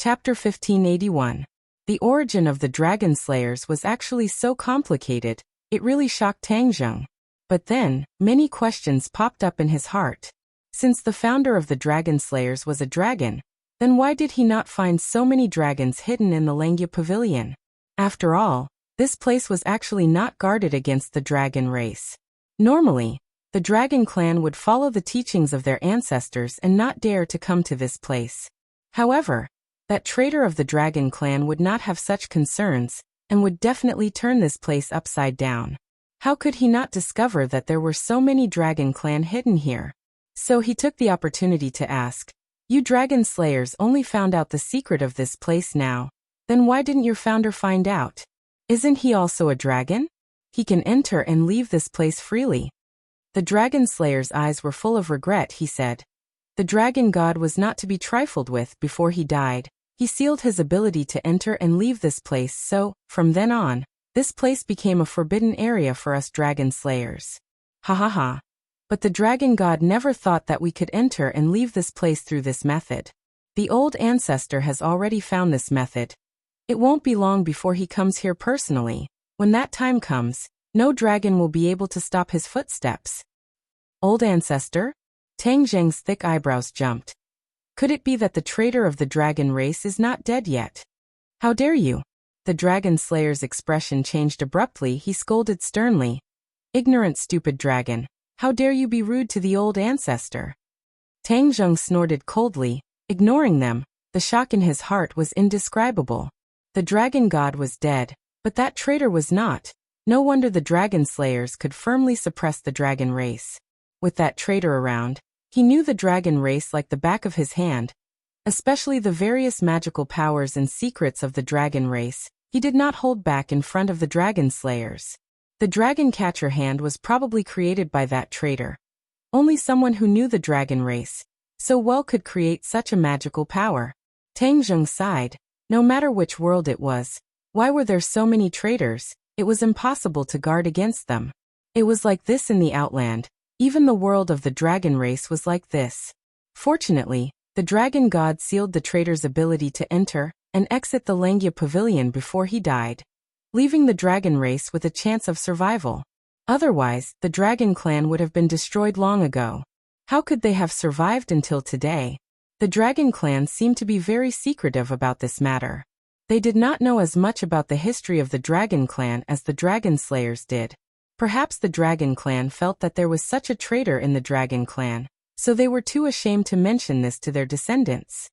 Chapter 1581. The origin of the dragon slayers was actually so complicated, it really shocked Tang Zheng. But then, many questions popped up in his heart. Since the founder of the dragon slayers was a dragon, then why did he not find so many dragons hidden in the Langya Pavilion? After all, this place was actually not guarded against the dragon race. Normally, the dragon clan would follow the teachings of their ancestors and not dare to come to this place. However, that traitor of the dragon clan would not have such concerns, and would definitely turn this place upside down. How could he not discover that there were so many dragon clan hidden here? So he took the opportunity to ask, "You dragon slayers only found out the secret of this place now. Then why didn't your founder find out? Isn't he also a dragon? He can enter and leave this place freely." The dragon slayer's eyes were full of regret, he said. The dragon god was not to be trifled with. Before he died, he sealed his ability to enter and leave this place, so, from then on, this place became a forbidden area for us dragon slayers. Ha ha ha. But the dragon god never thought that we could enter and leave this place through this method. The old ancestor has already found this method. It won't be long before he comes here personally. When that time comes, no dragon will be able to stop his footsteps. Old ancestor? Tang Zheng's thick eyebrows jumped. Could it be that the traitor of the dragon race is not dead yet? How dare you? The dragon slayer's expression changed abruptly. He scolded sternly. Ignorant, stupid dragon. How dare you be rude to the old ancestor? Tang Zheng snorted coldly, ignoring them. The shock in his heart was indescribable. The dragon god was dead, but that traitor was not. No wonder the dragon slayers could firmly suppress the dragon race. With that traitor around, he knew the dragon race like the back of his hand, especially the various magical powers and secrets of the dragon race. He did not hold back in front of the dragon slayers. The dragon catcher hand was probably created by that traitor. Only someone who knew the dragon race so well could create such a magical power. Tang Zheng sighed. No matter which world it was, why were there so many traitors? It was impossible to guard against them. It was like this in the Outland. Even the world of the dragon race was like this. Fortunately, the dragon god sealed the traitor's ability to enter and exit the Langya Pavilion before he died, leaving the dragon race with a chance of survival. Otherwise, the dragon clan would have been destroyed long ago. How could they have survived until today? The dragon clan seemed to be very secretive about this matter. They did not know as much about the history of the dragon clan as the dragon slayers did. Perhaps the dragon clan felt that there was such a traitor in the dragon clan, so they were too ashamed to mention this to their descendants.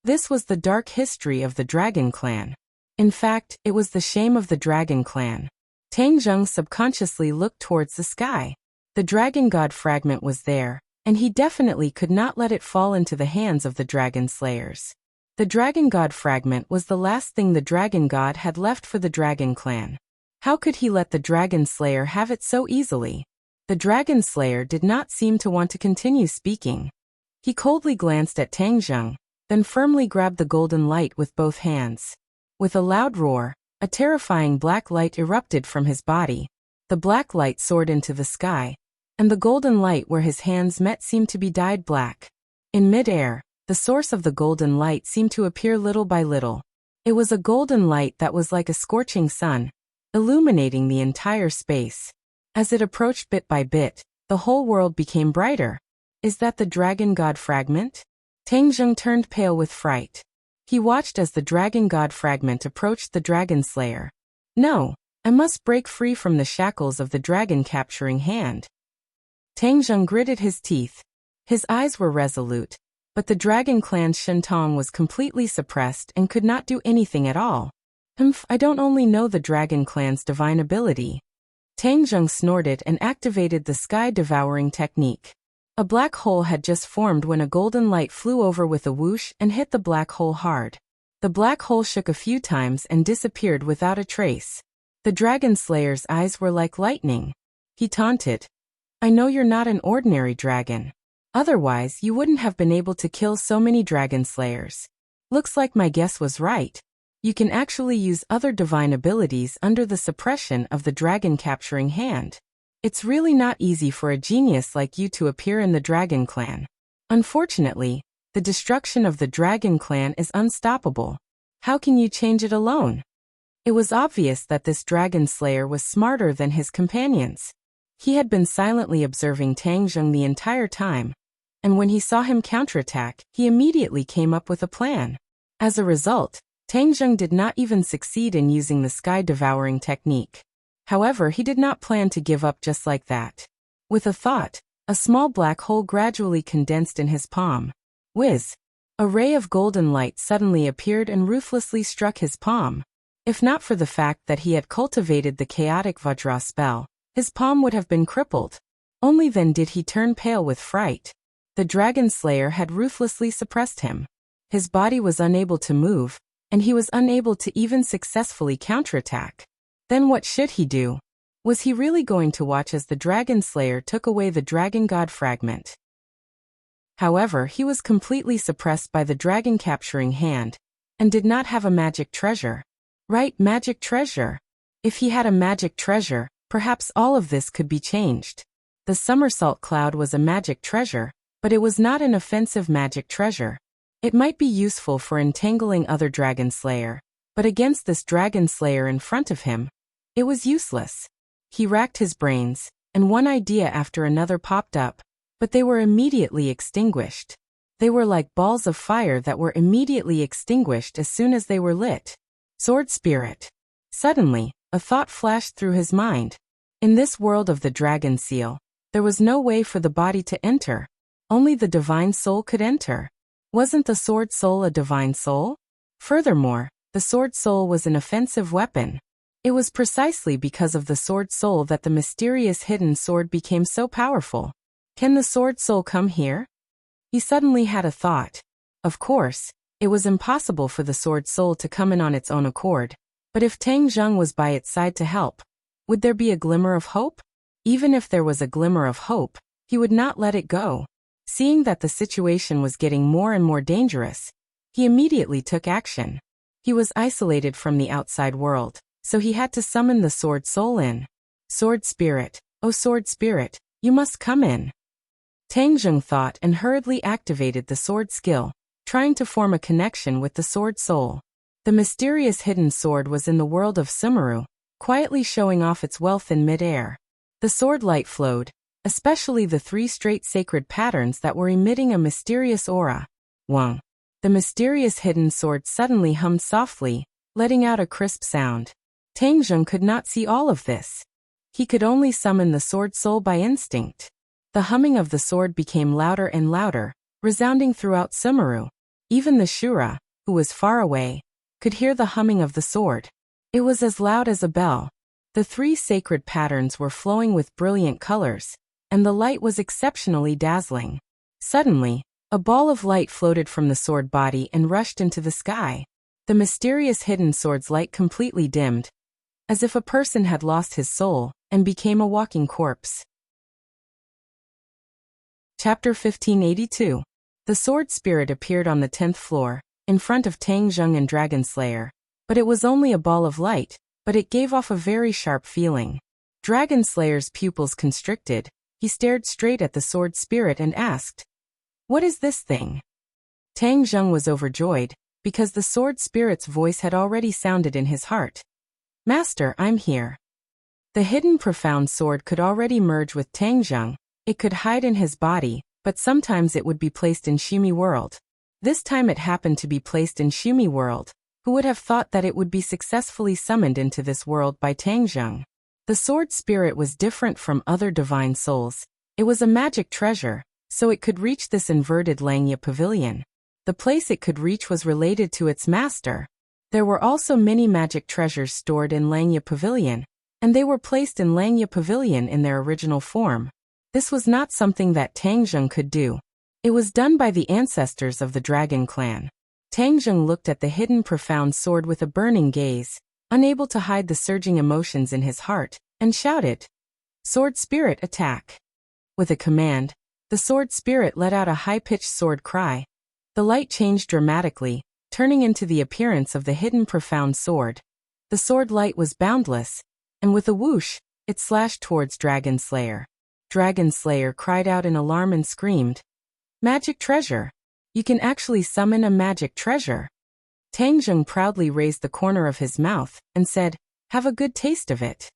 This was the dark history of the dragon clan. In fact, it was the shame of the dragon clan. Tang Zheng subconsciously looked towards the sky. The dragon god fragment was there, and he definitely could not let it fall into the hands of the dragon slayers. The dragon god fragment was the last thing the dragon god had left for the dragon clan. How could he let the dragon slayer have it so easily? The dragon slayer did not seem to want to continue speaking. He coldly glanced at Tang Zheng, then firmly grabbed the golden light with both hands. With a loud roar, a terrifying black light erupted from his body. The black light soared into the sky, and the golden light where his hands met seemed to be dyed black. In mid-air, the source of the golden light seemed to appear little by little. It was a golden light that was like a scorching sun, illuminating the entire space. As it approached bit by bit, the whole world became brighter. Is that the dragon god fragment? Tang Zheng turned pale with fright. He watched as the dragon god fragment approached the dragon slayer. No, I must break free from the shackles of the dragon capturing hand. Tang Zheng gritted his teeth. His eyes were resolute, but the dragon clan's Shentong was completely suppressed and could not do anything at all. I don't only know the dragon clan's divine ability. Tang Zheng snorted and activated the sky-devouring technique. A black hole had just formed when a golden light flew over with a whoosh and hit the black hole hard. The black hole shook a few times and disappeared without a trace. The dragon slayer's eyes were like lightning. He taunted. I know you're not an ordinary dragon. Otherwise, you wouldn't have been able to kill so many dragon slayers. Looks like my guess was right. You can actually use other divine abilities under the suppression of the dragon capturing hand. It's really not easy for a genius like you to appear in the dragon clan. Unfortunately, The destruction of the dragon clan is unstoppable. How can you change it alone? It was obvious that this dragon slayer was smarter than his companions. He had been silently observing Tang Zheng the entire time, and when he saw him counterattack, he immediately came up with a plan. As a result, Tang Zheng did not even succeed in using the sky-devouring technique. However, he did not plan to give up just like that. With a thought, a small black hole gradually condensed in his palm. Whiz! A ray of golden light suddenly appeared and ruthlessly struck his palm. If not for the fact that he had cultivated the chaotic Vajra spell, his palm would have been crippled. Only then did he turn pale with fright. The dragon slayer had ruthlessly suppressed him. His body was unable to move, and he was unable to even successfully counterattack. Then what should he do? Was he really going to watch as the dragon slayer took away the dragon god fragment? However, he was completely suppressed by the dragon capturing hand, and did not have a magic treasure. Right, magic treasure. If he had a magic treasure, perhaps all of this could be changed. The somersault cloud was a magic treasure, but it was not an offensive magic treasure. It might be useful for entangling other dragon slayer, but against this dragon slayer in front of him, it was useless. He racked his brains, and one idea after another popped up, but they were immediately extinguished. They were like balls of fire that were immediately extinguished as soon as they were lit. Sword spirit. Suddenly, a thought flashed through his mind. In this world of the dragon seal, there was no way for the body to enter. Only the divine soul could enter. Wasn't the sword soul a divine soul? Furthermore, the sword soul was an offensive weapon. It was precisely because of the sword soul that the mysterious hidden sword became so powerful. Can the sword soul come here? He suddenly had a thought. Of course, it was impossible for the sword soul to come in on its own accord, but if Tang Zheng was by its side to help, would there be a glimmer of hope? Even if there was a glimmer of hope, he would not let it go. Seeing that the situation was getting more and more dangerous, he immediately took action. He was isolated from the outside world, so he had to summon the sword soul in. Sword spirit, oh sword spirit, you must come in. Tang Zheng thought and hurriedly activated the sword skill, trying to form a connection with the sword soul. The mysterious hidden sword was in the world of Sumeru, quietly showing off its wealth in mid-air. The sword light flowed, especially the 3 straight sacred patterns that were emitting a mysterious aura. Wang. The mysterious hidden sword suddenly hummed softly, letting out a crisp sound. Tang Zheng could not see all of this. He could only summon the sword soul by instinct. The humming of the sword became louder and louder, resounding throughout Sumeru. Even the Shura, who was far away, could hear the humming of the sword. It was as loud as a bell. The 3 sacred patterns were flowing with brilliant colors, and the light was exceptionally dazzling. Suddenly, a ball of light floated from the sword body and rushed into the sky. The mysterious hidden sword's light completely dimmed, as if a person had lost his soul and became a walking corpse. Chapter 1582. The sword spirit appeared on the 10th floor, in front of Tang Zheng and Dragon Slayer, but it was only a ball of light, but it gave off a very sharp feeling. Dragon Slayer's pupils constricted. He stared straight at the sword spirit and asked, "What is this thing?" Tang Zheng was overjoyed, because the sword spirit's voice had already sounded in his heart. "Master, I'm here." The hidden profound sword could already merge with Tang Zheng. It could hide in his body, but sometimes it would be placed in Shumi world. This time it happened to be placed in Shumi world. Who would have thought that it would be successfully summoned into this world by Tang Zheng? The sword spirit was different from other divine souls. It was a magic treasure, so it could reach this inverted Langya pavilion. The place it could reach was related to its master. There were also many magic treasures stored in Langya pavilion, and they were placed in Langya pavilion in their original form. This was not something that Tang Zheng could do. It was done by the ancestors of the dragon clan. Tang Zheng looked at the hidden profound sword with a burning gaze, unable to hide the surging emotions in his heart, and shouted, "Sword spirit, attack!" With a command, the sword spirit let out a high-pitched sword cry. The light changed dramatically, turning into the appearance of the hidden profound sword. The sword light was boundless, and with a whoosh, it slashed towards Dragon Slayer. Dragon Slayer cried out in alarm and screamed, "Magic treasure! You can actually summon a magic treasure." Tang Zheng proudly raised the corner of his mouth and said, "Have a good taste of it."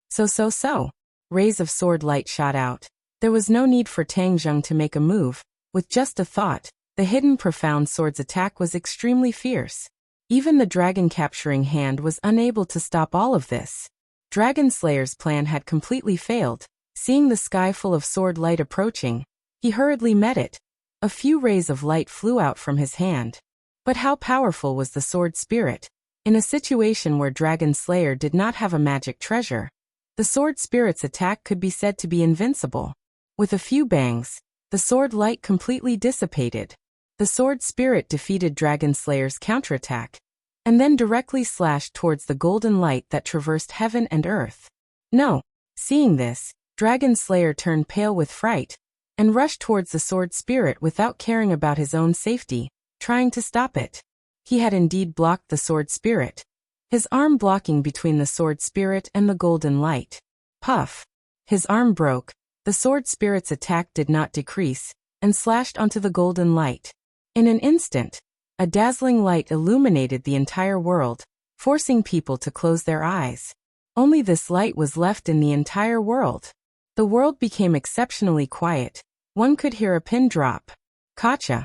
So. Rays of sword light shot out. There was no need for Tang Zheng to make a move. With just a thought, the hidden profound sword's attack was extremely fierce. Even the dragon capturing hand was unable to stop all of this. Dragon Slayer's plan had completely failed. Seeing the sky full of sword light approaching, he hurriedly met it. A few rays of light flew out from his hand. But how powerful was the sword spirit? In a situation where Dragon Slayer did not have a magic treasure, the sword spirit's attack could be said to be invincible. With a few bangs, the sword light completely dissipated. The sword spirit defeated Dragon Slayer's counterattack, and then directly slashed towards the golden light that traversed heaven and earth. No! Seeing this, Dragon Slayer turned pale with fright, and rushed towards the sword spirit without caring about his own safety, trying to stop it. He had indeed blocked the sword spirit, his arm blocking between the sword spirit and the golden light. Puff! His arm broke. The sword spirit's attack did not decrease, and slashed onto the golden light. In an instant, a dazzling light illuminated the entire world, forcing people to close their eyes. Only this light was left in the entire world. The world became exceptionally quiet. One could hear a pin drop. Gotcha!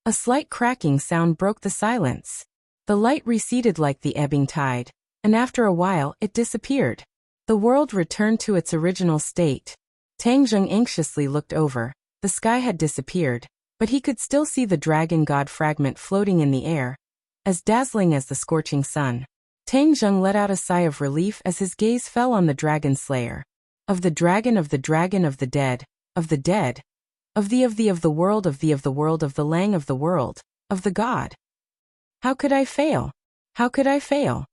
A slight cracking sound broke the silence. The light receded like the ebbing tide, and after a while it disappeared. The world returned to its original state. Tang Zheng anxiously looked over. The sky had disappeared, but he could still see the dragon god fragment floating in the air, as dazzling as the scorching sun. Tang Zheng let out a sigh of relief as his gaze fell on the dragon slayer. Of the dragon, of the dragon, of the dead, of the dead, of the world, of the world, of the lang, of the world, of the god. How could I fail? How could I fail?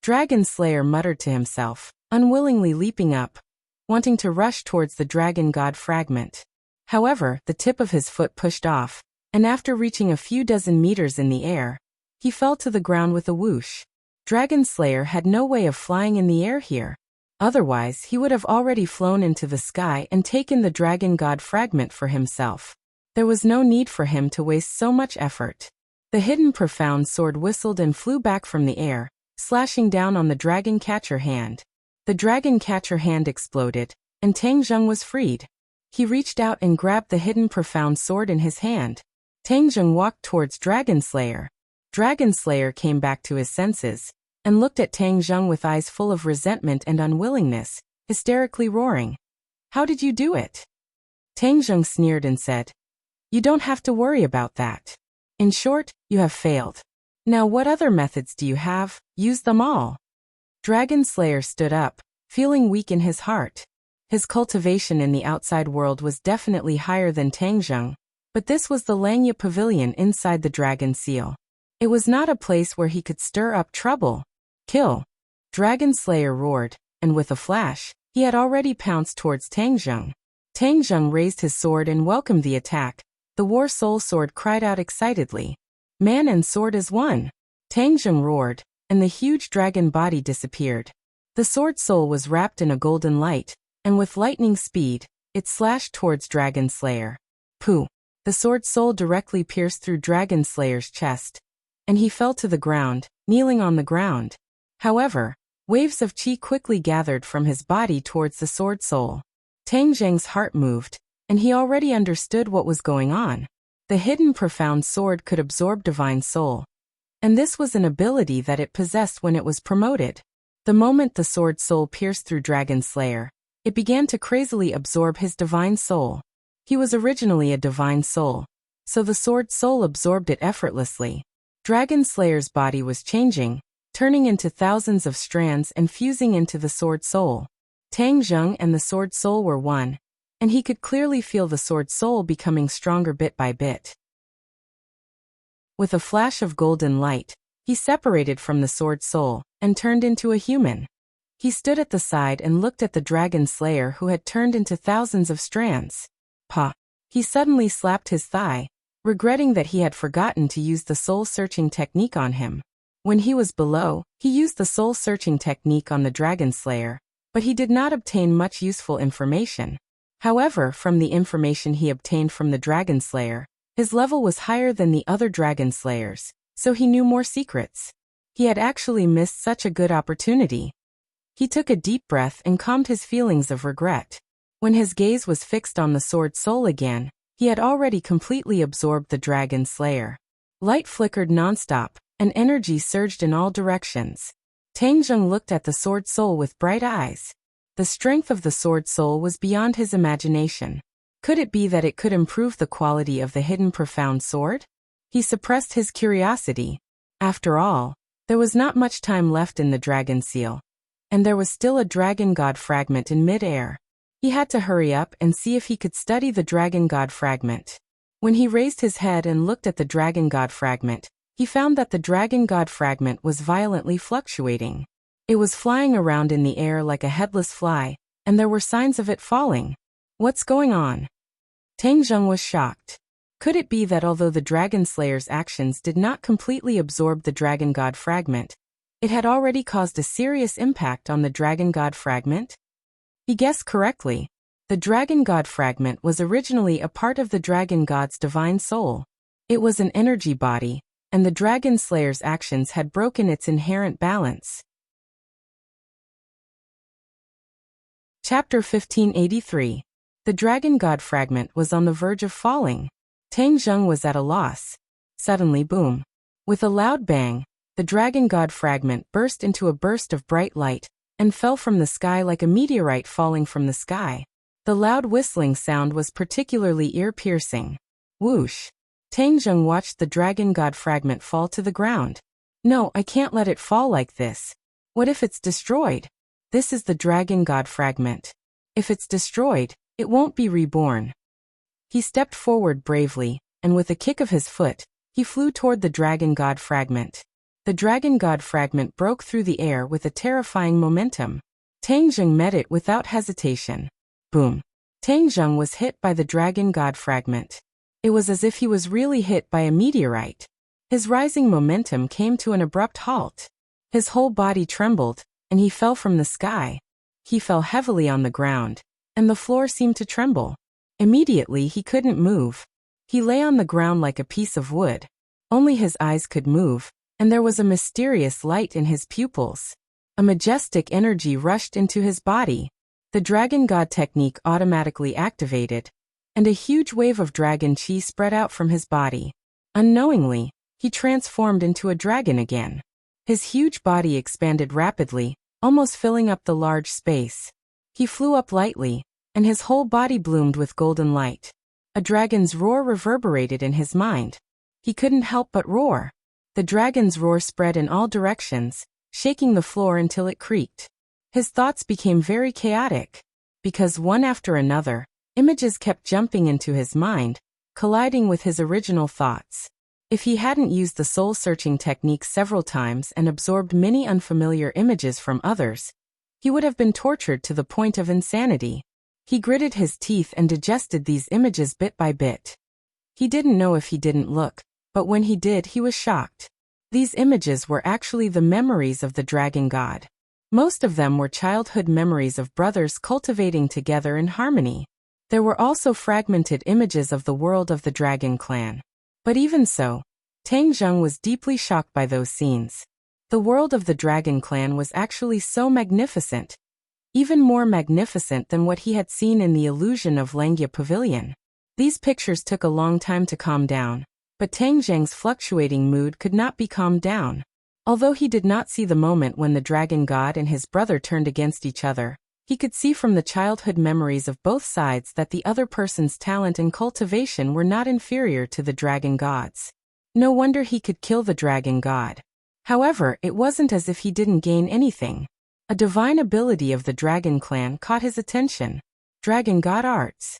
Dragon Slayer muttered to himself, unwillingly leaping up, wanting to rush towards the dragon god fragment. However, the tip of his foot pushed off, and after reaching a few dozen meters in the air, he fell to the ground with a whoosh. Dragon Slayer had no way of flying in the air here. Otherwise, he would have already flown into the sky and taken the dragon god fragment for himself. There was no need for him to waste so much effort. The hidden profound sword whistled and flew back from the air, slashing down on the dragon catcher hand. The dragon catcher hand exploded, and Tang Zheng was freed. He reached out and grabbed the hidden profound sword in his hand. Tang Zheng walked towards Dragon Slayer. Dragon Slayer came back to his senses, and looked at Tang Zheng with eyes full of resentment and unwillingness, hysterically roaring. "How did you do it?" Tang Zheng sneered and said, "You don't have to worry about that. In short, you have failed. Now what other methods do you have? Use them all." Dragon Slayer stood up, feeling weak in his heart. His cultivation in the outside world was definitely higher than Tang Zheng, but this was the Langya Pavilion inside the Dragon Seal. It was not a place where he could stir up trouble. "Kill!" Dragon Slayer roared, and with a flash, he had already pounced towards Tang Zheng. Tang Zheng raised his sword and welcomed the attack. The War Soul Sword cried out excitedly. "Man and sword as one!" Tang Zheng roared, and the huge dragon body disappeared. The sword soul was wrapped in a golden light, and with lightning speed, it slashed towards Dragon Slayer. Pooh! The sword soul directly pierced through Dragon Slayer's chest, and he fell to the ground, kneeling on the ground. However, waves of chi quickly gathered from his body towards the sword soul. Tang Zheng's heart moved, and he already understood what was going on. The hidden profound sword could absorb divine soul, and this was an ability that it possessed when it was promoted. The moment the sword soul pierced through Dragon Slayer, it began to crazily absorb his divine soul. He was originally a divine soul, so the sword soul absorbed it effortlessly. Dragon Slayer's body was changing, turning into thousands of strands and fusing into the sword soul. Tang Zheng and the sword soul were one, and he could clearly feel the sword soul becoming stronger bit by bit. With a flash of golden light, he separated from the sword soul and turned into a human. He stood at the side and looked at the Dragon Slayer who had turned into thousands of strands. Pah! He suddenly slapped his thigh, regretting that he had forgotten to use the soul-searching technique on him. When he was below, he used the soul-searching technique on the Dragon Slayer, but he did not obtain much useful information. However, from the information he obtained from the Dragon Slayer, His level was higher than the other dragon slayers, so he knew more secrets. He had actually missed such a good opportunity. He took a deep breath and calmed his feelings of regret. When his gaze was fixed on the sword soul again, he had already completely absorbed the dragon slayer. Light flickered nonstop, and energy surged in all directions. Tang Zheng looked at the sword soul with bright eyes. The strength of the sword soul was beyond his imagination. Could it be that it could improve the quality of the hidden profound sword? He suppressed his curiosity. After all, there was not much time left in the dragon seal, and there was still a dragon god fragment in mid-air. He had to hurry up and see if he could study the dragon god fragment. When he raised his head and looked at the dragon god fragment, he found that the dragon god fragment was violently fluctuating. It was flying around in the air like a headless fly, and there were signs of it falling. What's going on? Tang Zheng was shocked. Could it be that although the dragon slayer's actions did not completely absorb the dragon god fragment, it had already caused a serious impact on the dragon god fragment? He guessed correctly. The dragon god fragment was originally a part of the dragon god's divine soul. It was an energy body, and the dragon slayer's actions had broken its inherent balance. Chapter 1583. The dragon god fragment was on the verge of falling. Tang Zheng was at a loss. Suddenly, boom. With a loud bang, the dragon god fragment burst into a burst of bright light and fell from the sky like a meteorite falling from the sky. The loud whistling sound was particularly ear-piercing. Whoosh! Tang Zheng watched the dragon god fragment fall to the ground. No, I can't let it fall like this. What if it's destroyed? This is the dragon god fragment. If it's destroyed, it won't be reborn. He stepped forward bravely, and with a kick of his foot, he flew toward the dragon god fragment. The dragon god fragment broke through the air with a terrifying momentum. Tang Zheng met it without hesitation. Boom! Tang Zheng was hit by the dragon god fragment. It was as if he was really hit by a meteorite. His rising momentum came to an abrupt halt. His whole body trembled, and he fell from the sky. He fell heavily on the ground, and the floor seemed to tremble. Immediately he couldn't move. He lay on the ground like a piece of wood. Only his eyes could move, and there was a mysterious light in his pupils. A majestic energy rushed into his body. The dragon god technique automatically activated, and a huge wave of dragon chi spread out from his body. Unknowingly, he transformed into a dragon again. His huge body expanded rapidly, almost filling up the large space. He flew up lightly, and his whole body bloomed with golden light. A dragon's roar reverberated in his mind. He couldn't help but roar. The dragon's roar spread in all directions, shaking the floor until it creaked. His thoughts became very chaotic, because one after another, images kept jumping into his mind, colliding with his original thoughts. If he hadn't used the soul-searching technique several times and absorbed many unfamiliar images from others, he would have been tortured to the point of insanity. He gritted his teeth and digested these images bit by bit. He didn't know if he didn't look, but when he did, he was shocked. These images were actually the memories of the dragon god. Most of them were childhood memories of brothers cultivating together in harmony. There were also fragmented images of the world of the dragon clan. But even so, Tang Zheng was deeply shocked by those scenes. The world of the dragon clan was actually so magnificent, even more magnificent than what he had seen in the illusion of Langya Pavilion. These pictures took a long time to calm down, but Tang Zheng's fluctuating mood could not be calmed down. Although he did not see the moment when the dragon god and his brother turned against each other, he could see from the childhood memories of both sides that the other person's talent and cultivation were not inferior to the dragon god's. No wonder he could kill the dragon god. However, it wasn't as if he didn't gain anything. A divine ability of the dragon clan caught his attention. Dragon god arts.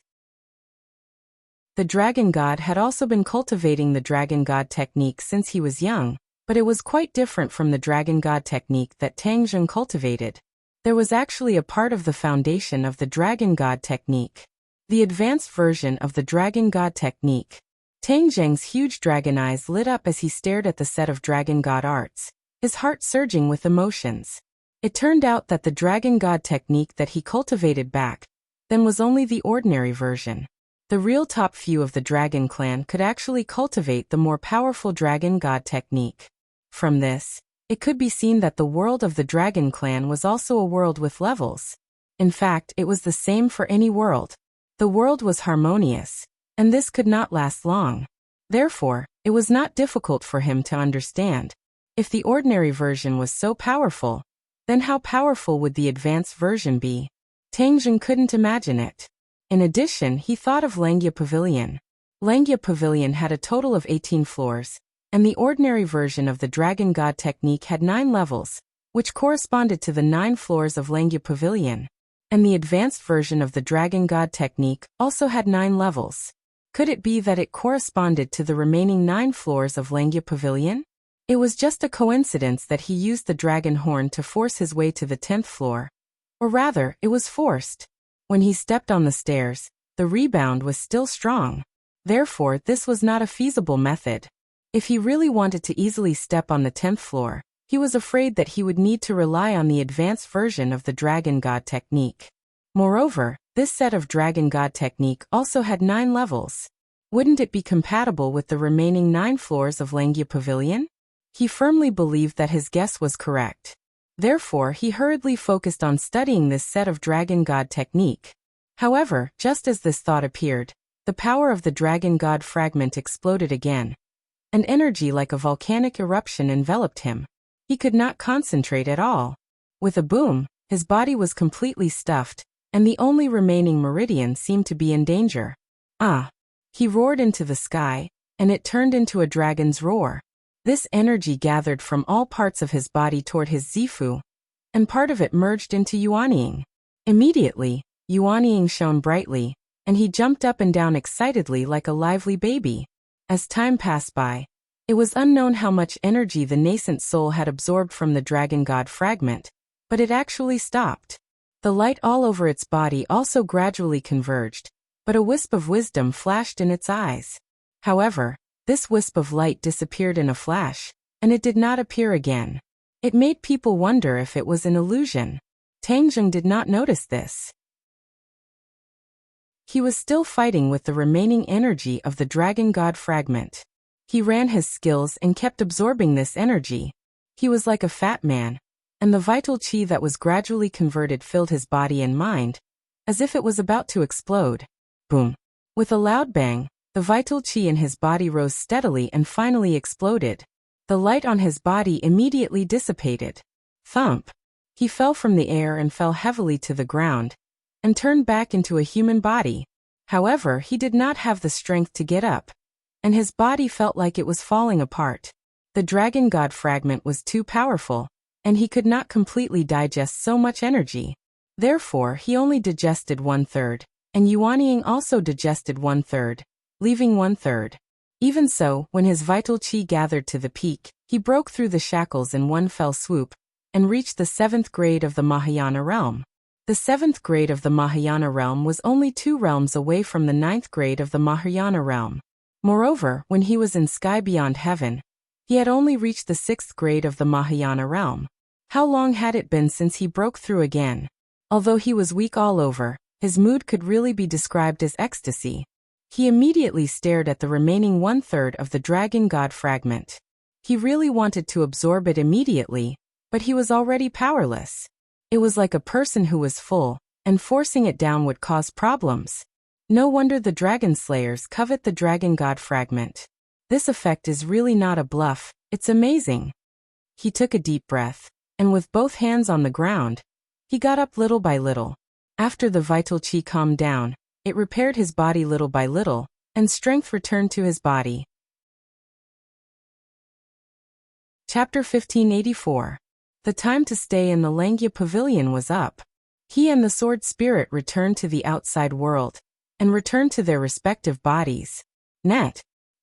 The dragon god had also been cultivating the dragon god technique since he was young, but it was quite different from the dragon god technique that Tang Zheng cultivated. There was actually a part of the foundation of the dragon god technique, the advanced version of the dragon god technique. Tang Zheng's huge dragon eyes lit up as he stared at the set of dragon god arts, his heart surging with emotions. It turned out that the dragon god technique that he cultivated back then was only the ordinary version. The real top few of the dragon clan could actually cultivate the more powerful dragon god technique. From this, it could be seen that the world of the dragon clan was also a world with levels. In fact, it was the same for any world. The world was harmonious, and this could not last long. Therefore, it was not difficult for him to understand. If the ordinary version was so powerful, then how powerful would the advanced version be? Tangjun couldn't imagine it. In addition, he thought of Langya Pavilion. Langya Pavilion had a total of 18 floors, and the ordinary version of the Dragon God technique had 9 levels, which corresponded to the 9 floors of Langya Pavilion. And the advanced version of the Dragon God technique also had 9 levels. Could it be that it corresponded to the remaining 9 floors of Langya Pavilion? It was just a coincidence that he used the dragon horn to force his way to the 10th floor. Or rather, it was forced. When he stepped on the stairs, the rebound was still strong. Therefore, this was not a feasible method. If he really wanted to easily step on the 10th floor, he was afraid that he would need to rely on the advanced version of the Dragon God technique. Moreover, this set of Dragon God technique also had 9 levels. Wouldn't it be compatible with the remaining 9 floors of Langya Pavilion? He firmly believed that his guess was correct. Therefore, he hurriedly focused on studying this set of Dragon God technique. However, just as this thought appeared, the power of the Dragon God fragment exploded again. An energy like a volcanic eruption enveloped him. He could not concentrate at all. With a boom, his body was completely stuffed, and the only remaining meridian seemed to be in danger. Ah! He roared into the sky, and it turned into a dragon's roar. This energy gathered from all parts of his body toward his Zifu, and part of it merged into Yuanying. Immediately, Yuanying shone brightly, and he jumped up and down excitedly like a lively baby. As time passed by, it was unknown how much energy the nascent soul had absorbed from the Dragon God fragment, but it actually stopped. The light all over its body also gradually converged, but a wisp of wisdom flashed in its eyes. However, this wisp of light disappeared in a flash, and it did not appear again. It made people wonder if it was an illusion. Tangjun did not notice this. He was still fighting with the remaining energy of the Dragon God fragment. He ran his skills and kept absorbing this energy. He was like a fat man, and the vital chi that was gradually converted filled his body and mind, as if it was about to explode. Boom! With a loud bang, the vital chi in his body rose steadily and finally exploded. The light on his body immediately dissipated. Thump! He fell from the air and fell heavily to the ground, and turned back into a human body. However, he did not have the strength to get up, and his body felt like it was falling apart. The Dragon God fragment was too powerful, and he could not completely digest so much energy. Therefore, he only digested 1/3, and Yuanying also digested 1/3. Leaving 1/3. Even so, when his vital chi gathered to the peak, he broke through the shackles in one fell swoop, and reached the 7th grade of the Mahayana realm. The 7th grade of the Mahayana realm was only 2 realms away from the 9th grade of the Mahayana realm. Moreover, when he was in sky beyond heaven, he had only reached the 6th grade of the Mahayana realm. How long had it been since he broke through again? Although he was weak all over, his mood could really be described as ecstasy. He immediately stared at the remaining 1/3 of the Dragon God fragment. He really wanted to absorb it immediately, but he was already powerless. It was like a person who was full, and forcing it down would cause problems. No wonder the Dragon Slayers covet the Dragon God fragment. This effect is really not a bluff, it's amazing. He took a deep breath, and with both hands on the ground, he got up little by little. After the vital chi calmed down, it repaired his body little by little, and strength returned to his body. Chapter 1584. The time to stay in the Langya Pavilion was up. He and the Sword Spirit returned to the outside world, and returned to their respective bodies.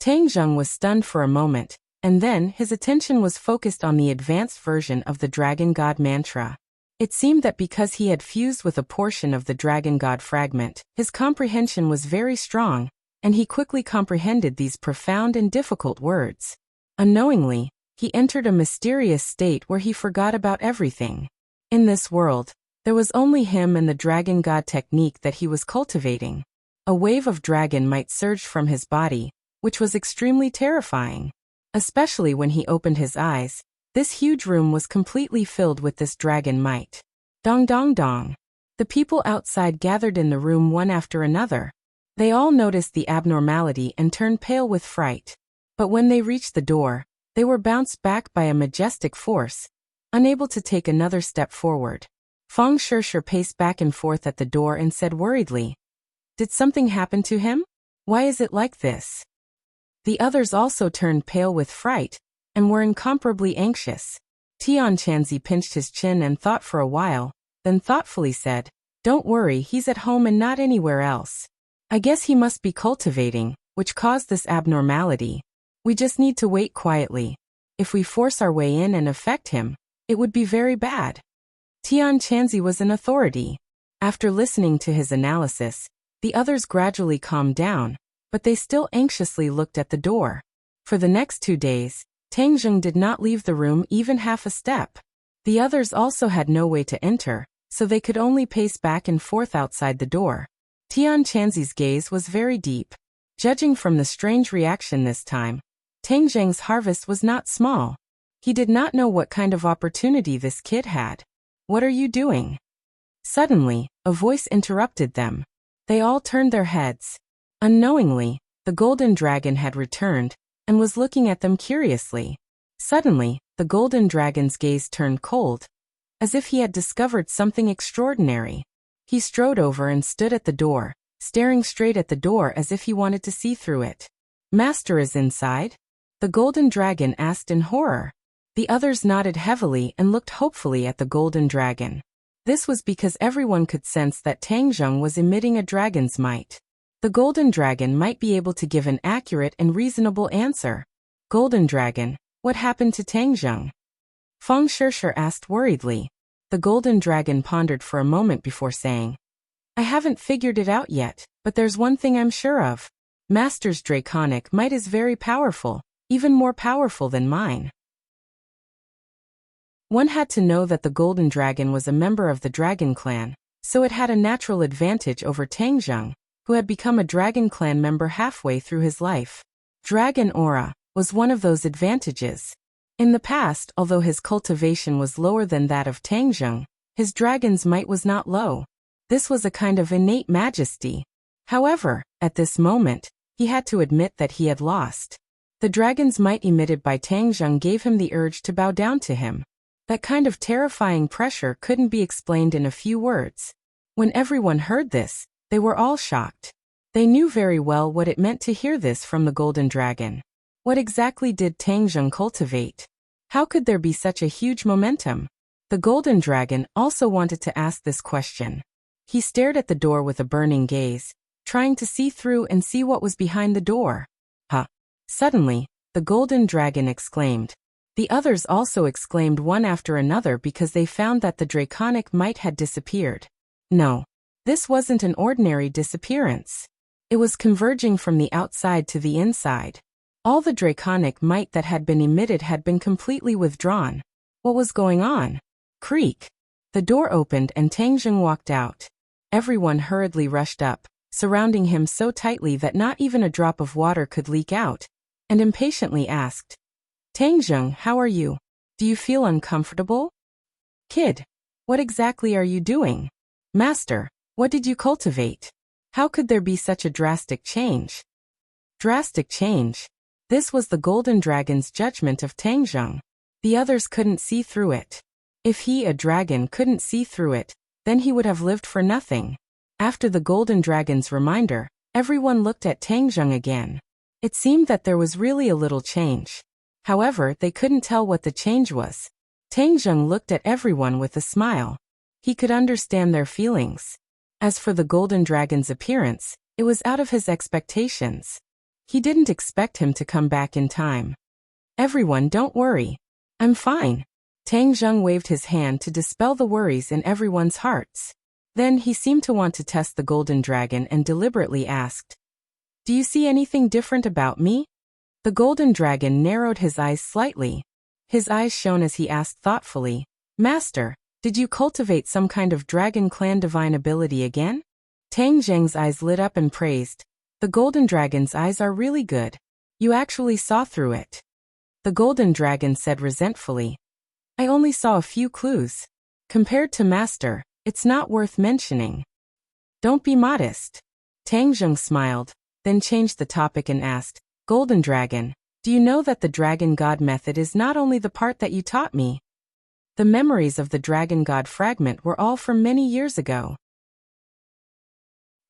Tangjun was stunned for a moment, and then his attention was focused on the advanced version of the Dragon God mantra. It seemed that because he had fused with a portion of the Dragon God fragment, his comprehension was very strong, and he quickly comprehended these profound and difficult words. Unknowingly, he entered a mysterious state where he forgot about everything. In this world, there was only him and the Dragon God technique that he was cultivating. A wave of dragon might surged from his body, which was extremely terrifying. Especially when he opened his eyes, this huge room was completely filled with this dragon might. Dong dong dong. The people outside gathered in the room one after another. They all noticed the abnormality and turned pale with fright. But when they reached the door, they were bounced back by a majestic force, unable to take another step forward. Feng Shisher paced back and forth at the door and said worriedly, "Did something happen to him? Why is it like this?" The others also turned pale with fright, and were incomparably anxious. Tianchanzi pinched his chin and thought for a while, then thoughtfully said, "Don't worry, he's at home and not anywhere else. I guess he must be cultivating, which caused this abnormality. We just need to wait quietly. If we force our way in and affect him, it would be very bad." Tianchanzi was an authority. After listening to his analysis, the others gradually calmed down, but they still anxiously looked at the door. For the next 2 days, Tangjung did not leave the room even half a step. The others also had no way to enter, so they could only pace back and forth outside the door. Tianchanzi's gaze was very deep. Judging from the strange reaction this time, Tangjung's harvest was not small. He did not know what kind of opportunity this kid had. "What are you doing?" Suddenly, a voice interrupted them. They all turned their heads. Unknowingly, the golden dragon had returned, and was looking at them curiously. Suddenly, the golden dragon's gaze turned cold, as if he had discovered something extraordinary. He strode over and stood at the door, staring straight at the door as if he wanted to see through it. "Master is inside?" the golden dragon asked in horror. The others nodded heavily and looked hopefully at the golden dragon. This was because everyone could sense that Tangjung was emitting a dragon's might. The golden dragon might be able to give an accurate and reasonable answer. "Golden dragon, what happened to Tangjung?" Feng Shisher asked worriedly. The golden dragon pondered for a moment before saying, "I haven't figured it out yet, but there's one thing I'm sure of. Master's draconic might is very powerful, even more powerful than mine." One had to know that the golden dragon was a member of the dragon clan, so it had a natural advantage over Tangjung, who had become a dragon clan member halfway through his life. Dragon aura was one of those advantages. In the past, although his cultivation was lower than that of Tangjung, his dragon's might was not low. This was a kind of innate majesty. However, at this moment, he had to admit that he had lost. The dragon's might emitted by Tangjung gave him the urge to bow down to him. That kind of terrifying pressure couldn't be explained in a few words. When everyone heard this, they were all shocked. They knew very well what it meant to hear this from the golden dragon. What exactly did Tangjung cultivate? How could there be such a huge momentum? The golden dragon also wanted to ask this question. He stared at the door with a burning gaze, trying to see through and see what was behind the door. "Huh!" Suddenly, the golden dragon exclaimed. The others also exclaimed one after another because they found that the draconic might had disappeared. No, this wasn't an ordinary disappearance. It was converging from the outside to the inside. All the draconic might that had been emitted had been completely withdrawn. What was going on? Creak! The door opened and Tangjung walked out. Everyone hurriedly rushed up, surrounding him so tightly that not even a drop of water could leak out, and impatiently asked, "Tangjung, how are you? Do you feel uncomfortable?" "Kid, what exactly are you doing?" "Master, what did you cultivate? How could there be such a drastic change?" Drastic change. This was the golden dragon's judgment of Tangjung. The others couldn't see through it. If he, a dragon, couldn't see through it, then he would have lived for nothing. After the golden dragon's reminder, everyone looked at Tangjung again. It seemed that there was really a little change. However, they couldn't tell what the change was. Tangjung looked at everyone with a smile. He could understand their feelings. As for the golden dragon's appearance, it was out of his expectations. He didn't expect him to come back in time. "Everyone, don't worry. I'm fine." Tangjung waved his hand to dispel the worries in everyone's hearts. Then he seemed to want to test the golden dragon and deliberately asked, "Do you see anything different about me?" The golden dragon narrowed his eyes slightly. His eyes shone as he asked thoughtfully, "Master, did you cultivate some kind of dragon clan divine ability again?" Tang Zheng's eyes lit up and praised. The golden dragon's eyes are really good. You actually saw through it. The golden dragon said resentfully. I only saw a few clues. Compared to Master, it's not worth mentioning. Don't be modest. Tang Zheng smiled, then changed the topic and asked, Golden Dragon, do you know that the Dragon God method is not only the part that you taught me? The memories of the Dragon God fragment were all from many years ago.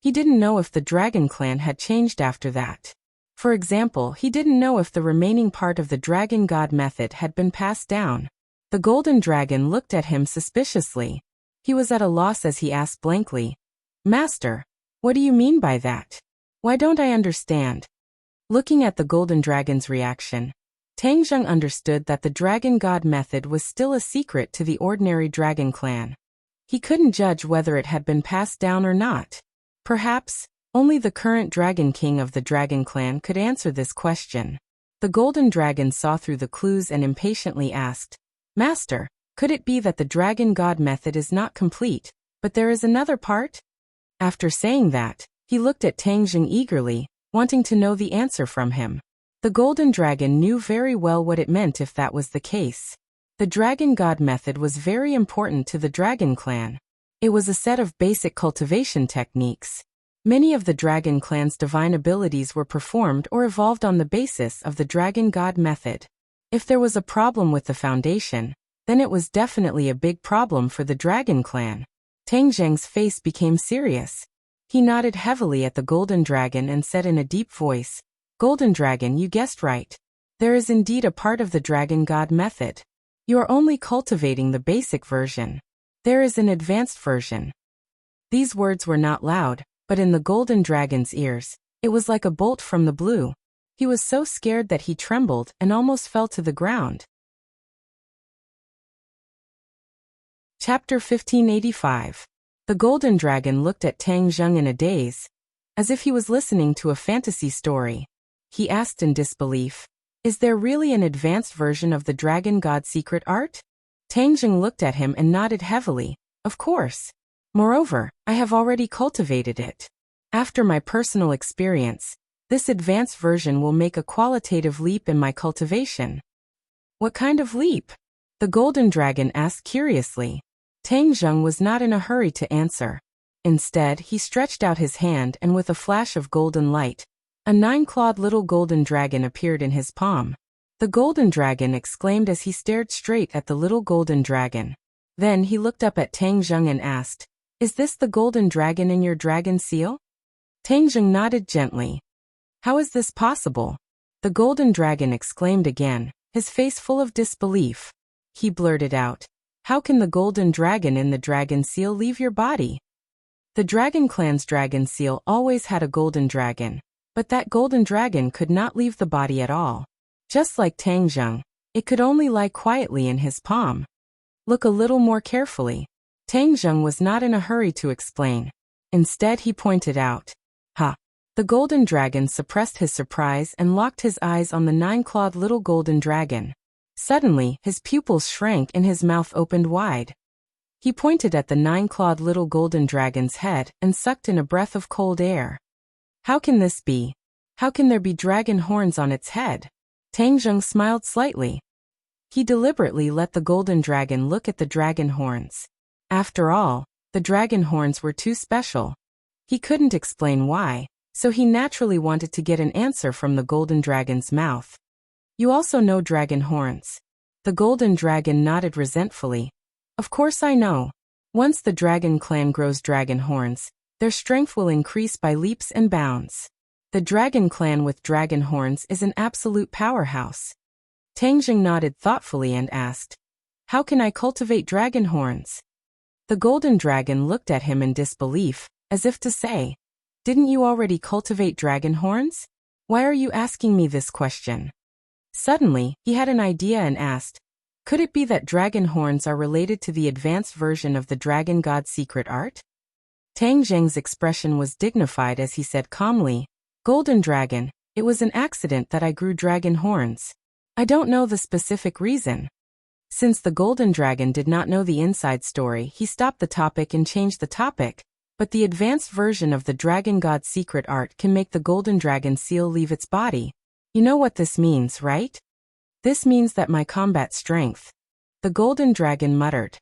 He didn't know if the Dragon Clan had changed after that. For example, he didn't know if the remaining part of the Dragon God method had been passed down. The Golden Dragon looked at him suspiciously. He was at a loss as he asked blankly, Master, what do you mean by that? Why don't I understand? Looking at the Golden Dragon's reaction, Tang Zheng understood that the Dragon God method was still a secret to the ordinary Dragon Clan. He couldn't judge whether it had been passed down or not. Perhaps, only the current Dragon King of the Dragon Clan could answer this question. The Golden Dragon saw through the clues and impatiently asked, Master, could it be that the Dragon God method is not complete, but there is another part? After saying that, he looked at Tang Zheng eagerly, wanting to know the answer from him. The Golden Dragon knew very well what it meant if that was the case. The Dragon God method was very important to the Dragon Clan. It was a set of basic cultivation techniques. Many of the Dragon Clan's divine abilities were performed or evolved on the basis of the Dragon God method. If there was a problem with the foundation, then it was definitely a big problem for the Dragon Clan. Tang Zheng's face became serious. He nodded heavily at the Golden Dragon and said in a deep voice, Golden Dragon, you guessed right. There is indeed a part of the Dragon God method. You are only cultivating the basic version. There is an advanced version. These words were not loud, but in the Golden Dragon's ears, it was like a bolt from the blue. He was so scared that he trembled and almost fell to the ground. Chapter 1585. The Golden Dragon looked at Tang Zheng in a daze, as if he was listening to a fantasy story. He asked in disbelief, Is there really an advanced version of the Dragon God secret art? Tang Zheng looked at him and nodded heavily. Of course. Moreover, I have already cultivated it. After my personal experience, this advanced version will make a qualitative leap in my cultivation. What kind of leap? The Golden Dragon asked curiously. Tang Zheng was not in a hurry to answer. Instead, he stretched out his hand and with a flash of golden light, a 9-clawed little golden dragon appeared in his palm. The Golden Dragon exclaimed as he stared straight at the little golden dragon. Then he looked up at Tang Zheng and asked, Is this the golden dragon in your dragon seal? Tang Zheng nodded gently. How is this possible? The Golden Dragon exclaimed again, his face full of disbelief. He blurted out, How can the golden dragon in the dragon seal leave your body? The Dragon Clan's dragon seal always had a golden dragon, but that golden dragon could not leave the body at all. Just like Tang Zheng, it could only lie quietly in his palm. Look a little more carefully. Tang Zheng was not in a hurry to explain. Instead he pointed out. Ha! The golden dragon suppressed his surprise and locked his eyes on the 9-clawed little golden dragon. Suddenly, his pupils shrank and his mouth opened wide. He pointed at the 9-clawed little golden dragon's head and sucked in a breath of cold air. How can this be? How can there be dragon horns on its head? Tang Zheng smiled slightly. He deliberately let the golden dragon look at the dragon horns. After all, the dragon horns were too special. He couldn't explain why, so he naturally wanted to get an answer from the golden dragon's mouth. You also know dragon horns. The golden dragon nodded resentfully. Of course I know. Once the Dragon Clan grows dragon horns, their strength will increase by leaps and bounds. The Dragon Clan with dragon horns is an absolute powerhouse. Tang Zheng nodded thoughtfully and asked, How can I cultivate dragon horns? The golden dragon looked at him in disbelief, as if to say, Didn't you already cultivate dragon horns? Why are you asking me this question? Suddenly, he had an idea and asked, Could it be that dragon horns are related to the advanced version of the Dragon God secret art? Tang Zheng's expression was dignified as he said calmly, Golden Dragon, it was an accident that I grew dragon horns. I don't know the specific reason. Since the Golden Dragon did not know the inside story, he stopped the topic and changed the topic. But the advanced version of the Dragon God secret art can make the golden dragon seal leave its body. You know what this means, right? This means that my combat strength. The golden dragon muttered.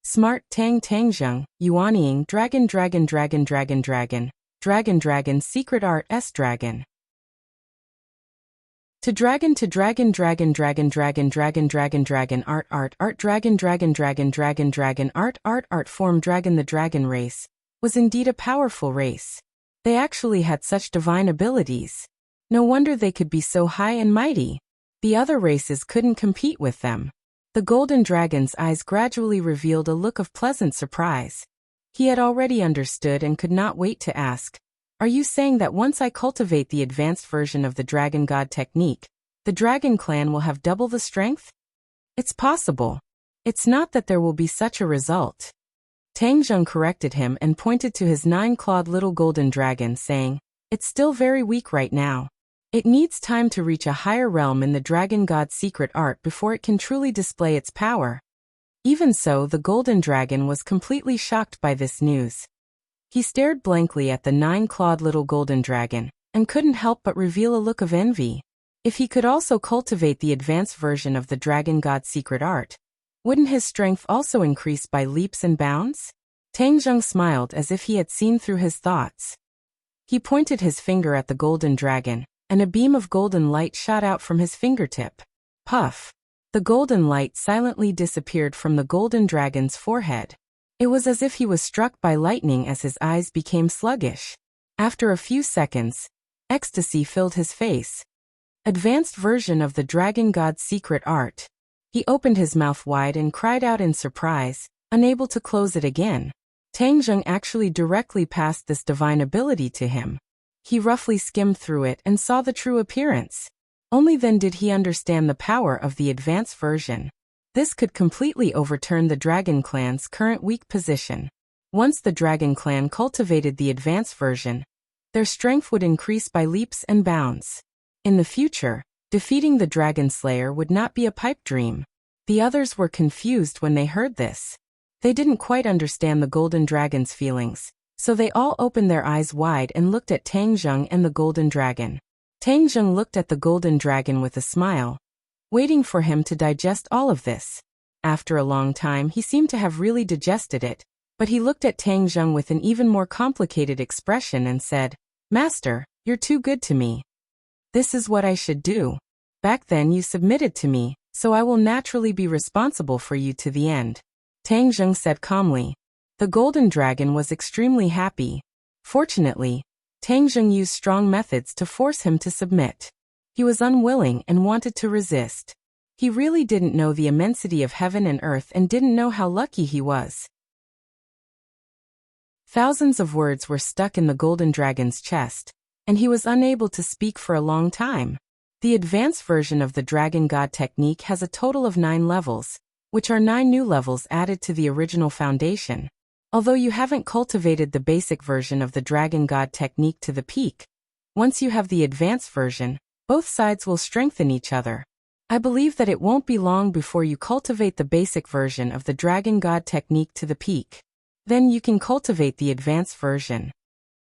Smart Tang Tangjung, Yuanying Dragon Dragon Dragon Dragon Dragon, Dragon Dragon Secret Art S Dragon. To Dragon Dragon Dragon Dragon Dragon Dragon Dragon Art Dragon Dragon Dragon Dragon Dragon Art Form Dragon. The dragon race was indeed a powerful race. They actually had such divine abilities. No wonder they could be so high and mighty. The other races couldn't compete with them. The golden dragon's eyes gradually revealed a look of pleasant surprise. He had already understood and could not wait to ask, "Are you saying that once I cultivate the advanced version of the Dragon God technique, the Dragon Clan will have double the strength?" "It's possible. It's not that there will be such a result." Tangjung corrected him and pointed to his 9-clawed little golden dragon, saying, "It's still very weak right now. It needs time to reach a higher realm in the Dragon God secret art before it can truly display its power." Even so, the golden dragon was completely shocked by this news. He stared blankly at the 9-clawed little golden dragon, and couldn't help but reveal a look of envy. If he could also cultivate the advanced version of the Dragon God secret art, wouldn't his strength also increase by leaps and bounds? Tangjung smiled as if he had seen through his thoughts. He pointed his finger at the golden dragon, and a beam of golden light shot out from his fingertip. Puff! The golden light silently disappeared from the golden dragon's forehead. It was as if he was struck by lightning as his eyes became sluggish. After a few seconds, ecstasy filled his face. Advanced version of the Dragon God secret art. He opened his mouth wide and cried out in surprise, unable to close it again. Tangjung actually directly passed this divine ability to him. He roughly skimmed through it and saw the true appearance. Only then did he understand the power of the advanced version. This could completely overturn the Dragon Clan's current weak position. Once the Dragon Clan cultivated the advanced version, their strength would increase by leaps and bounds. In the future, defeating the Dragon Slayer would not be a pipe dream. The others were confused when they heard this. They didn't quite understand the golden dragon's feelings, so they all opened their eyes wide and looked at Tangjung and the golden dragon. Tangjung looked at the golden dragon with a smile, waiting for him to digest all of this. After a long time, he seemed to have really digested it, but he looked at Tangjung with an even more complicated expression and said, "Master, you're too good to me. This is what I should do. Back then you submitted to me, so I will naturally be responsible for you to the end." Tangjung said calmly. The golden dragon was extremely happy. Fortunately, Tangjung used strong methods to force him to submit. He was unwilling and wanted to resist. He really didn't know the immensity of heaven and earth and didn't know how lucky he was. Thousands of words were stuck in the golden dragon's chest, and he was unable to speak for a long time. The advanced version of the Dragon God technique has a total of 9 levels, which are 9 new levels added to the original foundation. Although you haven't cultivated the basic version of the Dragon God technique to the peak, once you have the advanced version, both sides will strengthen each other. I believe that it won't be long before you cultivate the basic version of the Dragon God technique to the peak. Then you can cultivate the advanced version.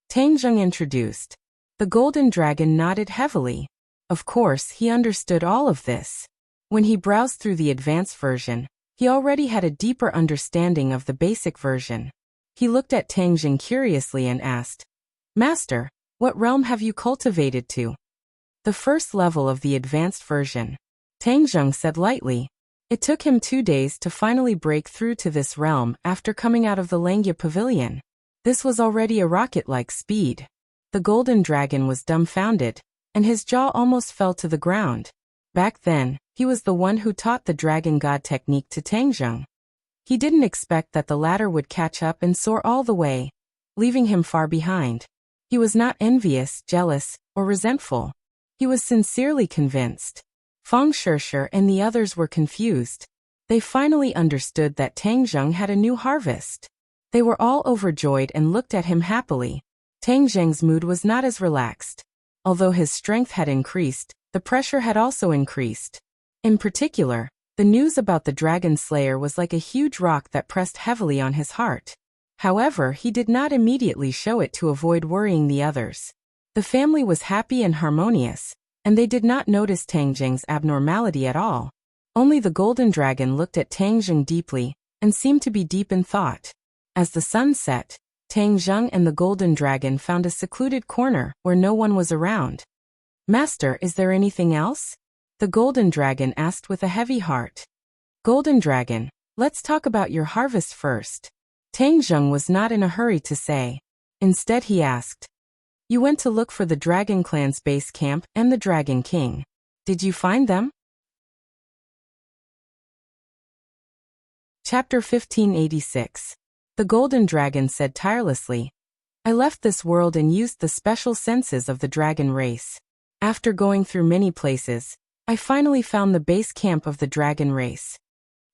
Tangjung introduced. The golden dragon nodded heavily. Of course, he understood all of this. When he browsed through the advanced version, he already had a deeper understanding of the basic version. He looked at Tangjung curiously and asked, "Master, what realm have you cultivated to?" "The first level of the advanced version," Tangjung said lightly. It took him 2 days to finally break through to this realm after coming out of the Langya Pavilion. This was already a rocket-like speed. The golden dragon was dumbfounded, and his jaw almost fell to the ground. Back then, he was the one who taught the Dragon God technique to Tangjung. He didn't expect that the latter would catch up and soar all the way, leaving him far behind. He was not envious, jealous, or resentful. He was sincerely convinced. Feng Shishir and the others were confused. They finally understood that Tangjung had a new harvest. They were all overjoyed and looked at him happily. Tangjung's mood was not as relaxed. Although his strength had increased, the pressure had also increased. In particular, the news about the Dragon Slayer was like a huge rock that pressed heavily on his heart. However, he did not immediately show it to avoid worrying the others. The family was happy and harmonious, and they did not notice Tang Jing's abnormality at all. Only the golden dragon looked at Tang Jing deeply, and seemed to be deep in thought. As the sun set, Tang Jing and the golden dragon found a secluded corner where no one was around. "Master, is there anything else?" the golden dragon asked with a heavy heart. "Golden dragon, let's talk about your harvest first." Tang Jing was not in a hurry to say. Instead he asked, "You went to look for the Dragon Clan's base camp and the Dragon King. Did you find them?" Chapter 1586. The Golden Dragon said tirelessly, "I left this world and used the special senses of the dragon race. After going through many places, I finally found the base camp of the dragon race.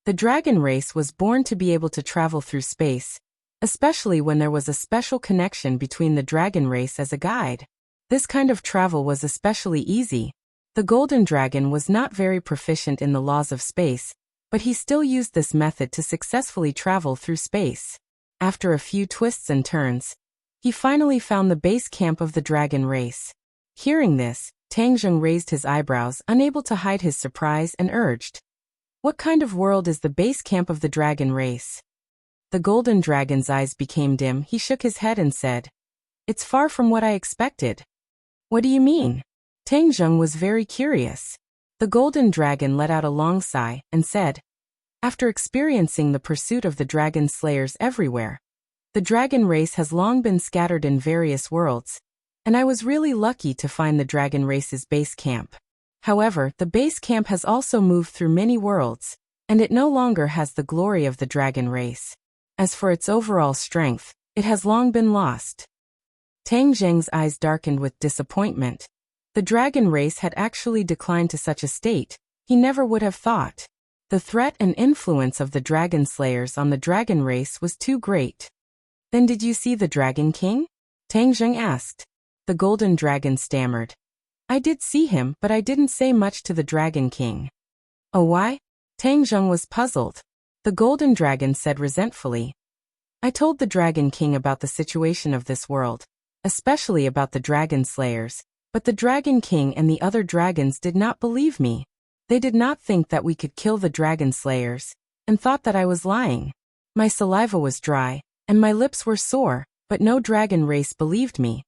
The dragon race was born to be able to travel through space, especially when there was a special connection between the dragon race as a guide. This kind of travel was especially easy. The golden dragon was not very proficient in the laws of space, but he still used this method to successfully travel through space. After a few twists and turns, he finally found the base camp of the dragon race." Hearing this, Tang Jing raised his eyebrows, unable to hide his surprise, and urged, "What kind of world is the base camp of the dragon race?" The golden dragon's eyes became dim. He shook his head and said, "It's far from what I expected." "What do you mean?" Tang Jing was very curious. The golden dragon let out a long sigh and said, "After experiencing the pursuit of the dragon slayers everywhere, the dragon race has long been scattered in various worlds, and I was really lucky to find the dragon race's base camp. However, the base camp has also moved through many worlds, and it no longer has the glory of the dragon race. As for its overall strength, it has long been lost." Tang Jing's eyes darkened with disappointment. The dragon race had actually declined to such a state, he never would have thought. The threat and influence of the dragon slayers on the dragon race was too great. "Then did you see the Dragon King?" Tang Jing asked. The golden dragon stammered, "I did see him, but I didn't say much to the Dragon King." "Oh, why?" Tang Jing was puzzled. The golden dragon said resentfully, "I told the Dragon King about the situation of this world, especially about the dragon slayers, but the Dragon King and the other dragons did not believe me. They did not think that we could kill the dragon slayers, and thought that I was lying. My saliva was dry, and my lips were sore, but no dragon race believed me."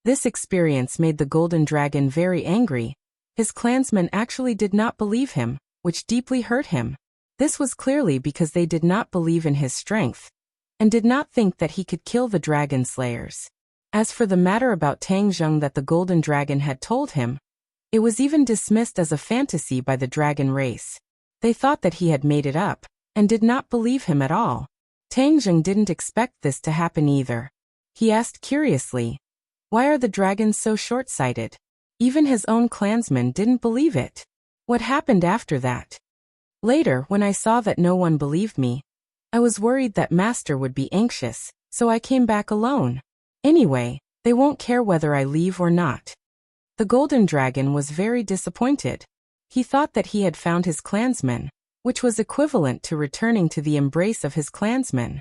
This experience made the golden dragon very angry. His clansmen actually did not believe him, which deeply hurt him. This was clearly because they did not believe in his strength, and did not think that he could kill the dragon slayers. As for the matter about Tang Jing that the golden dragon had told him, it was even dismissed as a fantasy by the dragon race. They thought that he had made it up, and did not believe him at all. Tang Jing didn't expect this to happen either. He asked curiously, "Why are the dragons so short-sighted?" Even his own clansmen didn't believe it. What happened after that? Later, when I saw that no one believed me, I was worried that Master would be anxious, so I came back alone. Anyway, they won't care whether I leave or not." The golden dragon was very disappointed. He thought that he had found his clansmen, which was equivalent to returning to the embrace of his clansmen.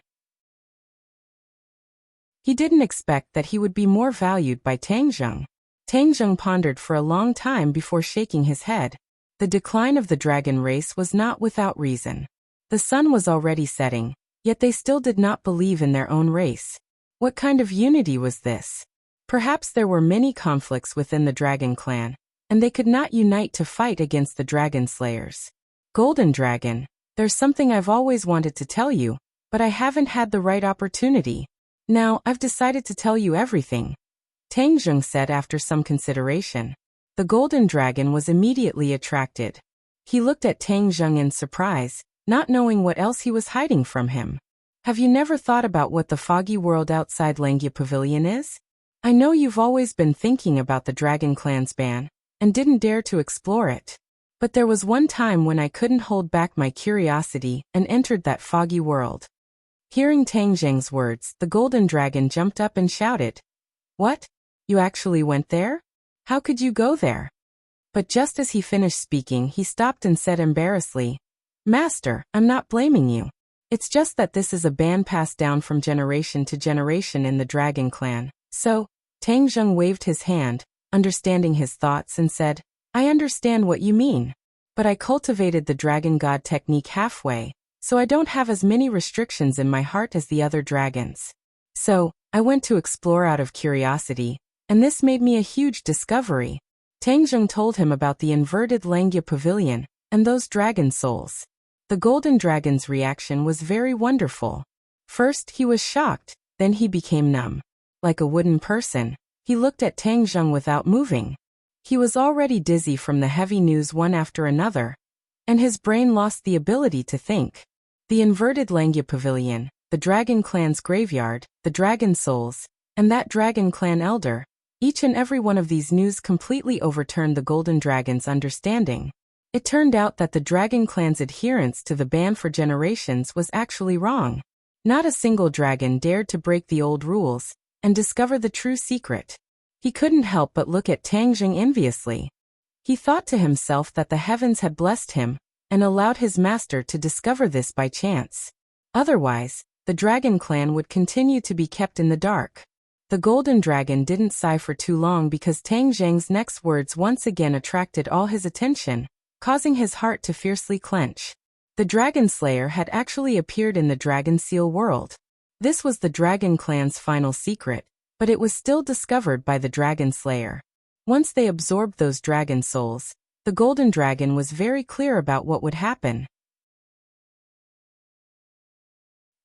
He didn't expect that he would be more valued by Tang Jing. Tang Jing pondered for a long time before shaking his head. The decline of the dragon race was not without reason. The sun was already setting, yet they still did not believe in their own race. What kind of unity was this? Perhaps there were many conflicts within the dragon clan, and they could not unite to fight against the dragon slayers. "Golden dragon, there's something I've always wanted to tell you, but I haven't had the right opportunity. Now, I've decided to tell you everything," Tang Jing said after some consideration. The golden dragon was immediately attracted. He looked at Tang Jing in surprise, not knowing what else he was hiding from him. "Have you never thought about what the foggy world outside Langya Pavilion is? I know you've always been thinking about the Dragon Clan's ban, and didn't dare to explore it. But there was one time when I couldn't hold back my curiosity and entered that foggy world." Hearing Tang Jing's words, the golden dragon jumped up and shouted, "What? You actually went there? How could you go there?" But just as he finished speaking, he stopped and said embarrassedly, "Master, I'm not blaming you. It's just that this is a ban passed down from generation to generation in the dragon clan. So, Tang Zheng waved his hand, understanding his thoughts, and said, I understand what you mean. But I cultivated the dragon god technique halfway, so I don't have as many restrictions in my heart as the other dragons. So, I went to explore out of curiosity, and this made me a huge discovery. Tang Zheng told him about the inverted Langya pavilion, and those dragon souls. The golden dragon's reaction was very wonderful. First, he was shocked, then he became numb. Like a wooden person, he looked at Tang Zheng without moving. He was already dizzy from the heavy news one after another, and his brain lost the ability to think. The inverted Langya pavilion, the dragon clan's graveyard, the dragon souls, and that dragon clan elder, each and every one of these news completely overturned the golden dragon's understanding. It turned out that the dragon clan's adherence to the ban for generations was actually wrong. Not a single dragon dared to break the old rules and discover the true secret. He couldn't help but look at Tang Zheng enviously. He thought to himself that the heavens had blessed him and allowed his master to discover this by chance. Otherwise, the dragon clan would continue to be kept in the dark. The golden dragon didn't sigh for too long because Tang Zheng's next words once again attracted all his attention, causing his heart to fiercely clench. The dragon slayer had actually appeared in the dragon seal world. This was the dragon clan's final secret, but it was still discovered by the dragon slayer. Once they absorbed those dragon souls, the golden dragon was very clear about what would happen.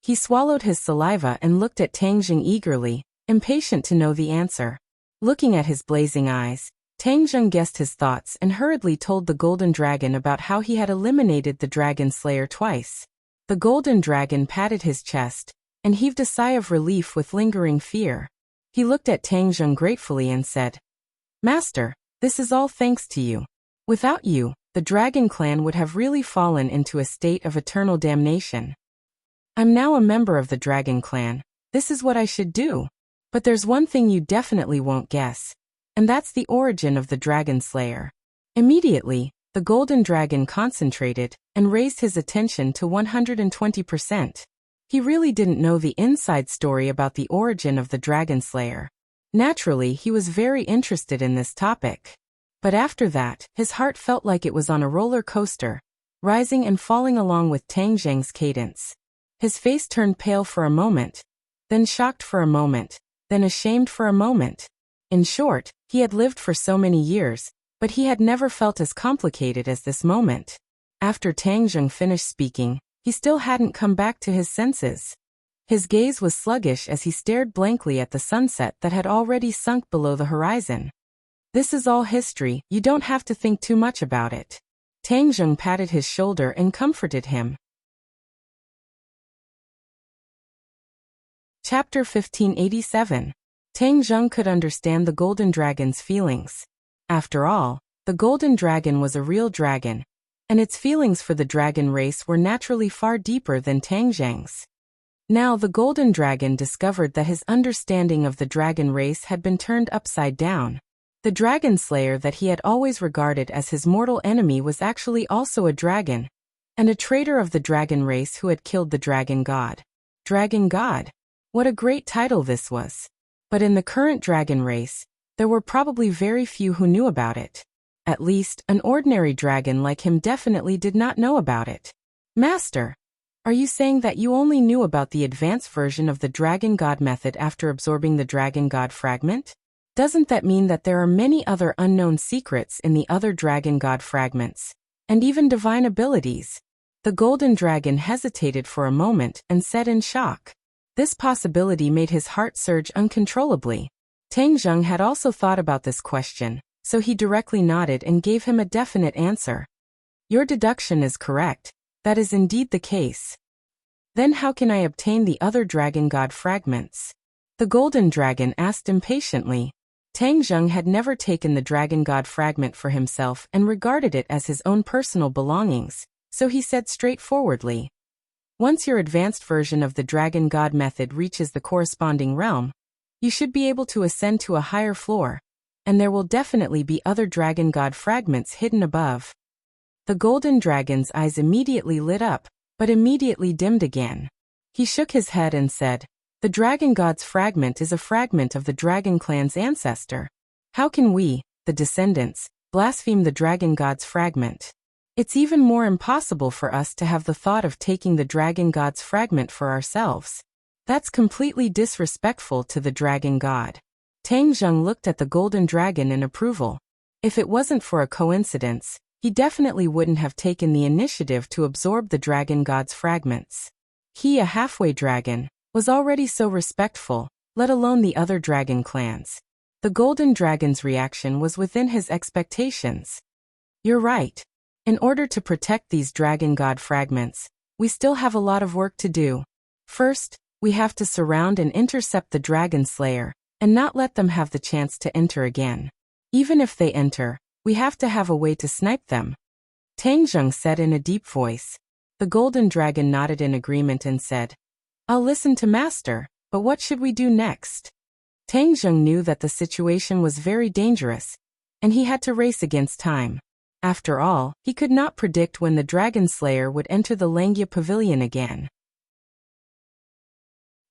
He swallowed his saliva and looked at Tang Zheng eagerly, impatient to know the answer. Looking at his blazing eyes, Tang Zheng guessed his thoughts and hurriedly told the golden dragon about how he had eliminated the dragon slayer twice. The golden dragon patted his chest and heaved a sigh of relief with lingering fear. He looked at Tang Zheng gratefully and said, Master, this is all thanks to you. Without you, the dragon clan would have really fallen into a state of eternal damnation. I'm now a member of the dragon clan. This is what I should do. But there's one thing you definitely won't guess, and that's the origin of the dragon slayer. Immediately, the golden dragon concentrated and raised his attention to 120%. He really didn't know the inside story about the origin of the dragon slayer. Naturally, he was very interested in this topic. But after that, his heart felt like it was on a roller coaster, rising and falling along with Tang Zheng's cadence. His face turned pale for a moment, then shocked for a moment, then ashamed for a moment. In short, he had lived for so many years, but he had never felt as complicated as this moment. After Tang Zheng finished speaking, he still hadn't come back to his senses. His gaze was sluggish as he stared blankly at the sunset that had already sunk below the horizon. This is all history, you don't have to think too much about it. Tang Zheng patted his shoulder and comforted him. Chapter 1587. Tang Zheng could understand the golden dragon's feelings. After all, the golden dragon was a real dragon, and its feelings for the dragon race were naturally far deeper than Tang Zheng's. Now the golden dragon discovered that his understanding of the dragon race had been turned upside down. The dragon slayer that he had always regarded as his mortal enemy was actually also a dragon, and a traitor of the dragon race who had killed the dragon god. Dragon god? What a great title this was. But in the current dragon race, there were probably very few who knew about it. At least, an ordinary dragon like him definitely did not know about it. Master, are you saying that you only knew about the advanced version of the dragon god method after absorbing the dragon god fragment? Doesn't that mean that there are many other unknown secrets in the other dragon god fragments, and even divine abilities? The golden dragon hesitated for a moment and said in shock. This possibility made his heart surge uncontrollably. Tang Zheng had also thought about this question, so he directly nodded and gave him a definite answer. Your deduction is correct. That is indeed the case. Then how can I obtain the other dragon god fragments? The golden dragon asked impatiently. Tang Zheng had never taken the dragon god fragment for himself and regarded it as his own personal belongings, so he said straightforwardly. Once your advanced version of the dragon god method reaches the corresponding realm, you should be able to ascend to a higher floor, and there will definitely be other dragon god fragments hidden above. The golden dragon's eyes immediately lit up, but immediately dimmed again. He shook his head and said, "The dragon god's fragment is a fragment of the dragon clan's ancestor. How can we, the descendants, blaspheme the dragon god's fragment? It's even more impossible for us to have the thought of taking the dragon god's fragment for ourselves. That's completely disrespectful to the dragon god." Tang Zheng looked at the golden dragon in approval. If it wasn't for a coincidence, he definitely wouldn't have taken the initiative to absorb the dragon god's fragments. He, a halfway dragon, was already so respectful, let alone the other dragon clans. The golden dragon's reaction was within his expectations. "You're right. In order to protect these dragon god fragments, we still have a lot of work to do. First, we have to surround and intercept the dragon slayer, and not let them have the chance to enter again. Even if they enter, we have to have a way to snipe them," Tang Zheng said in a deep voice. The golden dragon nodded in agreement and said, "I'll listen to Master, but what should we do next?" Tang Zheng knew that the situation was very dangerous, and he had to race against time. After all, he could not predict when the dragon slayer would enter the Langya Pavilion again.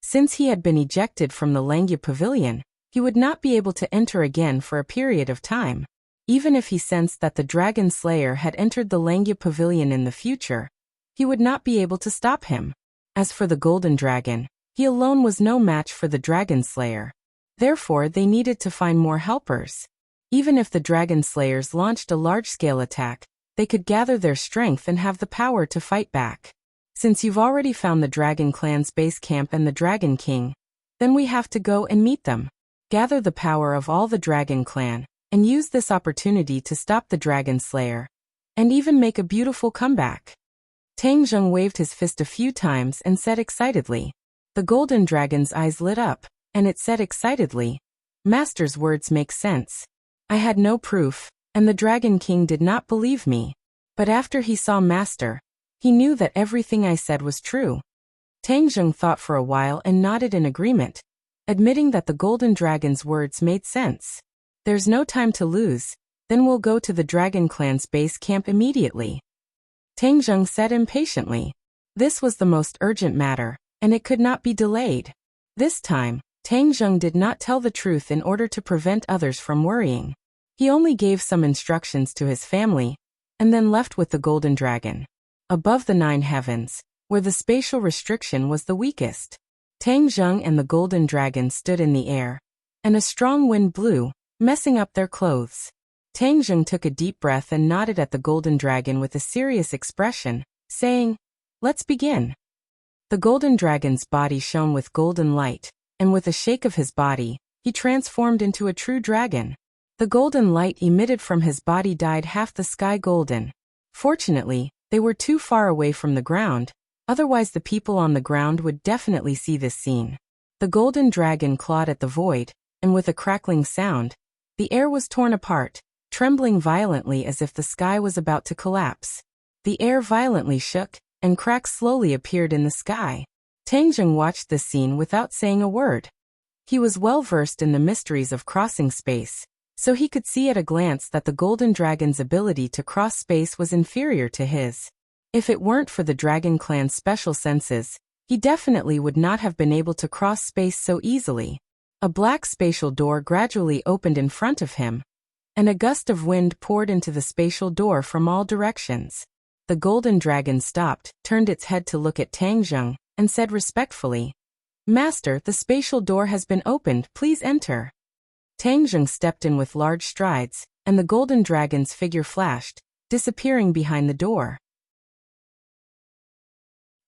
Since he had been ejected from the Langya Pavilion, he would not be able to enter again for a period of time. Even if he sensed that the dragon slayer had entered the Langya Pavilion in the future, he would not be able to stop him. As for the golden dragon, he alone was no match for the dragon slayer. Therefore, they needed to find more helpers. Even if the dragon slayers launched a large-scale attack, they could gather their strength and have the power to fight back. Since you've already found the dragon clan's base camp and the dragon king, then we have to go and meet them. Gather the power of all the dragon clan, and use this opportunity to stop the dragon slayer, and even make a beautiful comeback. Tang Zheng waved his fist a few times and said excitedly. The golden dragon's eyes lit up, and it said excitedly, "Master's words make sense. I had no proof, and the Dragon King did not believe me. But after he saw Master, he knew that everything I said was true." Tang Zheng thought for a while and nodded in agreement, admitting that the golden dragon's words made sense. "There's no time to lose, then we'll go to the dragon clan's base camp immediately," Tang Zheng said impatiently. This was the most urgent matter, and it could not be delayed. This time, Tang Zheng did not tell the truth in order to prevent others from worrying. He only gave some instructions to his family, and then left with the golden dragon. Above the 9 heavens, where the spatial restriction was the weakest, Tang Zheng and the golden dragon stood in the air, and a strong wind blew, messing up their clothes. Tang Zheng took a deep breath and nodded at the golden dragon with a serious expression, saying, "Let's begin." The golden dragon's body shone with golden light, and with a shake of his body, he transformed into a true dragon. The golden light emitted from his body dyed half the sky golden. Fortunately, they were too far away from the ground, otherwise the people on the ground would definitely see this scene. The golden dragon clawed at the void, and with a crackling sound, the air was torn apart, trembling violently as if the sky was about to collapse. The air violently shook, and cracks slowly appeared in the sky. Tang Zheng watched this scene without saying a word. He was well versed in the mysteries of crossing space, so he could see at a glance that the golden dragon's ability to cross space was inferior to his. If it weren't for the dragon clan's special senses, he definitely would not have been able to cross space so easily. A black spatial door gradually opened in front of him, and a gust of wind poured into the spatial door from all directions. The golden dragon stopped, turned its head to look at Tang Zheng, and said respectfully, "Master, the spatial door has been opened, please enter." Tang Zheng stepped in with large strides, and the golden dragon's figure flashed, disappearing behind the door.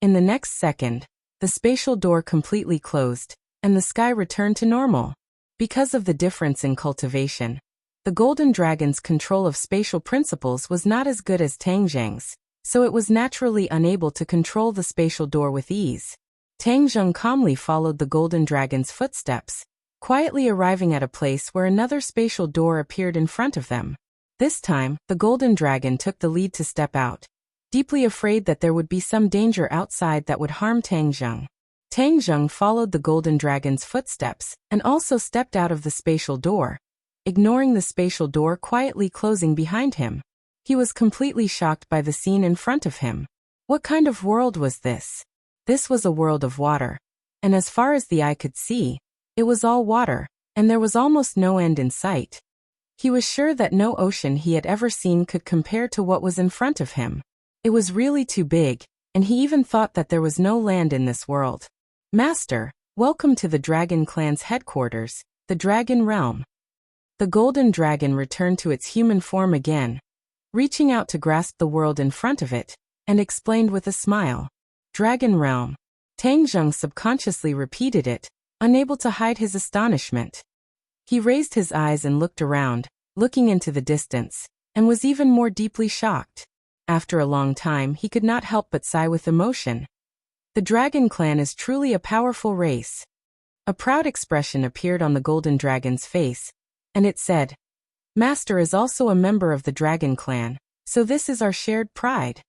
In the next second, the spatial door completely closed, and the sky returned to normal. Because of the difference in cultivation, the golden dragon's control of spatial principles was not as good as Tang Zheng's, so it was naturally unable to control the spatial door with ease. Tang Zheng calmly followed the golden dragon's footsteps, quietly arriving at a place where another spatial door appeared in front of them. This time, the golden dragon took the lead to step out, deeply afraid that there would be some danger outside that would harm Tang Zheng. Tang Zheng followed the golden dragon's footsteps and also stepped out of the spatial door, ignoring the spatial door quietly closing behind him. He was completely shocked by the scene in front of him. What kind of world was this? This was a world of water. And as far as the eye could see, it was all water, and there was almost no end in sight. He was sure that no ocean he had ever seen could compare to what was in front of him. It was really too big, and he even thought that there was no land in this world. Master, welcome to the Dragon Clan's headquarters, the Dragon Realm. The golden dragon returned to its human form again, reaching out to grasp the world in front of it, and explained with a smile. Dragon Realm. Tang Zheng subconsciously repeated it, unable to hide his astonishment. He raised his eyes and looked around, looking into the distance, and was even more deeply shocked. After a long time, he could not help but sigh with emotion. The Dragon Clan is truly a powerful race. A proud expression appeared on the golden dragon's face, and it said, Master is also a member of the Dragon Clan, so this is our shared pride.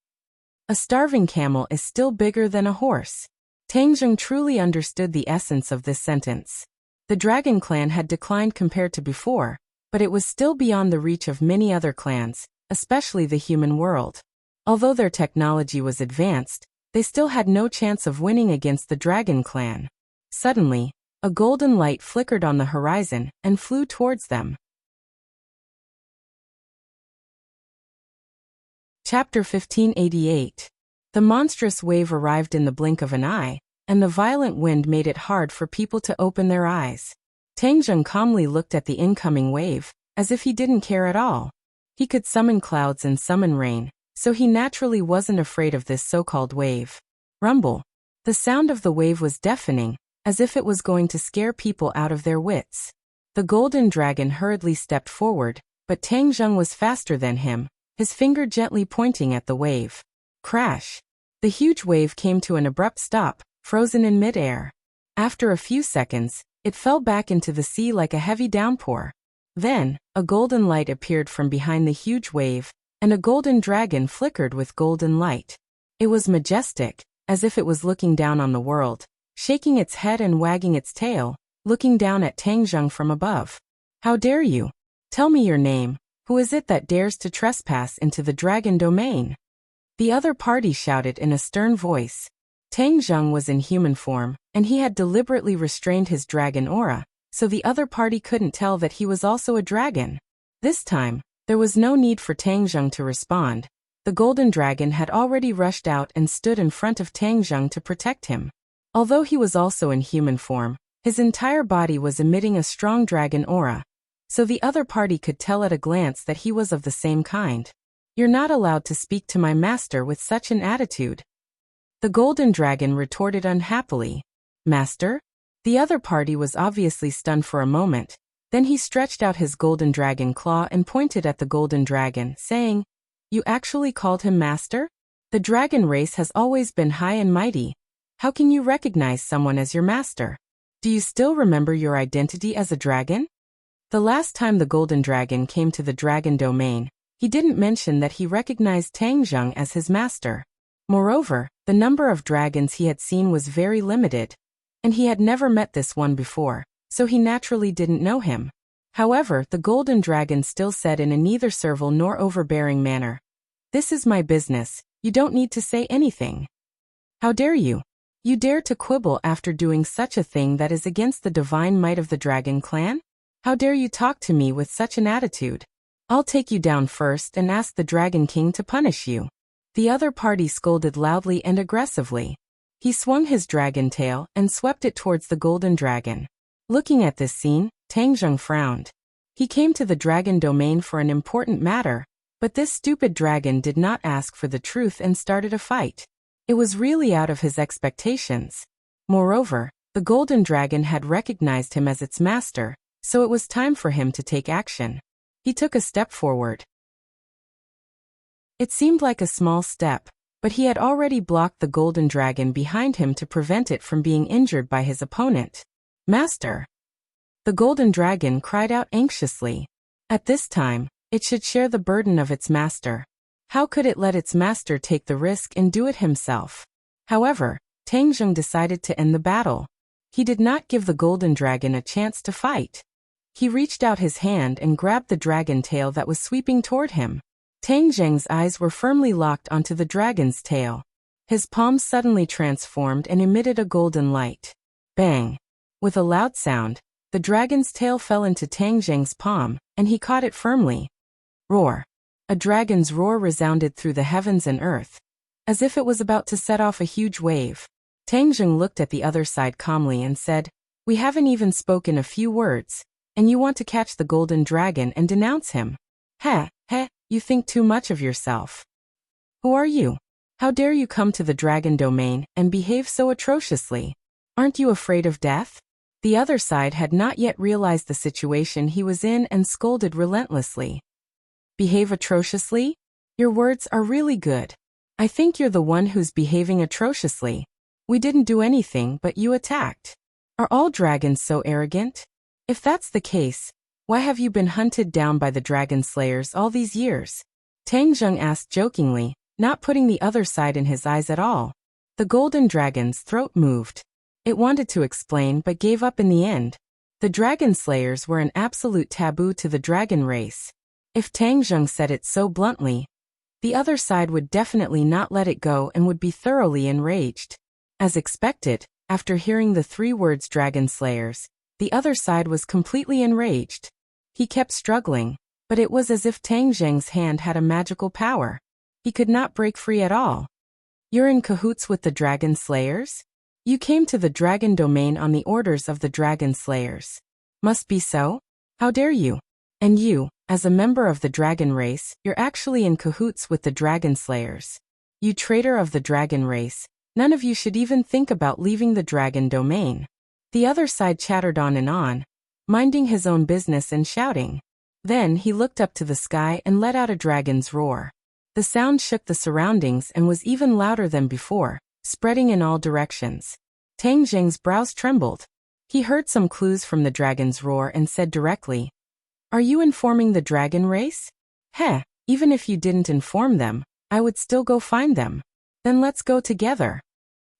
A starving camel is still bigger than a horse. Tang Zheng truly understood the essence of this sentence. The Dragon Clan had declined compared to before, but it was still beyond the reach of many other clans, especially the human world. Although their technology was advanced, they still had no chance of winning against the Dragon Clan. Suddenly, a golden light flickered on the horizon and flew towards them. Chapter 1588. The monstrous wave arrived in the blink of an eye, and the violent wind made it hard for people to open their eyes. Tang Zheng calmly looked at the incoming wave, as if he didn't care at all. He could summon clouds and summon rain, so he naturally wasn't afraid of this so-called wave. Rumble. The sound of the wave was deafening, as if it was going to scare people out of their wits. The golden dragon hurriedly stepped forward, but Tang Zheng was faster than him, his finger gently pointing at the wave. Crash! The huge wave came to an abrupt stop, frozen in mid-air. After a few seconds, it fell back into the sea like a heavy downpour. Then, a golden light appeared from behind the huge wave, and a golden dragon flickered with golden light. It was majestic, as if it was looking down on the world, shaking its head and wagging its tail, looking down at Tang Zheng from above. How dare you? Tell me your name. Who is it that dares to trespass into the dragon domain? The other party shouted in a stern voice. Tang Zheng was in human form, and he had deliberately restrained his dragon aura, so the other party couldn't tell that he was also a dragon. This time, there was no need for Tang Zheng to respond. The golden dragon had already rushed out and stood in front of Tang Zheng to protect him. Although he was also in human form, his entire body was emitting a strong dragon aura, so the other party could tell at a glance that he was of the same kind. You're not allowed to speak to my master with such an attitude. The golden dragon retorted unhappily. Master? The other party was obviously stunned for a moment. Then he stretched out his golden dragon claw and pointed at the golden dragon, saying, You actually called him master? The dragon race has always been high and mighty. How can you recognize someone as your master? Do you still remember your identity as a dragon? The last time the golden dragon came to the dragon domain, he didn't mention that he recognized Tang Zheng as his master. Moreover, the number of dragons he had seen was very limited, and he had never met this one before, so he naturally didn't know him. However, the golden dragon still said in a neither servile nor overbearing manner, This is my business, you don't need to say anything. How dare you? You dare to quibble after doing such a thing that is against the divine might of the Dragon Clan? How dare you talk to me with such an attitude? I'll take you down first and ask the Dragon King to punish you. The other party scolded loudly and aggressively. He swung his dragon tail and swept it towards the golden dragon. Looking at this scene, Tang Zheng frowned. He came to the dragon domain for an important matter, but this stupid dragon did not ask for the truth and started a fight. It was really out of his expectations. Moreover, the golden dragon had recognized him as its master, so it was time for him to take action. He took a step forward. It seemed like a small step, but he had already blocked the golden dragon behind him to prevent it from being injured by his opponent. Master! The golden dragon cried out anxiously. At this time, it should share the burden of its master. How could it let its master take the risk and do it himself? However, Tang Zheng decided to end the battle. He did not give the golden dragon a chance to fight. He reached out his hand and grabbed the dragon tail that was sweeping toward him. Tang Zheng's eyes were firmly locked onto the dragon's tail. His palms suddenly transformed and emitted a golden light. Bang! With a loud sound, the dragon's tail fell into Tang Zheng's palm, and he caught it firmly. Roar! A dragon's roar resounded through the heavens and earth, as if it was about to set off a huge wave. Tang Zheng looked at the other side calmly and said, "We haven't even spoken a few words, and you want to catch the golden dragon and denounce him? Heh, you think too much of yourself. Who are you? How dare you come to the dragon domain and behave so atrociously? Aren't you afraid of death?" The other side had not yet realized the situation he was in and scolded relentlessly. "Behave atrociously? Your words are really good. I think you're the one who's behaving atrociously. We didn't do anything but you attacked. Are all dragons so arrogant? If that's the case, why have you been hunted down by the dragon slayers all these years?" Tang Zheng asked jokingly, not putting the other side in his eyes at all. The golden dragon's throat moved. It wanted to explain but gave up in the end. The dragon slayers were an absolute taboo to the dragon race. If Tang Zheng said it so bluntly, the other side would definitely not let it go and would be thoroughly enraged. As expected, after hearing the 3 words dragon slayers, the other side was completely enraged. He kept struggling, but it was as if Tang Zheng's hand had a magical power. He could not break free at all. "You're in cahoots with the dragon slayers? You came to the dragon domain on the orders of the dragon slayers. Must be so? How dare you? And you, as a member of the dragon race, you're actually in cahoots with the dragon slayers. You traitor of the dragon race, none of you should even think about leaving the dragon domain." The other side chattered on, minding his own business and shouting. Then he looked up to the sky and let out a dragon's roar. The sound shook the surroundings and was even louder than before, spreading in all directions. Tang Zheng's brows trembled. He heard some clues from the dragon's roar and said directly, "Are you informing the dragon race? Heh, even if you didn't inform them, I would still go find them. Then let's go together."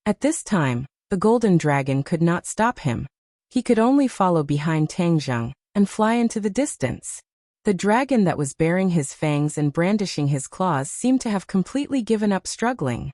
At this time, the golden dragon could not stop him. He could only follow behind Tang Zheng and fly into the distance. The dragon that was baring his fangs and brandishing his claws seemed to have completely given up struggling.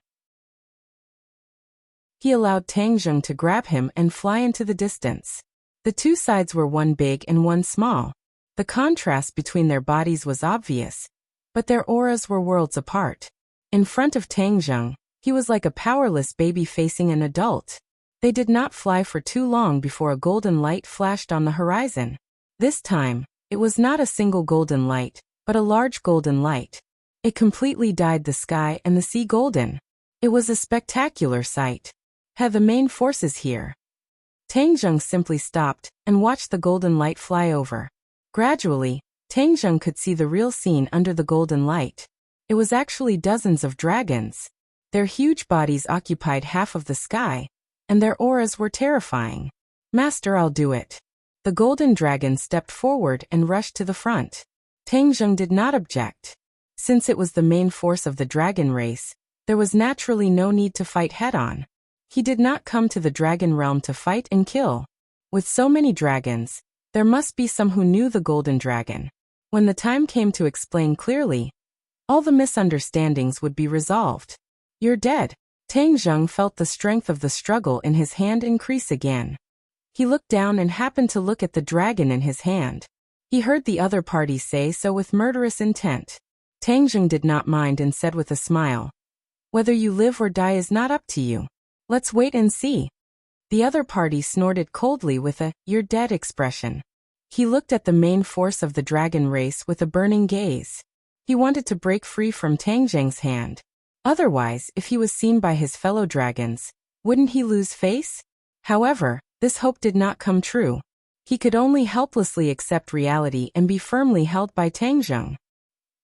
He allowed Tang Zheng to grab him and fly into the distance. The 2 sides were one big and one small. The contrast between their bodies was obvious, but their auras were worlds apart. In front of Tang Zheng, he was like a powerless baby facing an adult. They did not fly for too long before a golden light flashed on the horizon. This time, it was not a single golden light, but a large golden light. It completely dyed the sky and the sea golden. It was a spectacular sight. The main force is here. Tang Zheng simply stopped and watched the golden light fly over. Gradually, Tang Zheng could see the real scene under the golden light. It was actually dozens of dragons. Their huge bodies occupied half of the sky, and their auras were terrifying. "Master, I'll do it." The golden dragon stepped forward and rushed to the front. Tang Zheng did not object. Since it was the main force of the dragon race, there was naturally no need to fight head-on. He did not come to the dragon realm to fight and kill. With so many dragons, there must be some who knew the golden dragon. When the time came to explain clearly, all the misunderstandings would be resolved. "You're dead." Tang Zheng felt the strength of the struggle in his hand increase again. He looked down and happened to look at the dragon in his hand. He heard the other party say so with murderous intent. Tang Zheng did not mind and said with a smile, "Whether you live or die is not up to you. Let's wait and see." The other party snorted coldly with a "you're dead" expression. He looked at the main force of the dragon race with a burning gaze. He wanted to break free from Tang Zheng's hand. Otherwise, if he was seen by his fellow dragons, wouldn't he lose face? However, this hope did not come true. He could only helplessly accept reality and be firmly held by Tang Zheng.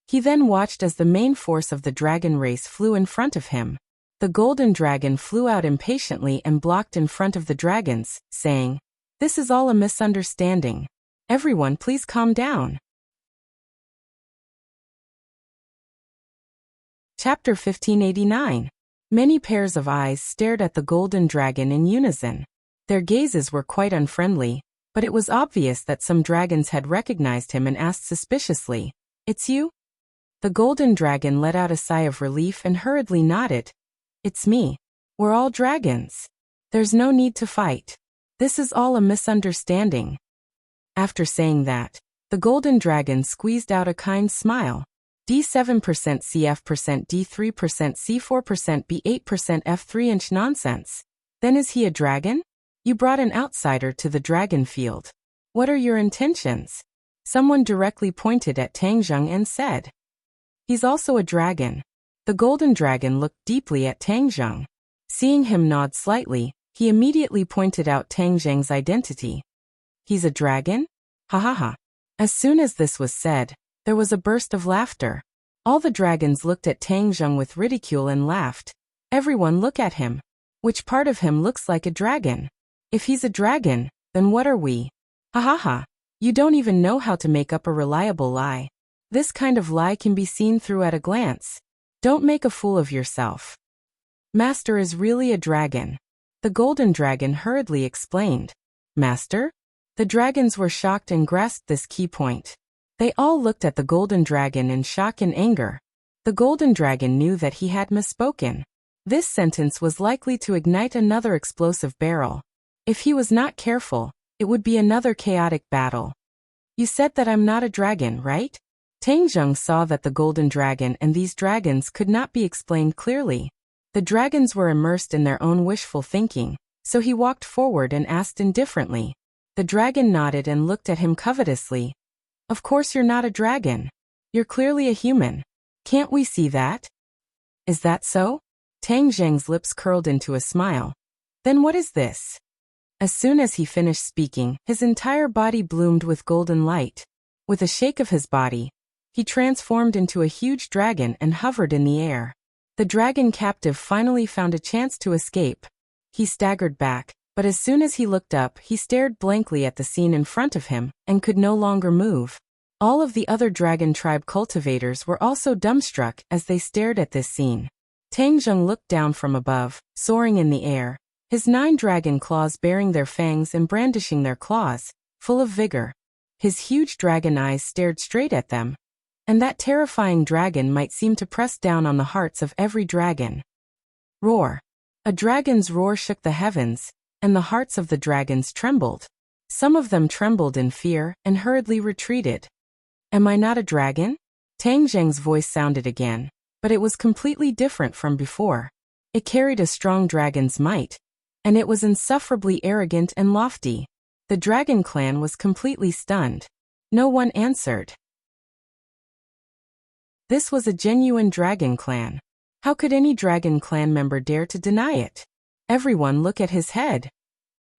He then watched as the main force of the dragon race flew in front of him. The golden dragon flew out impatiently and blocked in front of the dragons, saying, "This is all a misunderstanding. Everyone, please calm down." Chapter 1589. Many pairs of eyes stared at the golden dragon in unison. Their gazes were quite unfriendly, but it was obvious that some dragons had recognized him and asked suspiciously, "It's you?" The golden dragon let out a sigh of relief and hurriedly nodded. It's me. We're all dragons. There's no need to fight. This is all a misunderstanding. After saying that, the golden dragon squeezed out a kind smile. D7% CF%, D3% C4%, B8% F3 nonsense. Then is he a dragon? You brought an outsider to the dragon field. What are your intentions? Someone directly pointed at Tangjung and said. He's also a dragon. The golden dragon looked deeply at Tangjung. Seeing him nod slightly, he immediately pointed out Tangjung's identity. He's a dragon? Ha ha ha. As soon as this was said, there was a burst of laughter. All the dragons looked at Tangjung with ridicule and laughed. Everyone look at him. Which part of him looks like a dragon? If he's a dragon, then what are we? Ha ha ha. You don't even know how to make up a reliable lie. This kind of lie can be seen through at a glance. Don't make a fool of yourself. Master is really a dragon. The golden dragon hurriedly explained. Master? The dragons were shocked and grasped this key point. They all looked at the golden dragon in shock and anger. The golden dragon knew that he had misspoken. This sentence was likely to ignite another explosive barrel. If he was not careful, it would be another chaotic battle. You said that I'm not a dragon, right? Tangjung saw that the golden dragon and these dragons could not be explained clearly. The dragons were immersed in their own wishful thinking, so he walked forward and asked indifferently. The dragon nodded and looked at him covetously. Of course you're not a dragon. You're clearly a human. Can't we see that? Is that so? Tangjung's lips curled into a smile. Then what is this? As soon as he finished speaking, his entire body bloomed with golden light. With a shake of his body, he transformed into a huge dragon and hovered in the air. The dragon captive finally found a chance to escape. He staggered back, but as soon as he looked up, he stared blankly at the scene in front of him and could no longer move. All of the other dragon tribe cultivators were also dumbstruck as they stared at this scene. Tangjung looked down from above, soaring in the air, his 9 dragon claws baring their fangs and brandishing their claws, full of vigor. His huge dragon eyes stared straight at them, and that terrifying dragon might seem to press down on the hearts of every dragon. Roar. A dragon's roar shook the heavens, and the hearts of the dragons trembled. Some of them trembled in fear and hurriedly retreated. Am I not a dragon? Tangjung's voice sounded again, but it was completely different from before. It carried a strong dragon's might, and it was insufferably arrogant and lofty. The dragon clan was completely stunned. No one answered. This was a genuine dragon clan. How could any dragon clan member dare to deny it? Everyone look at his head.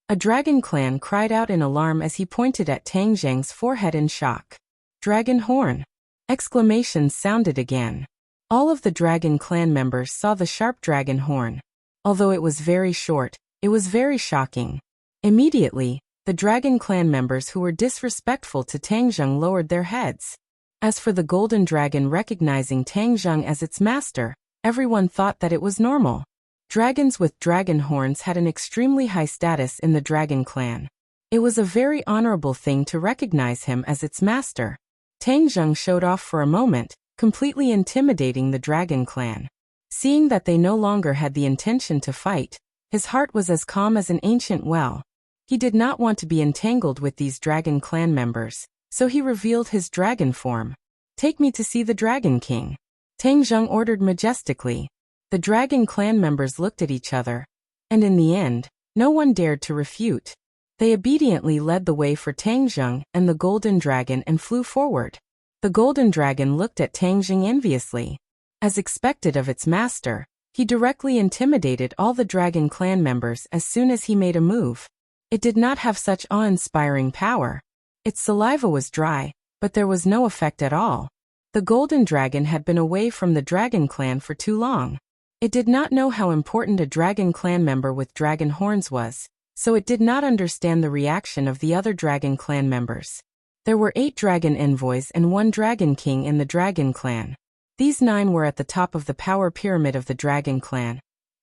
A dragon clan cried out in alarm as he pointed at Tangjung's forehead in shock. Dragon horn! Exclamations sounded again. All of the dragon clan members saw the sharp dragon horn. Although it was very short, it was very shocking. Immediately, the dragon clan members who were disrespectful to Tangjung lowered their heads. As for the golden dragon recognizing Tangjung as its master, everyone thought that it was normal. Dragons with dragon horns had an extremely high status in the dragon clan. It was a very honorable thing to recognize him as its master. Tangjung showed off for a moment, completely intimidating the dragon clan. Seeing that they no longer had the intention to fight, his heart was as calm as an ancient well. He did not want to be entangled with these dragon clan members, so he revealed his dragon form. Take me to see the Dragon King. Tangjung ordered majestically. The dragon clan members looked at each other, and in the end, no one dared to refute. They obediently led the way for Tangjung and the golden dragon and flew forward. The golden dragon looked at Tangjung enviously. As expected of its master, he directly intimidated all the dragon clan members as soon as he made a move. It did not have such awe-inspiring power. Its saliva was dry, but there was no effect at all. The golden dragon had been away from the dragon clan for too long. It did not know how important a dragon clan member with dragon horns was, so it did not understand the reaction of the other dragon clan members. There were 8 dragon envoys and 1 dragon king in the dragon clan. These 9 were at the top of the power pyramid of the dragon clan,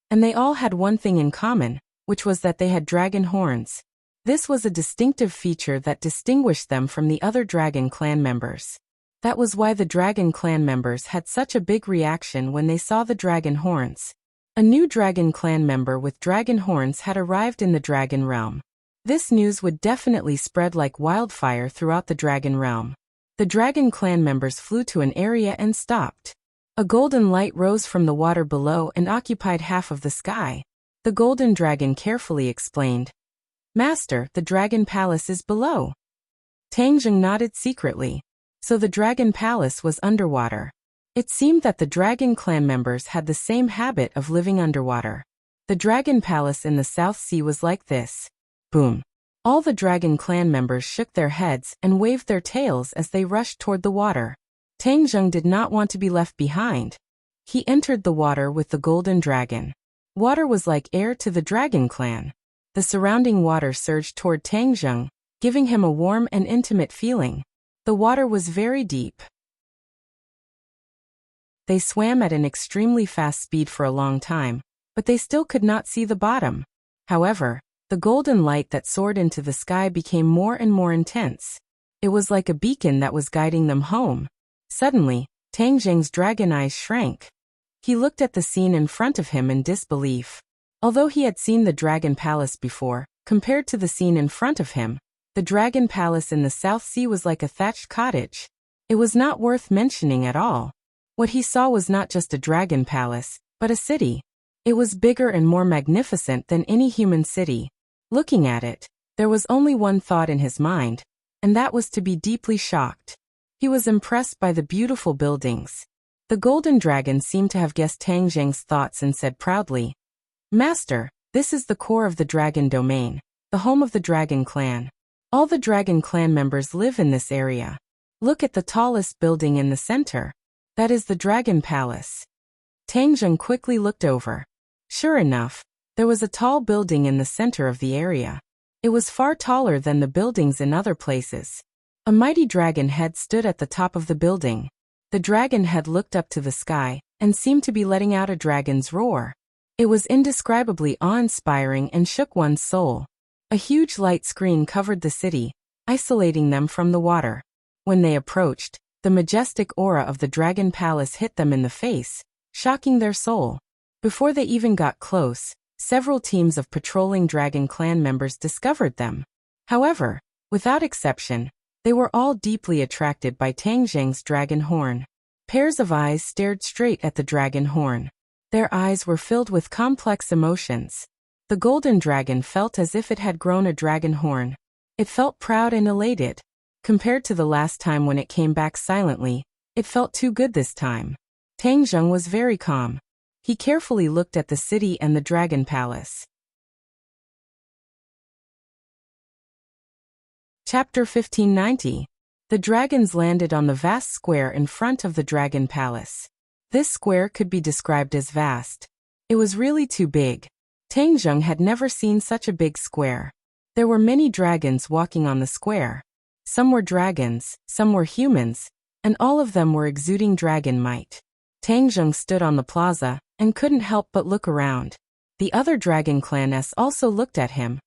and they all had one thing in common, which was that they had dragon horns. This was a distinctive feature that distinguished them from the other dragon clan members. That was why the dragon clan members had such a big reaction when they saw the dragon horns. A new dragon clan member with dragon horns had arrived in the dragon realm. This news would definitely spread like wildfire throughout the dragon realm. The dragon clan members flew to an area and stopped. A golden light rose from the water below and occupied half of the sky. The golden dragon carefully explained, "Master, the dragon palace is below." Tangjung nodded secretly. So the dragon palace was underwater. It seemed that the dragon clan members had the same habit of living underwater. The dragon palace in the South Sea was like this. Boom. All the dragon clan members shook their heads and waved their tails as they rushed toward the water. Tangjung did not want to be left behind. He entered the water with the golden dragon. Water was like air to the dragon clan. The surrounding water surged toward Tangjung, giving him a warm and intimate feeling. The water was very deep. They swam at an extremely fast speed for a long time, but they still could not see the bottom. However, the golden light that soared into the sky became more and more intense. It was like a beacon that was guiding them home. Suddenly, Tangjung's dragon eyes shrank. He looked at the scene in front of him in disbelief. Although he had seen the dragon palace before, compared to the scene in front of him, the dragon palace in the South Sea was like a thatched cottage. It was not worth mentioning at all. What he saw was not just a dragon palace, but a city. It was bigger and more magnificent than any human city. Looking at it, there was only one thought in his mind, and that was to be deeply shocked. He was impressed by the beautiful buildings. The golden dragon seemed to have guessed Tangjung's thoughts and said proudly, "Master, this is the core of the dragon domain, the home of the dragon clan. All the dragon clan members live in this area. Look at the tallest building in the center. That is the dragon palace." Tangjung quickly looked over. Sure enough, there was a tall building in the center of the area. It was far taller than the buildings in other places. A mighty dragon head stood at the top of the building. The dragon head looked up to the sky and seemed to be letting out a dragon's roar. It was indescribably awe-inspiring and shook one's soul. A huge light screen covered the city, isolating them from the water. When they approached, the majestic aura of the dragon palace hit them in the face, shocking their soul. Before they even got close, several teams of patrolling dragon clan members discovered them. However, without exception, they were all deeply attracted by Tangjung's dragon horn. Pairs of eyes stared straight at the dragon horn. Their eyes were filled with complex emotions. The golden dragon felt as if it had grown a dragon horn. It felt proud and elated. Compared to the last time when it came back silently, it felt too good this time. Tangjung was very calm. He carefully looked at the city and the dragon palace. Chapter 1590. The dragons landed on the vast square in front of the dragon palace. This square could be described as vast. It was really too big. Tangjung had never seen such a big square. There were many dragons walking on the square. Some were dragons, some were humans, and all of them were exuding dragon might. Tangjung stood on the plaza and couldn't help but look around. The other dragon claness also looked at him,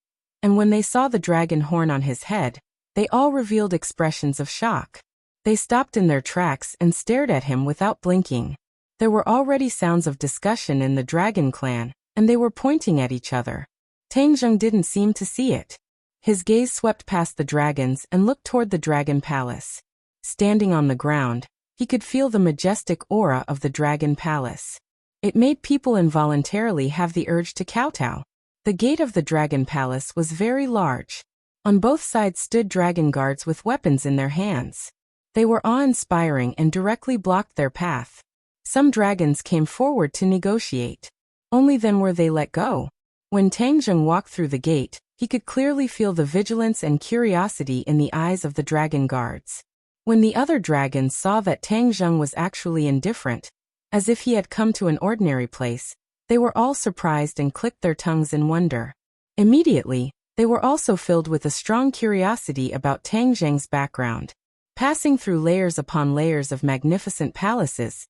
and when they saw the dragon horn on his head, they all revealed expressions of shock. They stopped in their tracks and stared at him without blinking. There were already sounds of discussion in the dragon clan, and they were pointing at each other. Tangjung didn't seem to see it. His gaze swept past the dragons and looked toward the dragon palace. Standing on the ground, he could feel the majestic aura of the dragon palace. It made people involuntarily have the urge to kowtow. The gate of the dragon palace was very large. On both sides stood dragon guards with weapons in their hands. They were awe-inspiring and directly blocked their path. Some dragons came forward to negotiate. Only then were they let go. When Tangjung walked through the gate, he could clearly feel the vigilance and curiosity in the eyes of the dragon guards. When the other dragons saw that Tangjung was actually indifferent, as if he had come to an ordinary place, they were all surprised and clicked their tongues in wonder. Immediately, they were also filled with a strong curiosity about Tangjung's background. Passing through layers upon layers of magnificent palaces,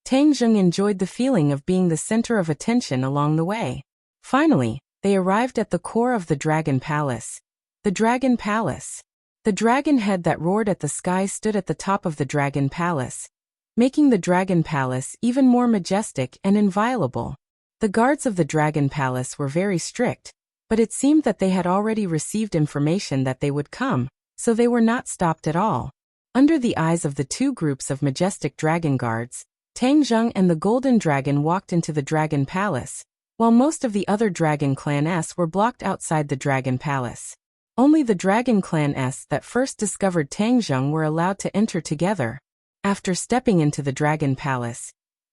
Tangjung enjoyed the feeling of being the center of attention along the way. Finally, they arrived at the core of the dragon palace. The dragon palace. The dragon head that roared at the sky stood at the top of the dragon palace, making the dragon palace even more majestic and inviolable. The guards of the Dragon Palace were very strict, but it seemed that they had already received information that they would come, so they were not stopped at all. Under the eyes of the two groups of majestic dragon guards, Tang Zheng and the Golden Dragon walked into the Dragon Palace, while most of the other Dragon Clan-s were blocked outside the Dragon Palace. Only the Dragon Clan-s that first discovered Tang Zheng were allowed to enter together. After stepping into the Dragon Palace,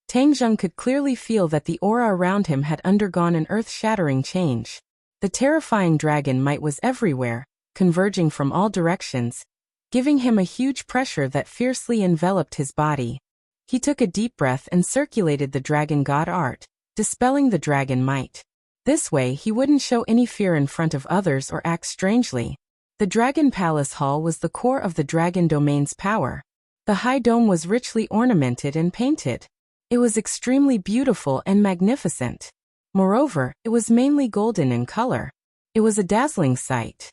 Tang Zheng could clearly feel that the aura around him had undergone an earth-shattering change. The terrifying dragon might was everywhere, converging from all directions, giving him a huge pressure that fiercely enveloped his body. He took a deep breath and circulated the dragon god art, dispelling the dragon might. This way he wouldn't show any fear in front of others or act strangely. The Dragon Palace Hall was the core of the dragon domain's power. The high dome was richly ornamented and painted. It was extremely beautiful and magnificent. Moreover, it was mainly golden in color. It was a dazzling sight.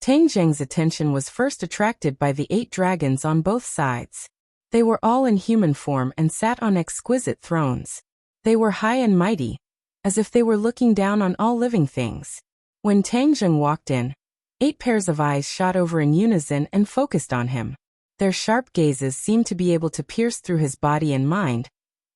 Tang Zheng's attention was first attracted by the 8 dragons on both sides. They were all in human form and sat on exquisite thrones. They were high and mighty, as if they were looking down on all living things. When Tang Zheng walked in, 8 pairs of eyes shot over in unison and focused on him. Their sharp gazes seemed to be able to pierce through his body and mind,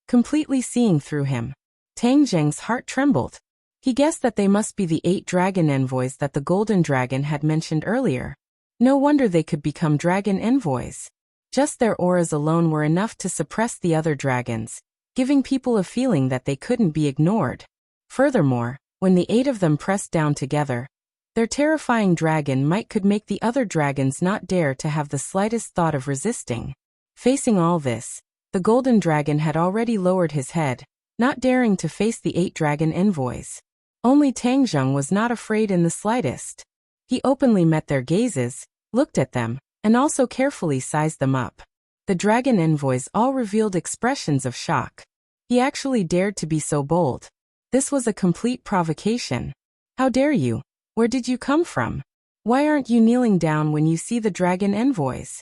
completely seeing through him. Tang Zheng's heart trembled. He guessed that they must be the 8 dragon envoys that the Golden Dragon had mentioned earlier. No wonder they could become dragon envoys. Just their auras alone were enough to suppress the other dragons, giving people a feeling that they couldn't be ignored. Furthermore, when the 8 of them pressed down together, their terrifying dragon might could make the other dragons not dare to have the slightest thought of resisting. Facing all this, the Golden Dragon had already lowered his head, not daring to face the 8 dragon envoys. Only Tang Zheng was not afraid in the slightest. He openly met their gazes, looked at them, and also carefully sized them up. The dragon envoys all revealed expressions of shock. He actually dared to be so bold. This was a complete provocation. How dare you? Where did you come from? Why aren't you kneeling down when you see the dragon envoys?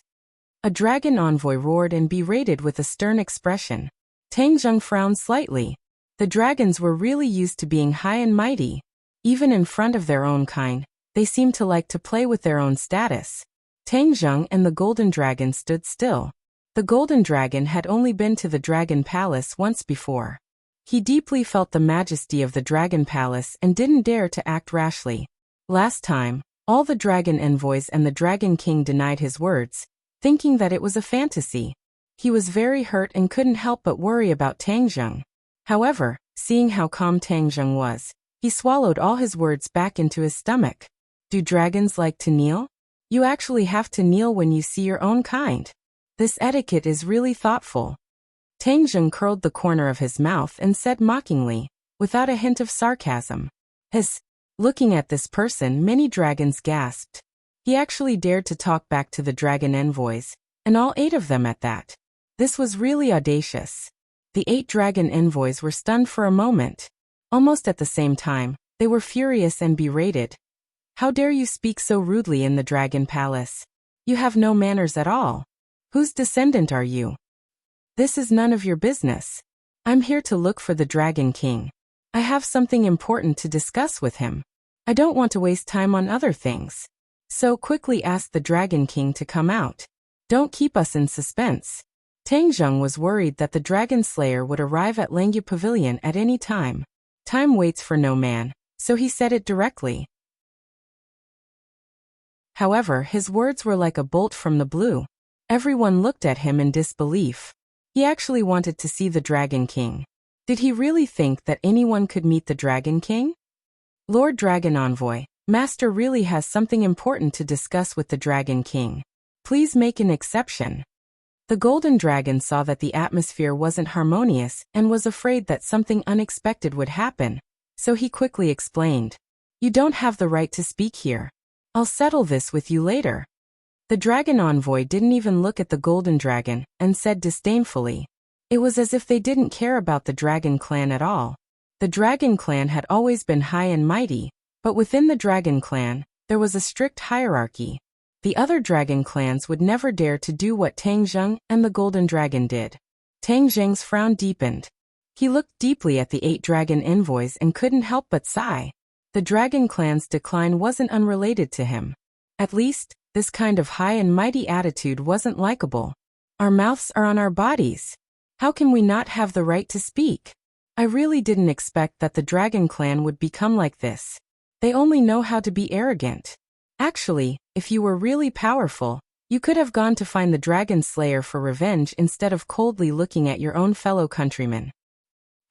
A dragon envoy roared and berated with a stern expression. Tang Zheng frowned slightly. The dragons were really used to being high and mighty. Even in front of their own kind, they seemed to like to play with their own status. Tang Zheng and the Golden Dragon stood still. The Golden Dragon had only been to the Dragon Palace once before. He deeply felt the majesty of the Dragon Palace and didn't dare to act rashly. Last time, all the dragon envoys and the Dragon King denied his words, thinking that it was a fantasy. He was very hurt and couldn't help but worry about Tang Zheng. However, seeing how calm Tang Zheng was, he swallowed all his words back into his stomach. Do dragons like to kneel? You actually have to kneel when you see your own kind. This etiquette is really thoughtful. Tang Zheng curled the corner of his mouth and said mockingly, without a hint of sarcasm. Hiss. Looking at this person, many dragons gasped. He actually dared to talk back to the dragon envoys, and all 8 of them at that. This was really audacious. The 8 dragon envoys were stunned for a moment. Almost at the same time, they were furious and berated. How dare you speak so rudely in the Dragon Palace? You have no manners at all. Whose descendant are you? This is none of your business. I'm here to look for the Dragon King. I have something important to discuss with him. I don't want to waste time on other things. So quickly ask the Dragon King to come out. Don't keep us in suspense. Tang Zheng was worried that the Dragon Slayer would arrive at Lengyu Pavilion at any time. Time waits for no man, so he said it directly. However, his words were like a bolt from the blue. Everyone looked at him in disbelief. He actually wanted to see the Dragon King. Did he really think that anyone could meet the Dragon King? Lord Dragon Envoy, Master really has something important to discuss with the Dragon King. Please make an exception. The Golden Dragon saw that the atmosphere wasn't harmonious and was afraid that something unexpected would happen, so he quickly explained. You don't have the right to speak here. I'll settle this with you later. The Dragon Envoy didn't even look at the Golden Dragon and said disdainfully. It was as if they didn't care about the Dragon Clan at all. The Dragon Clan had always been high and mighty, but within the Dragon Clan, there was a strict hierarchy. The other Dragon Clans would never dare to do what Tang Zheng and the Golden Dragon did. Tang Zheng's frown deepened. He looked deeply at the 8 dragon envoys and couldn't help but sigh. The dragon clan's decline wasn't unrelated to him. At least, this kind of high and mighty attitude wasn't likable. Our mouths are on our bodies. How can we not have the right to speak? I really didn't expect that the dragon clan would become like this. They only know how to be arrogant. Actually, if you were really powerful, you could have gone to find the dragon slayer for revenge instead of coldly looking at your own fellow countrymen.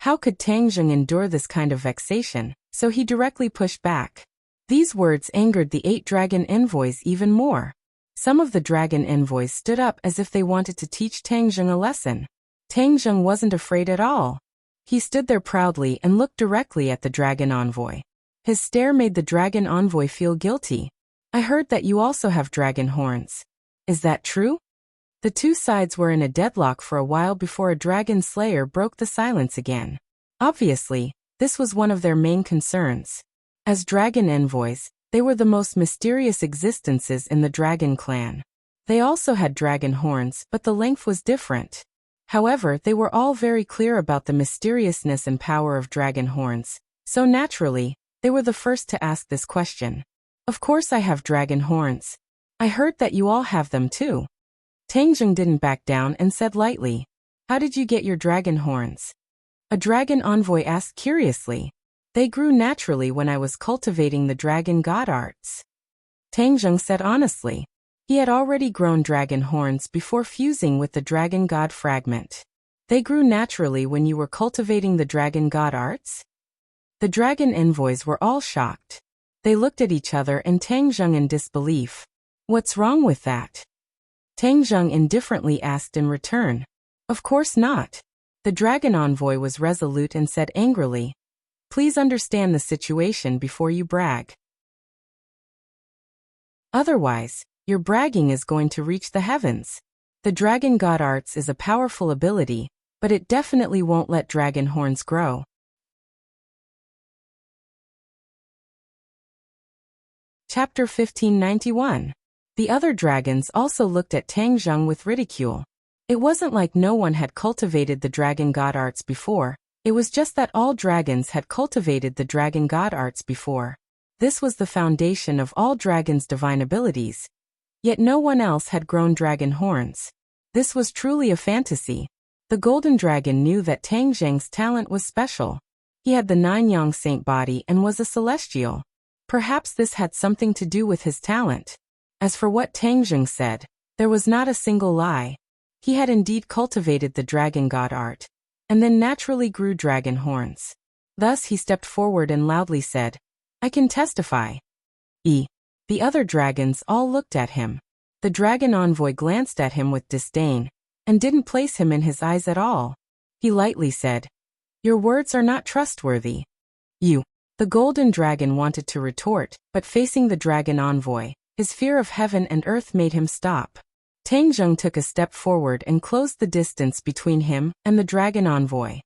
How could Tang Zheng endure this kind of vexation? So he directly pushed back. These words angered the 8 dragon envoys even more. Some of the dragon envoys stood up as if they wanted to teach Tang Zheng a lesson. Tang Zheng wasn't afraid at all. He stood there proudly and looked directly at the dragon envoy. His stare made the dragon envoy feel guilty. I heard that you also have dragon horns. Is that true? The two sides were in a deadlock for a while before a dragon slayer broke the silence again. Obviously, this was one of their main concerns. As dragon envoys, they were the most mysterious existences in the dragon clan. They also had dragon horns, but the length was different. However, they were all very clear about the mysteriousness and power of dragon horns, so naturally, they were the first to ask this question. Of course I have dragon horns. I heard that you all have them too. Tang Zheng didn't back down and said lightly, "How did you get your dragon horns?" A dragon envoy asked curiously. "They grew naturally when I was cultivating the dragon god arts." Tang Zheng said honestly. He had already grown dragon horns before fusing with the dragon god fragment. They grew naturally when you were cultivating the dragon god arts? The dragon envoys were all shocked. They looked at each other and Tang Zheng in disbelief. What's wrong with that? Tang Zheng indifferently asked in return. Of course not. The dragon envoy was resolute and said angrily, "Please understand the situation before you brag. Otherwise, your bragging is going to reach the heavens. The dragon god arts is a powerful ability, but it definitely won't let dragon horns grow." Chapter 1591. The other dragons also looked at Tang Zheng with ridicule. It wasn't like no one had cultivated the dragon god arts before, it was just that all dragons had cultivated the dragon god arts before. This was the foundation of all dragons' divine abilities. Yet no one else had grown dragon horns. This was truly a fantasy. The golden dragon knew that Tang Zheng's talent was special. He had the 9 yang saint body and was a celestial. Perhaps this had something to do with his talent. As for what Tang Zheng said, there was not a single lie. He had indeed cultivated the dragon god art, and then naturally grew dragon horns. Thus he stepped forward and loudly said, "I can testify." The other dragons all looked at him. The dragon envoy glanced at him with disdain, and didn't place him in his eyes at all. He lightly said, "Your words are not trustworthy." The golden dragon wanted to retort, but facing the dragon envoy, his fear of heaven and earth made him stop. Tang Zheng took a step forward and closed the distance between him and the dragon envoy.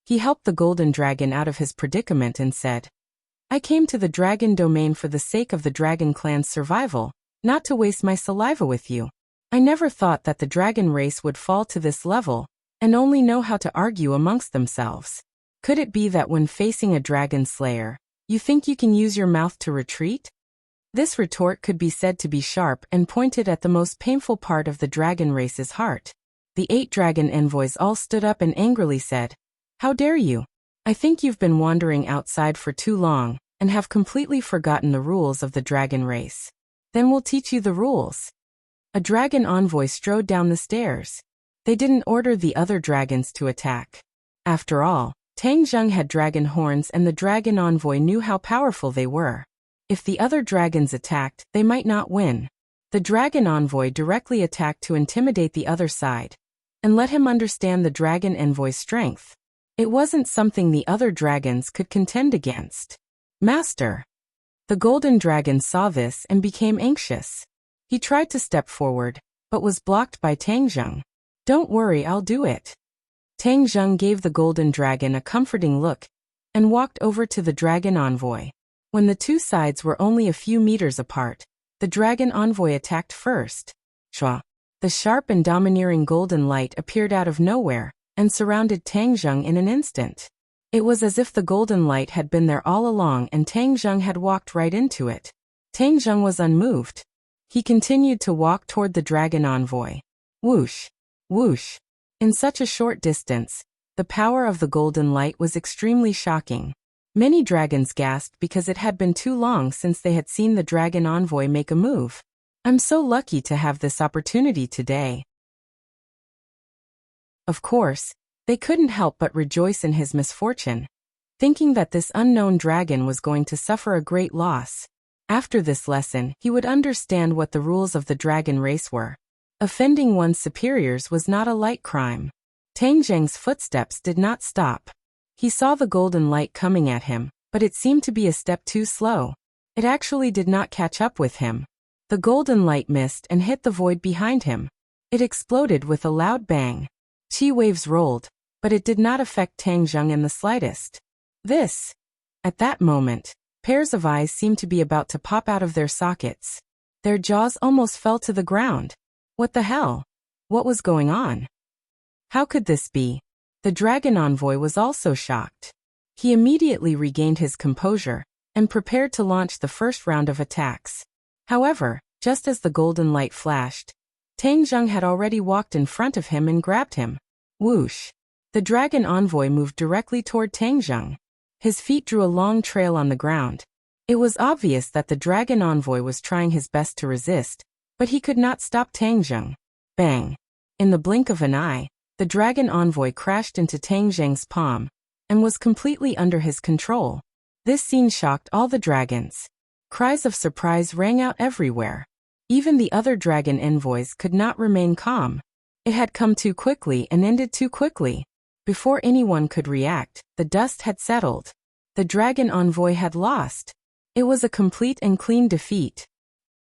He helped the golden dragon out of his predicament and said, "I came to the dragon domain for the sake of the dragon clan's survival, not to waste my saliva with you. I never thought that the dragon race would fall to this level, and only know how to argue amongst themselves. Could it be that when facing a dragon slayer, you think you can use your mouth to retreat?" This retort could be said to be sharp and pointed at the most painful part of the dragon race's heart. The 8 dragon envoys all stood up and angrily said, "How dare you? I think you've been wandering outside for too long, and have completely forgotten the rules of the dragon race. Then we'll teach you the rules." A dragon envoy strode down the stairs. They didn't order the other dragons to attack. After all, Tang Zheng had dragon horns and the dragon envoy knew how powerful they were. If the other dragons attacked, they might not win. The dragon envoy directly attacked to intimidate the other side, and let him understand the dragon envoy's strength. It wasn't something the other dragons could contend against. "Master." The golden dragon saw this and became anxious. He tried to step forward, but was blocked by Tang Zheng. "Don't worry, I'll do it." Tang Zheng gave the golden dragon a comforting look, and walked over to the dragon envoy. When the two sides were only a few meters apart, the dragon envoy attacked first. Shwa! The sharp and domineering golden light appeared out of nowhere, and surrounded Tang Zheng in an instant. It was as if the golden light had been there all along and Tang Zheng had walked right into it. Tang Zheng was unmoved. He continued to walk toward the dragon envoy. Whoosh! Whoosh! In such a short distance, the power of the golden light was extremely shocking. Many dragons gasped because it had been too long since they had seen the dragon envoy make a move. I'm so lucky to have this opportunity today. Of course, they couldn't help but rejoice in his misfortune, thinking that this unknown dragon was going to suffer a great loss. After this lesson, he would understand what the rules of the dragon race were. Offending one's superiors was not a light crime. Tang Zheng's footsteps did not stop. He saw the golden light coming at him, but it seemed to be a step too slow. It actually did not catch up with him. The golden light missed and hit the void behind him. It exploded with a loud bang. Chi waves rolled, but it did not affect Tang Zheng in the slightest. At that moment, pairs of eyes seemed to be about to pop out of their sockets. Their jaws almost fell to the ground. What the hell? What was going on? How could this be? The dragon envoy was also shocked. He immediately regained his composure and prepared to launch the first round of attacks. However, just as the golden light flashed, Tang Zheng had already walked in front of him and grabbed him. Whoosh! The dragon envoy moved directly toward Tang Zheng. His feet drew a long trail on the ground. It was obvious that the dragon envoy was trying his best to resist, but he could not stop Tang Zheng. Bang! In the blink of an eye, the dragon envoy crashed into Tang Zheng's palm and was completely under his control. This scene shocked all the dragons. Cries of surprise rang out everywhere. Even the other dragon envoys could not remain calm. It had come too quickly and ended too quickly. Before anyone could react, the dust had settled. The dragon envoy had lost. It was a complete and clean defeat.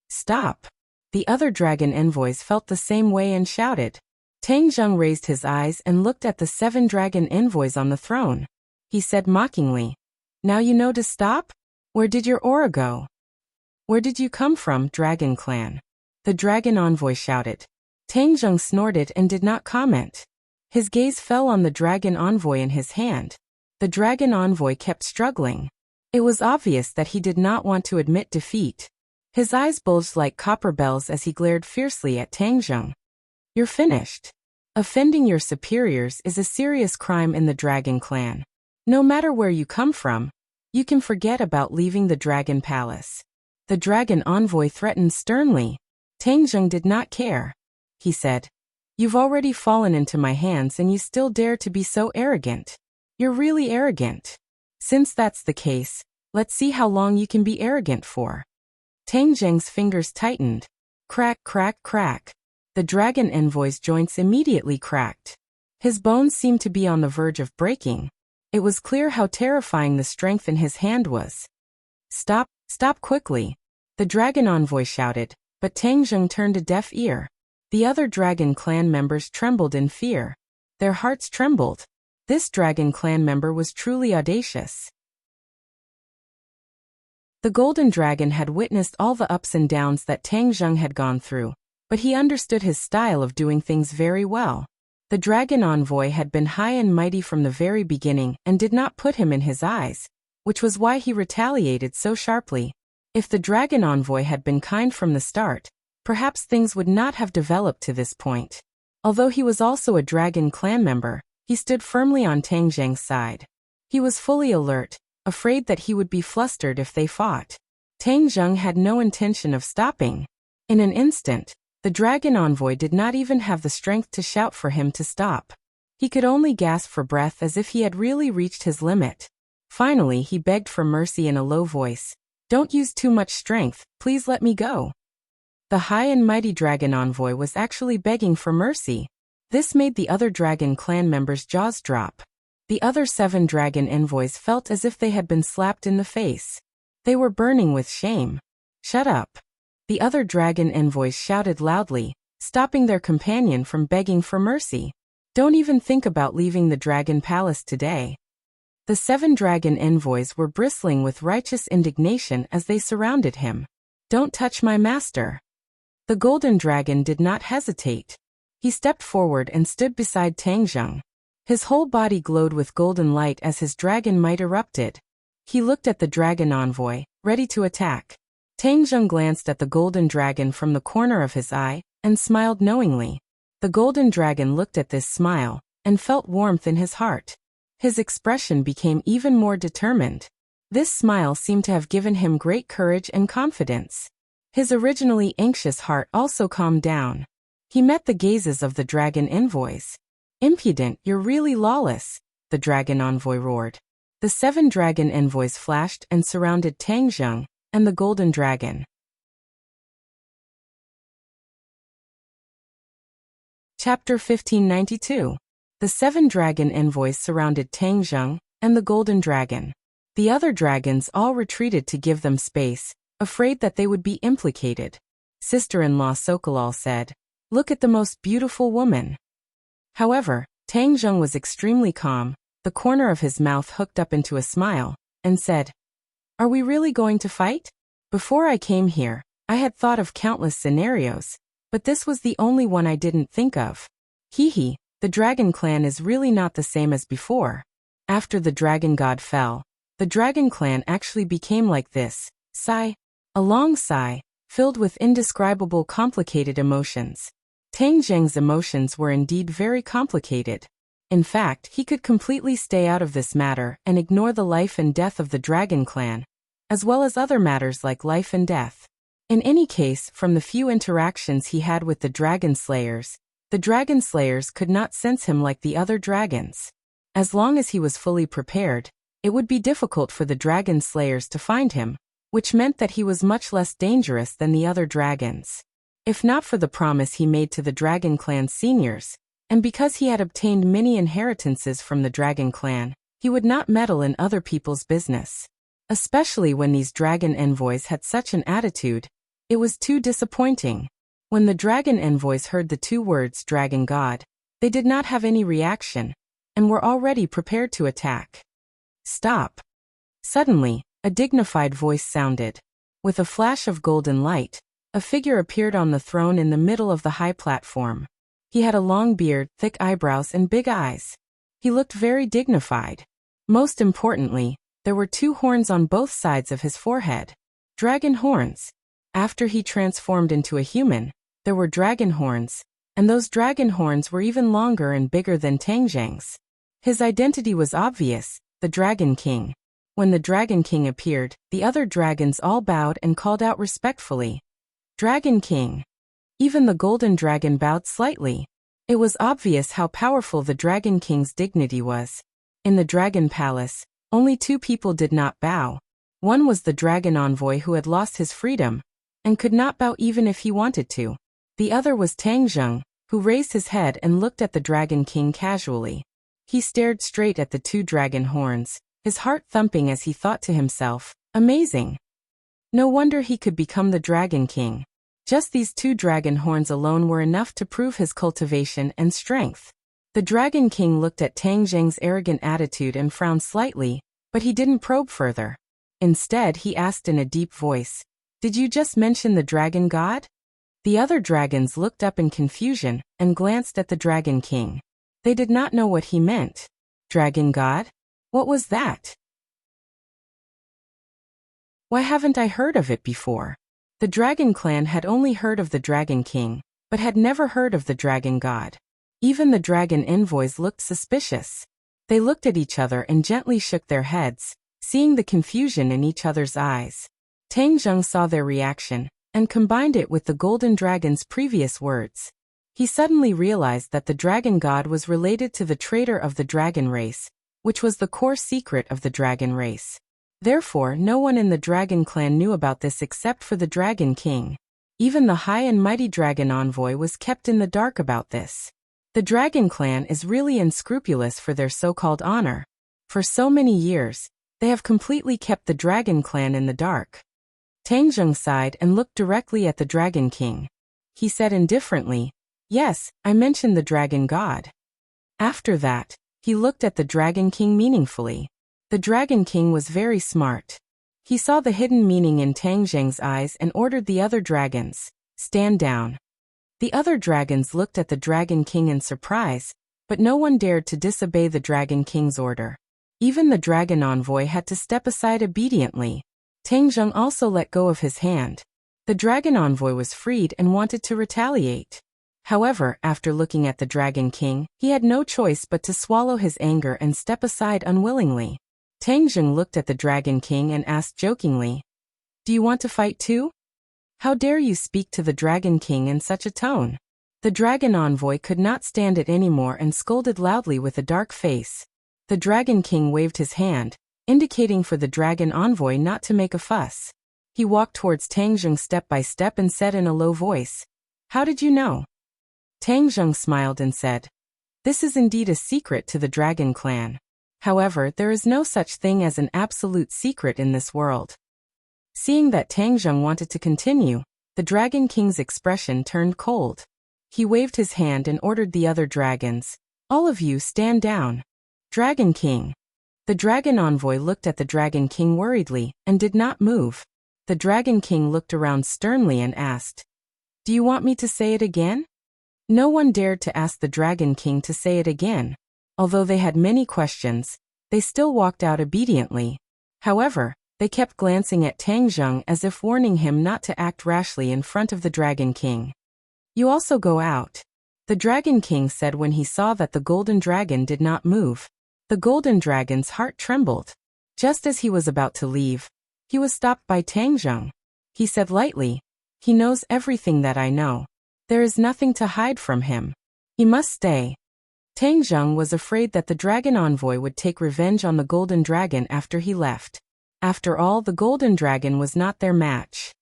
Stop! The other dragon envoys felt the same way and shouted. Tang Zheng raised his eyes and looked at the 7 dragon envoys on the throne. He said mockingly, "Now you know to stop? Where did your aura go? Where did you come from, Dragon Clan?" The dragon envoy shouted. Tang Zheng snorted and did not comment. His gaze fell on the dragon envoy in his hand. The dragon envoy kept struggling. It was obvious that he did not want to admit defeat. His eyes bulged like copper bells as he glared fiercely at Tang Zheng. "You're finished. Offending your superiors is a serious crime in the Dragon Clan. No matter where you come from, you can forget about leaving the Dragon Palace." The dragon envoy threatened sternly. Tang Zheng did not care. He said, "You've already fallen into my hands and you still dare to be so arrogant. You're really arrogant. Since that's the case, let's see how long you can be arrogant for." Tang Zheng's fingers tightened. Crack, crack, crack. The dragon envoy's joints immediately cracked. His bones seemed to be on the verge of breaking. It was clear how terrifying the strength in his hand was. "Stop, stop quickly," the dragon envoy shouted, but Tang Zheng turned a deaf ear. The other dragon clan members trembled in fear. Their hearts trembled. This dragon clan member was truly audacious. The golden dragon had witnessed all the ups and downs that Tang Zheng had gone through, but he understood his style of doing things very well. The dragon envoy had been high and mighty from the very beginning and did not put him in his eyes, which was why he retaliated so sharply. If the dragon envoy had been kind from the start, perhaps things would not have developed to this point. Although he was also a dragon clan member, he stood firmly on Tang Zheng's side. He was fully alert, afraid that he would be flustered if they fought. Tang Zheng had no intention of stopping. In an instant, the dragon envoy did not even have the strength to shout for him to stop. He could only gasp for breath as if he had really reached his limit. Finally, he begged for mercy in a low voice. "Don't use too much strength, please let me go." The high and mighty dragon envoy was actually begging for mercy. This made the other dragon clan members' jaws drop. The other 7 dragon envoys felt as if they had been slapped in the face. They were burning with shame. "Shut up." The other dragon envoys shouted loudly, stopping their companion from begging for mercy. "Don't even think about leaving the dragon palace today." The 7 dragon envoys were bristling with righteous indignation as they surrounded him. "Don't touch my master." The golden dragon did not hesitate. He stepped forward and stood beside Tang Zheng. His whole body glowed with golden light as his dragon might erupted. He looked at the dragon envoy, ready to attack. Tang Zheng glanced at the golden dragon from the corner of his eye, and smiled knowingly. The golden dragon looked at this smile, and felt warmth in his heart. His expression became even more determined. This smile seemed to have given him great courage and confidence. His originally anxious heart also calmed down. He met the gazes of the dragon envoys. "Impudent, you're really lawless," the dragon envoy roared. The 7 dragon envoys flashed and surrounded Tang Zheng and the golden dragon. Chapter 1592. The 7 dragon envoys surrounded Tang Zheng and the golden dragon. The other dragons all retreated to give them space, afraid that they would be implicated. Sister-in-law Sokolal said, "Look at the most beautiful woman." However, Tang Zheng was extremely calm, the corner of his mouth hooked up into a smile, and said, "Are we really going to fight? Before I came here, I had thought of countless scenarios, but this was the only one I didn't think of. Hee, the dragon clan is really not the same as before." After the dragon god fell, the dragon clan actually became like this. Sigh. A long sigh, filled with indescribable complicated emotions. Tang Zheng's emotions were indeed very complicated. In fact, he could completely stay out of this matter and ignore the life and death of the dragon clan, as well as other matters like life and death. In any case, from the few interactions he had with the dragon slayers could not sense him like the other dragons. As long as he was fully prepared, it would be difficult for the dragon slayers to find him, which meant that he was much less dangerous than the other dragons. If not for the promise he made to the dragon clan's seniors, and because he had obtained many inheritances from the dragon clan, he would not meddle in other people's business. Especially when these dragon envoys had such an attitude, it was too disappointing. When the dragon envoys heard the 2 words dragon god, they did not have any reaction, and were already prepared to attack. "Stop." Suddenly, a dignified voice sounded. With a flash of golden light, a figure appeared on the throne in the middle of the high platform. He had a long beard, thick eyebrows and big eyes. He looked very dignified. Most importantly, there were 2 horns on both sides of his forehead. Dragon horns. After he transformed into a human, there were dragon horns, and those dragon horns were even longer and bigger than Tang Zheng's. His identity was obvious, the Dragon King. When the Dragon King appeared, the other dragons all bowed and called out respectfully, "Dragon King." Even the golden dragon bowed slightly. It was obvious how powerful the Dragon King's dignity was. In the Dragon Palace, only 2 people did not bow. One was the dragon envoy who had lost his freedom, and could not bow even if he wanted to. The other was Tang Zheng, who raised his head and looked at the Dragon King casually. He stared straight at the 2 dragon horns, his heart thumping as he thought to himself, "Amazing. No wonder he could become the Dragon King." Just these 2 dragon horns alone were enough to prove his cultivation and strength. The Dragon King looked at Tang Zheng's arrogant attitude and frowned slightly, but he didn't probe further. Instead, he asked in a deep voice, "Did you just mention the dragon god?" The other dragons looked up in confusion and glanced at the Dragon King. They did not know what he meant. Dragon god? What was that? Why haven't I heard of it before? The Dragon Clan had only heard of the Dragon King, but had never heard of the Dragon God. Even the dragon envoys looked suspicious. They looked at each other and gently shook their heads, seeing the confusion in each other's eyes. Tang Zheng saw their reaction, and combined it with the golden dragon's previous words. He suddenly realized that the dragon god was related to the traitor of the dragon race, which was the core secret of the dragon race. Therefore, no one in the Dragon Clan knew about this except for the Dragon King. Even the high and mighty dragon envoy was kept in the dark about this. The Dragon Clan is really unscrupulous for their so-called honor. For so many years, they have completely kept the Dragon Clan in the dark. Tang Zheng sighed and looked directly at the Dragon King. He said indifferently, "Yes, I mentioned the Dragon God." After that, he looked at the Dragon King meaningfully. The Dragon King was very smart. He saw the hidden meaning in Tang Zheng's eyes and ordered the other dragons, "Stand down." The other dragons looked at the Dragon King in surprise, but no one dared to disobey the Dragon King's order. Even the dragon envoy had to step aside obediently. Tang Zheng also let go of his hand. The dragon envoy was freed and wanted to retaliate. However, after looking at the Dragon King, he had no choice but to swallow his anger and step aside unwillingly. Tang Zheng looked at the Dragon King and asked jokingly, "Do you want to fight too? How dare you speak to the Dragon King in such a tone?" The dragon envoy could not stand it anymore and scolded loudly with a dark face. The Dragon King waved his hand, indicating for the dragon envoy not to make a fuss. He walked towards Tang Zheng step by step and said in a low voice, "How did you know?" Tang Zheng smiled and said, "This is indeed a secret to the Dragon Clan. However, there is no such thing as an absolute secret in this world." Seeing that Tang Zheng wanted to continue, the Dragon King's expression turned cold. He waved his hand and ordered the other dragons, "All of you stand down." Dragon King. The dragon envoy looked at the Dragon King worriedly and did not move. The Dragon King looked around sternly and asked, "Do you want me to say it again?" No one dared to ask the Dragon King to say it again. Although they had many questions, they still walked out obediently. However, they kept glancing at Tang Zheng as if warning him not to act rashly in front of the Dragon King. "You also go out," the Dragon King said when he saw that the golden dragon did not move. The golden dragon's heart trembled. Just as he was about to leave, he was stopped by Tang Zheng. He said lightly, "He knows everything that I know. There is nothing to hide from him. He must stay." Tang Zheng was afraid that the dragon envoy would take revenge on the golden dragon after he left. After all, the golden dragon was not their match.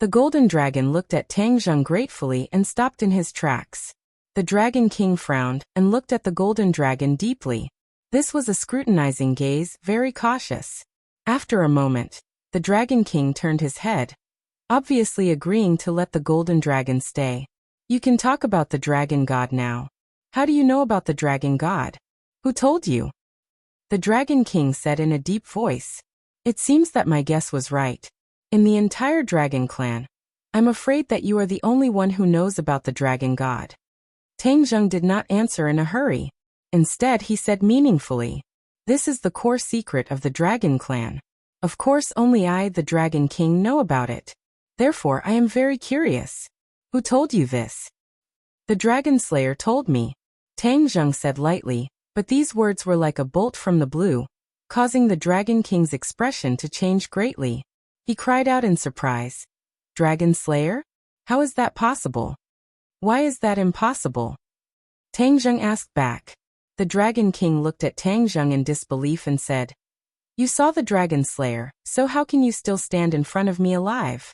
The golden dragon looked at Tang Zheng gratefully and stopped in his tracks. The Dragon King frowned and looked at the golden dragon deeply. This was a scrutinizing gaze, very cautious. After a moment, the Dragon King turned his head, obviously agreeing to let the golden dragon stay. "You can talk about the dragon god now. How do you know about the dragon god? Who told you?" The Dragon King said in a deep voice. "It seems that my guess was right. In the entire dragon clan, I'm afraid that you are the only one who knows about the dragon god." Tang Zheng did not answer in a hurry. Instead, he said meaningfully, "This is the core secret of the dragon clan. Of course, only I, the Dragon King, know about it. Therefore, I am very curious. Who told you this?" "The Dragon Slayer told me," Tang Zheng said lightly, but these words were like a bolt from the blue, causing the Dragon King's expression to change greatly. He cried out in surprise, "Dragon Slayer? How is that possible? Why is that impossible?" Tang Zheng asked back. The Dragon King looked at Tang Zheng in disbelief and said, "You saw the Dragon Slayer, so how can you still stand in front of me alive?"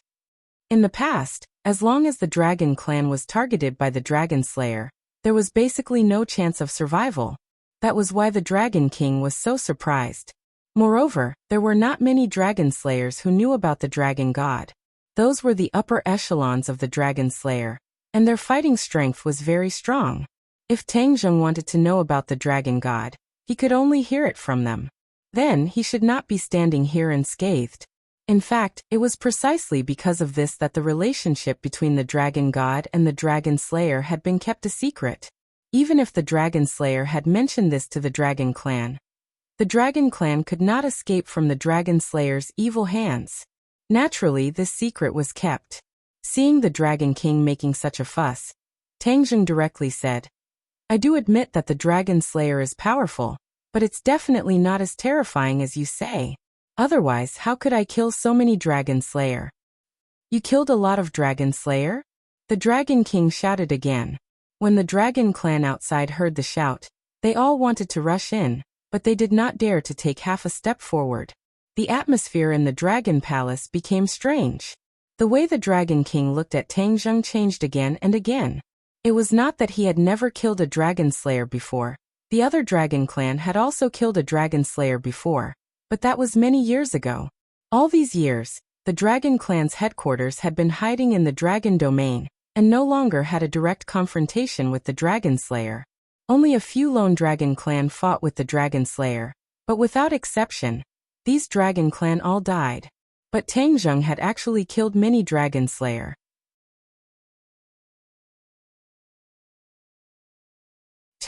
In the past, as long as the Dragon Clan was targeted by the Dragon Slayer, there was basically no chance of survival. That was why the Dragon King was so surprised. Moreover, there were not many Dragon Slayers who knew about the Dragon God. Those were the upper echelons of the Dragon Slayer, and their fighting strength was very strong. If Tang Zheng wanted to know about the Dragon God, he could only hear it from them. Then he should not be standing here unscathed. In fact, it was precisely because of this that the relationship between the Dragon God and the Dragon Slayer had been kept a secret. Even if the Dragon Slayer had mentioned this to the Dragon Clan, the Dragon Clan could not escape from the Dragon Slayer's evil hands. Naturally, this secret was kept. Seeing the Dragon King making such a fuss, Tang Zheng directly said, "I do admit that the Dragon Slayer is powerful, but it's definitely not as terrifying as you say. Otherwise, how could I kill so many Dragon Slayer?" "You killed a lot of Dragon Slayer?" the Dragon King shouted again. When the Dragon Clan outside heard the shout, they all wanted to rush in, but they did not dare to take half a step forward. The atmosphere in the Dragon Palace became strange. The way the Dragon King looked at Tang Zheng changed again and again. It was not that he had never killed a Dragon Slayer before. The other Dragon Clan had also killed a Dragon Slayer before, but that was many years ago. All these years, the Dragon Clan's headquarters had been hiding in the Dragon Domain, and no longer had a direct confrontation with the Dragon Slayer. Only a few lone Dragon Clan fought with the Dragon Slayer, but without exception, these Dragon Clan all died. But Tang Zheng had actually killed many Dragon Slayer.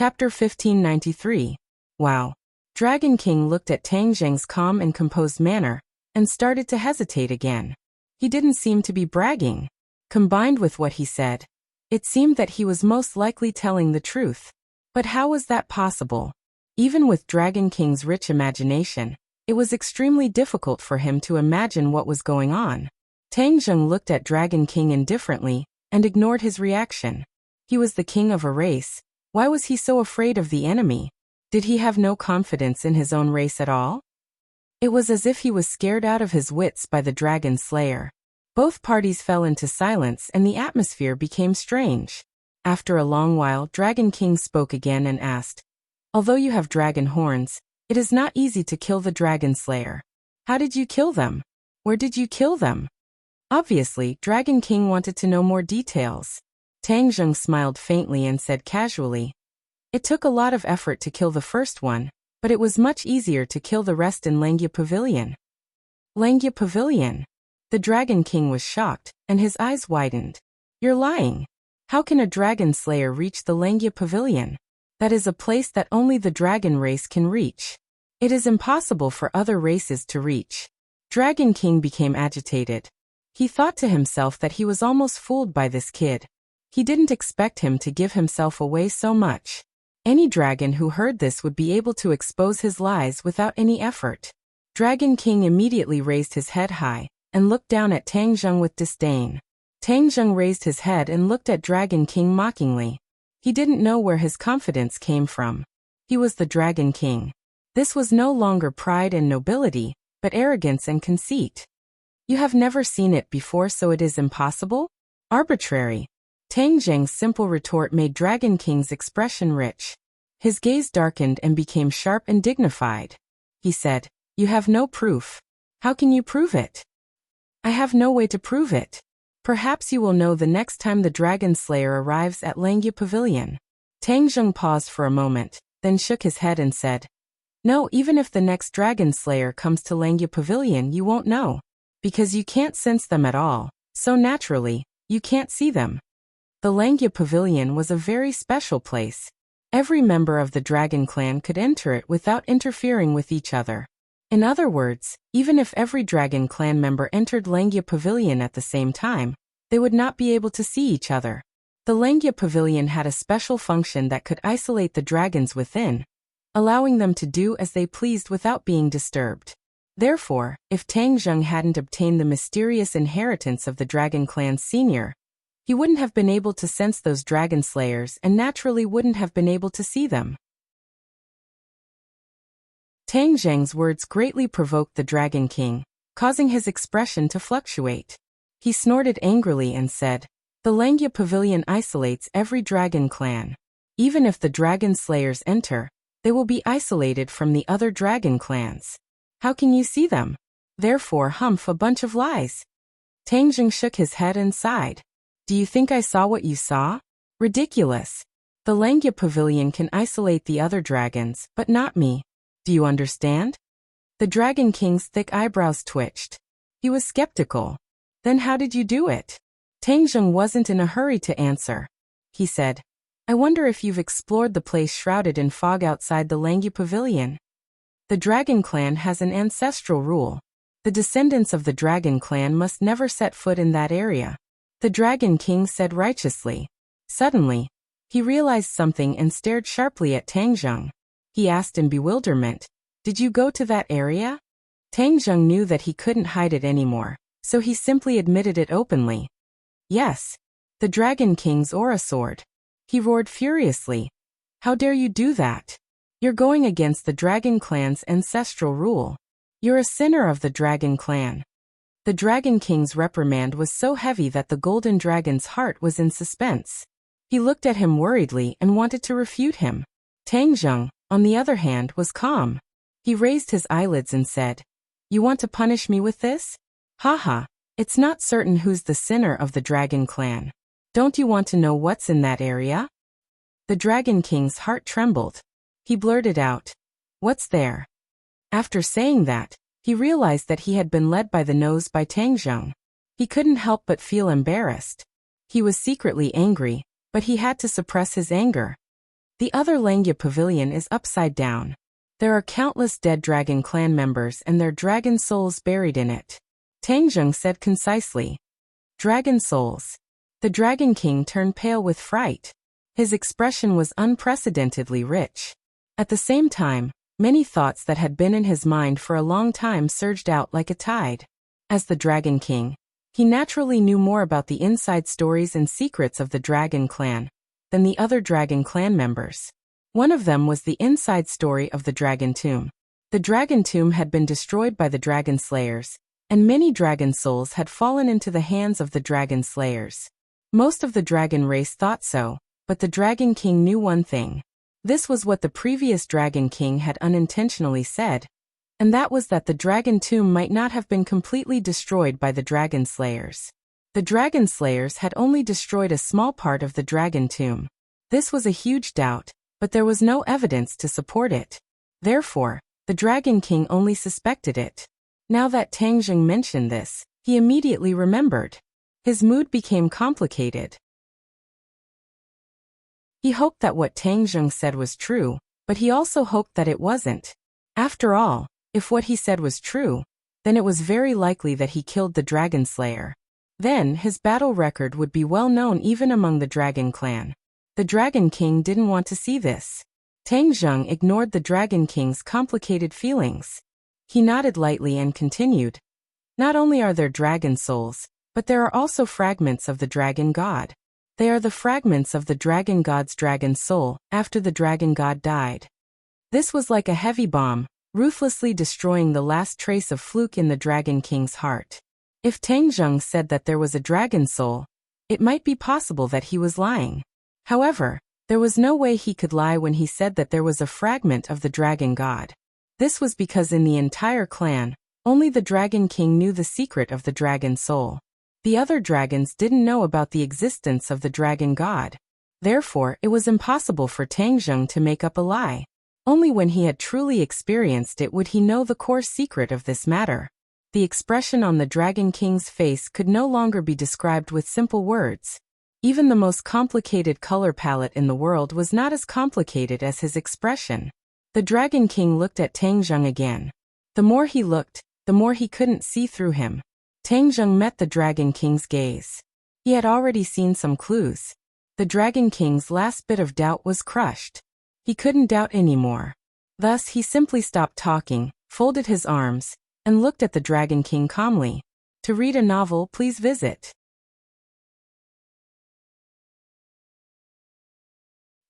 Chapter 1593. Wow. Dragon King looked at Tang Zheng's calm and composed manner, and started to hesitate again. He didn't seem to be bragging. Combined with what he said, it seemed that he was most likely telling the truth. But how was that possible? Even with Dragon King's rich imagination, it was extremely difficult for him to imagine what was going on. Tang Zheng looked at Dragon King indifferently, and ignored his reaction. He was the king of a race. Why was he so afraid of the enemy? Did he have no confidence in his own race at all? It was as if he was scared out of his wits by the Dragon Slayer. Both parties fell into silence and the atmosphere became strange. After a long while, Dragon King spoke again and asked, "Although you have dragon horns, it is not easy to kill the Dragon Slayer. How did you kill them? Where did you kill them?" Obviously, Dragon King wanted to know more details. Tang Zheng smiled faintly and said casually, "It took a lot of effort to kill the first one, but it was much easier to kill the rest in Langya Pavilion." Langya Pavilion? The Dragon King was shocked, and his eyes widened. "You're lying. How can a dragon slayer reach the Langya Pavilion? That is a place that only the dragon race can reach. It is impossible for other races to reach." Dragon King became agitated. He thought to himself that he was almost fooled by this kid. He didn't expect him to give himself away so much. Any dragon who heard this would be able to expose his lies without any effort. Dragon King immediately raised his head high, and looked down at Tang Zheng with disdain. Tang Zheng raised his head and looked at Dragon King mockingly. He didn't know where his confidence came from. He was the Dragon King. This was no longer pride and nobility, but arrogance and conceit. "You have never seen it before, so it is impossible? Arbitrary." Tang Zheng's simple retort made Dragon King's expression rich. His gaze darkened and became sharp and dignified. He said, "You have no proof. How can you prove it?" "I have no way to prove it. Perhaps you will know the next time the Dragon Slayer arrives at Langya Pavilion." Tang Zheng paused for a moment, then shook his head and said, "No, even if the next Dragon Slayer comes to Langya Pavilion, you won't know. Because you can't sense them at all, so naturally, you can't see them." The Langya Pavilion was a very special place. Every member of the Dragon Clan could enter it without interfering with each other. In other words, even if every Dragon Clan member entered Langya Pavilion at the same time, they would not be able to see each other. The Langya Pavilion had a special function that could isolate the dragons within, allowing them to do as they pleased without being disturbed. Therefore, if Tang Zheng hadn't obtained the mysterious inheritance of the Dragon Clan's senior, he wouldn't have been able to sense those dragon slayers and naturally wouldn't have been able to see them. Tang Zheng's words greatly provoked the Dragon King, causing his expression to fluctuate. He snorted angrily and said, "The Langya Pavilion isolates every dragon clan. Even if the dragon slayers enter, they will be isolated from the other dragon clans. How can you see them? Therefore humph a bunch of lies." Tang Zheng shook his head and sighed. "Do you think I saw what you saw? Ridiculous. The Langya Pavilion can isolate the other dragons, but not me. Do you understand?" The Dragon King's thick eyebrows twitched. He was skeptical. "Then how did you do it?" Tang Zheng wasn't in a hurry to answer. He said, "I wonder if you've explored the place shrouded in fog outside the Langya Pavilion. The Dragon Clan has an ancestral rule. The descendants of the Dragon Clan must never set foot in that area." The Dragon King said righteously. Suddenly, he realized something and stared sharply at Tang Zheng. He asked in bewilderment, "Did you go to that area?" Tang Zheng knew that he couldn't hide it anymore, so he simply admitted it openly. "Yes. The Dragon King's aura sword." He roared furiously. "How dare you do that? You're going against the Dragon Clan's ancestral rule. You're a sinner of the Dragon Clan." The Dragon King's reprimand was so heavy that the Golden Dragon's heart was in suspense. He looked at him worriedly and wanted to refute him. Tang Zheng, on the other hand, was calm. He raised his eyelids and said, "You want to punish me with this? Haha, it's not certain who's the sinner of the Dragon Clan. Don't you want to know what's in that area?" The Dragon King's heart trembled. He blurted out, "What's there?" After saying that, he realized that he had been led by the nose by Tang Zheng. He couldn't help but feel embarrassed. He was secretly angry, but he had to suppress his anger. The other Langya pavilion is upside down. There are countless dead dragon clan members and their dragon souls buried in it. Tangjung said concisely. Dragon souls. The Dragon King turned pale with fright. His expression was unprecedentedly rich. At the same time, many thoughts that had been in his mind for a long time surged out like a tide. As the Dragon King, he naturally knew more about the inside stories and secrets of the Dragon Clan than the other Dragon Clan members. One of them was the inside story of the Dragon Tomb. The Dragon Tomb had been destroyed by the Dragon Slayers, and many dragon souls had fallen into the hands of the Dragon Slayers. Most of the dragon race thought so, but the Dragon King knew one thing. This was what the previous Dragon King had unintentionally said, and that was that the Dragon Tomb might not have been completely destroyed by the Dragon Slayers. The Dragon Slayers had only destroyed a small part of the Dragon Tomb. This was a huge doubt, but there was no evidence to support it. Therefore, the Dragon King only suspected it. Now that Tangjung mentioned this, he immediately remembered. His mood became complicated. He hoped that what Tangjung said was true, but he also hoped that it wasn't. After all, if what he said was true, then it was very likely that he killed the Dragon Slayer. Then his battle record would be well known even among the Dragon Clan. The Dragon King didn't want to see this. Tangjung ignored the Dragon King's complicated feelings. He nodded lightly and continued. Not only are there dragon souls, but there are also fragments of the Dragon God. They are the fragments of the Dragon God's dragon soul after the Dragon God died. This was like a heavy bomb, ruthlessly destroying the last trace of fluke in the Dragon King's heart. If Tangjung said that there was a dragon soul, it might be possible that he was lying. However, there was no way he could lie when he said that there was a fragment of the Dragon God. This was because in the entire clan, only the Dragon King knew the secret of the dragon soul. The other dragons didn't know about the existence of the Dragon God. Therefore, it was impossible for Tangjung to make up a lie. Only when he had truly experienced it would he know the core secret of this matter. The expression on the Dragon King's face could no longer be described with simple words. Even the most complicated color palette in the world was not as complicated as his expression. The Dragon King looked at Tangjung again. The more he looked, the more he couldn't see through him. Tangjung met the Dragon King's gaze. He had already seen some clues. The Dragon King's last bit of doubt was crushed. He couldn't doubt anymore. Thus he simply stopped talking, folded his arms, and looked at the Dragon King calmly. To read a novel, please visit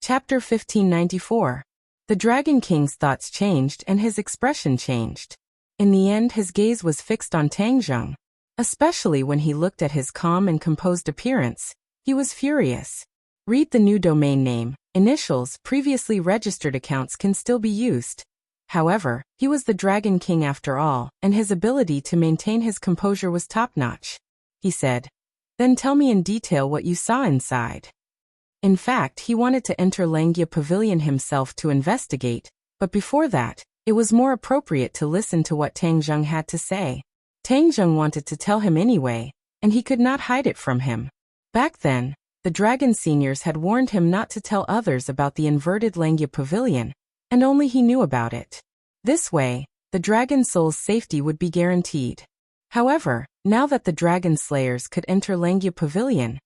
Chapter 1594. The Dragon King's thoughts changed and his expression changed. In the end, his gaze was fixed on Tangjung. Especially when he looked at his calm and composed appearance, he was furious. Read the new domain name. Initials, previously registered accounts can still be used. However, he was the Dragon King after all, and his ability to maintain his composure was top-notch. He said, "Then tell me in detail what you saw inside." In fact, he wanted to enter Langya Pavilion himself to investigate, but before that, it was more appropriate to listen to what Tangjung had to say. Tangjung wanted to tell him anyway, and he could not hide it from him. Back then, the Dragon Seniors had warned him not to tell others about the inverted Langya Pavilion, and only he knew about it. This way, the Dragon Soul's safety would be guaranteed. However, now that the Dragon Slayers could enter Langya Pavilion,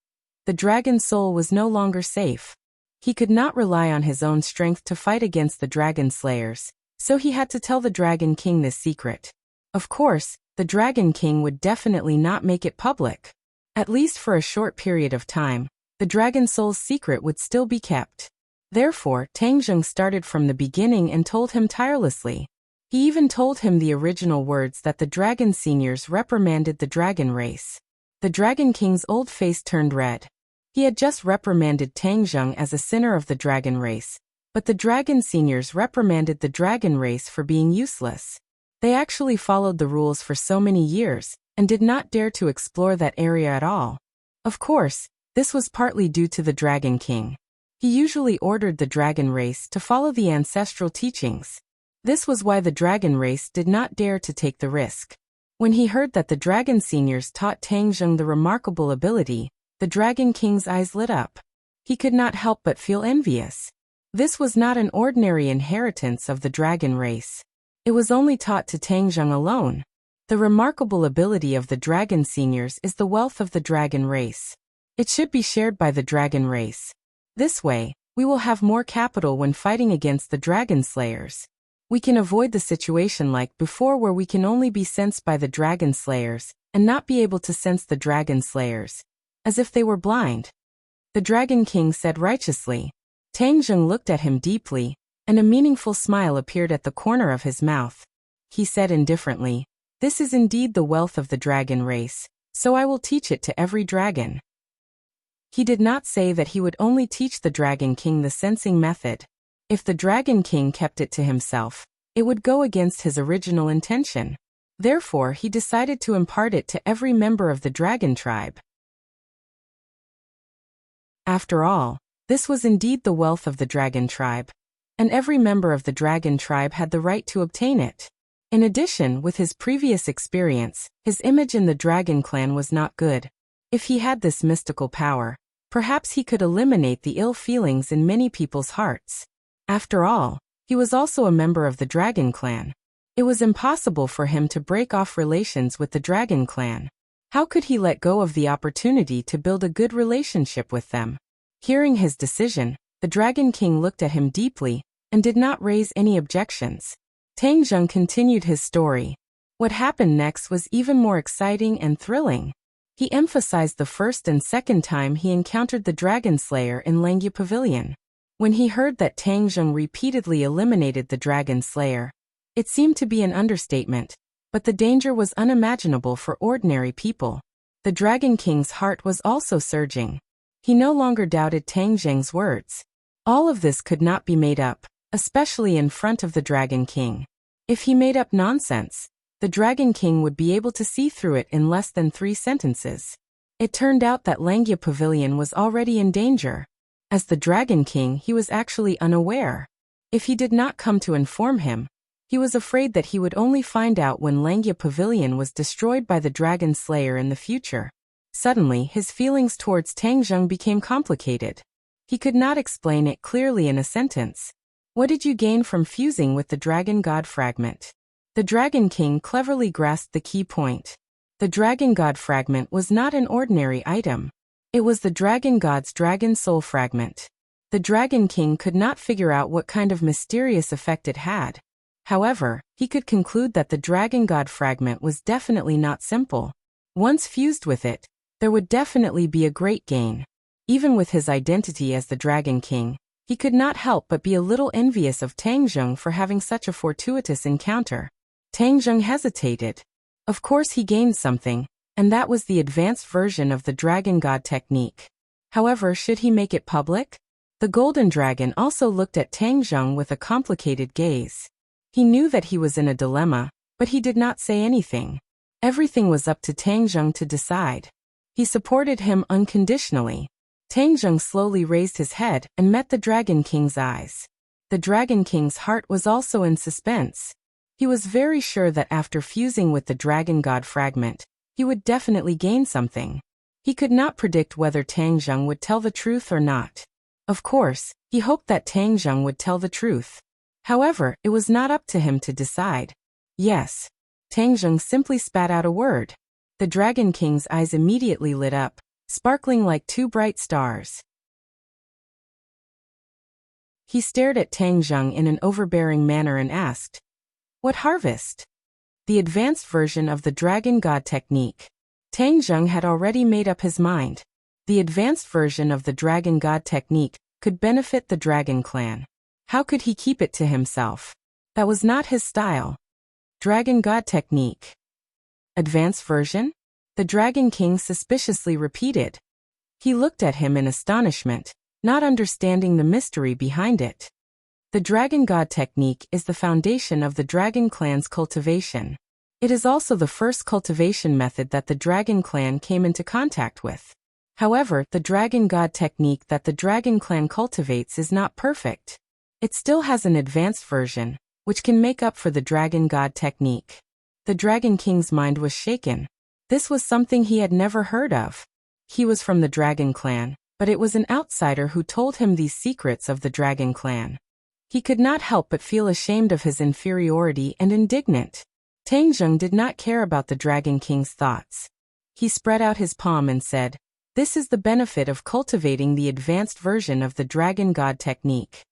the Dragon Soul was no longer safe. He could not rely on his own strength to fight against the Dragon Slayers, so he had to tell the Dragon King this secret. Of course, the Dragon King would definitely not make it public. At least for a short period of time, the Dragon Soul's secret would still be kept. Therefore, Tangjung started from the beginning and told him tirelessly. He even told him the original words that the Dragon Seniors reprimanded the dragon race. The Dragon King's old face turned red. He had just reprimanded Tangjung as a sinner of the dragon race, but the Dragon Seniors reprimanded the dragon race for being useless. They actually followed the rules for so many years, and did not dare to explore that area at all. Of course, this was partly due to the Dragon King. He usually ordered the dragon race to follow the ancestral teachings. This was why the dragon race did not dare to take the risk. When he heard that the Dragon Seniors taught Tangjung the remarkable ability, the Dragon King's eyes lit up. He could not help but feel envious. This was not an ordinary inheritance of the dragon race. It was only taught to Tangjung alone. The remarkable ability of the dragon seniors is the wealth of the dragon race. It should be shared by the dragon race. This way, we will have more capital when fighting against the dragon slayers. We can avoid the situation like before where we can only be sensed by the dragon slayers and not be able to sense the dragon slayers, as if they were blind. The Dragon King said righteously. Tangjung looked at him deeply, and a meaningful smile appeared at the corner of his mouth. He said indifferently, "This is indeed the wealth of the dragon race, so I will teach it to every dragon." He did not say that he would only teach the Dragon King the sensing method. If the Dragon King kept it to himself, it would go against his original intention. Therefore, he decided to impart it to every member of the dragon tribe. After all, this was indeed the wealth of the dragon tribe, and every member of the dragon tribe had the right to obtain it. In addition, with his previous experience, his image in the dragon clan was not good. If he had this mystical power, perhaps he could eliminate the ill feelings in many people's hearts. After all, he was also a member of the dragon clan. It was impossible for him to break off relations with the dragon clan. How could he let go of the opportunity to build a good relationship with them? Hearing his decision, the Dragon King looked at him deeply and did not raise any objections. Tangjung continued his story. What happened next was even more exciting and thrilling. He emphasized the first and second time he encountered the Dragon Slayer in Langya Pavilion. When he heard that Tangjung repeatedly eliminated the Dragon Slayer, it seemed to be an understatement, but the danger was unimaginable for ordinary people. The Dragon King's heart was also surging. He no longer doubted Tangjung's words. All of this could not be made up, especially in front of the Dragon King. If he made up nonsense, the Dragon King would be able to see through it in less than 3 sentences. It turned out that Langya Pavilion was already in danger. As the Dragon King, he was actually unaware. If he did not come to inform him, he was afraid that he would only find out when Langya Pavilion was destroyed by the Dragon Slayer in the future. Suddenly, his feelings towards Tangjung became complicated. He could not explain it clearly in a sentence. What did you gain from fusing with the Dragon God Fragment? The Dragon King cleverly grasped the key point. The Dragon God Fragment was not an ordinary item. It was the Dragon God's Dragon Soul Fragment. The Dragon King could not figure out what kind of mysterious effect it had. However, he could conclude that the Dragon God Fragment was definitely not simple. Once fused with it, there would definitely be a great gain. Even with his identity as the Dragon King, he could not help but be a little envious of Tangjung for having such a fortuitous encounter. Tangjung hesitated. Of course he gained something, and that was the advanced version of the Dragon God technique. However, should he make it public? The Golden Dragon also looked at Tangjung with a complicated gaze. He knew that he was in a dilemma, but he did not say anything. Everything was up to Tangjung to decide. He supported him unconditionally. Tangjung slowly raised his head and met the Dragon King's eyes. The Dragon King's heart was also in suspense. He was very sure that after fusing with the Dragon God Fragment, he would definitely gain something. He could not predict whether Tangjung would tell the truth or not. Of course, he hoped that Tangjung would tell the truth. However, it was not up to him to decide. Yes. Tangjung simply spat out a word. The Dragon King's eyes immediately lit up, sparkling like 2 bright stars. He stared at Tangjung in an overbearing manner and asked, "What harvest?" The advanced version of the Dragon God technique. Tangjung had already made up his mind. The advanced version of the Dragon God technique could benefit the Dragon Clan. How could he keep it to himself? That was not his style. Dragon God technique. Advanced version? The Dragon King suspiciously repeated. He looked at him in astonishment, not understanding the mystery behind it. The Dragon God technique is the foundation of the Dragon Clan's cultivation. It is also the first cultivation method that the Dragon Clan came into contact with. However, the Dragon God technique that the Dragon Clan cultivates is not perfect. It still has an advanced version, which can make up for the Dragon God technique. The Dragon King's mind was shaken. This was something he had never heard of. He was from the Dragon Clan, but it was an outsider who told him these secrets of the dragon clan. He could not help but feel ashamed of his inferiority and indignant. Tang Zheng did not care about the Dragon King's thoughts. He spread out his palm and said, "This is the benefit of cultivating the advanced version of the Dragon God technique."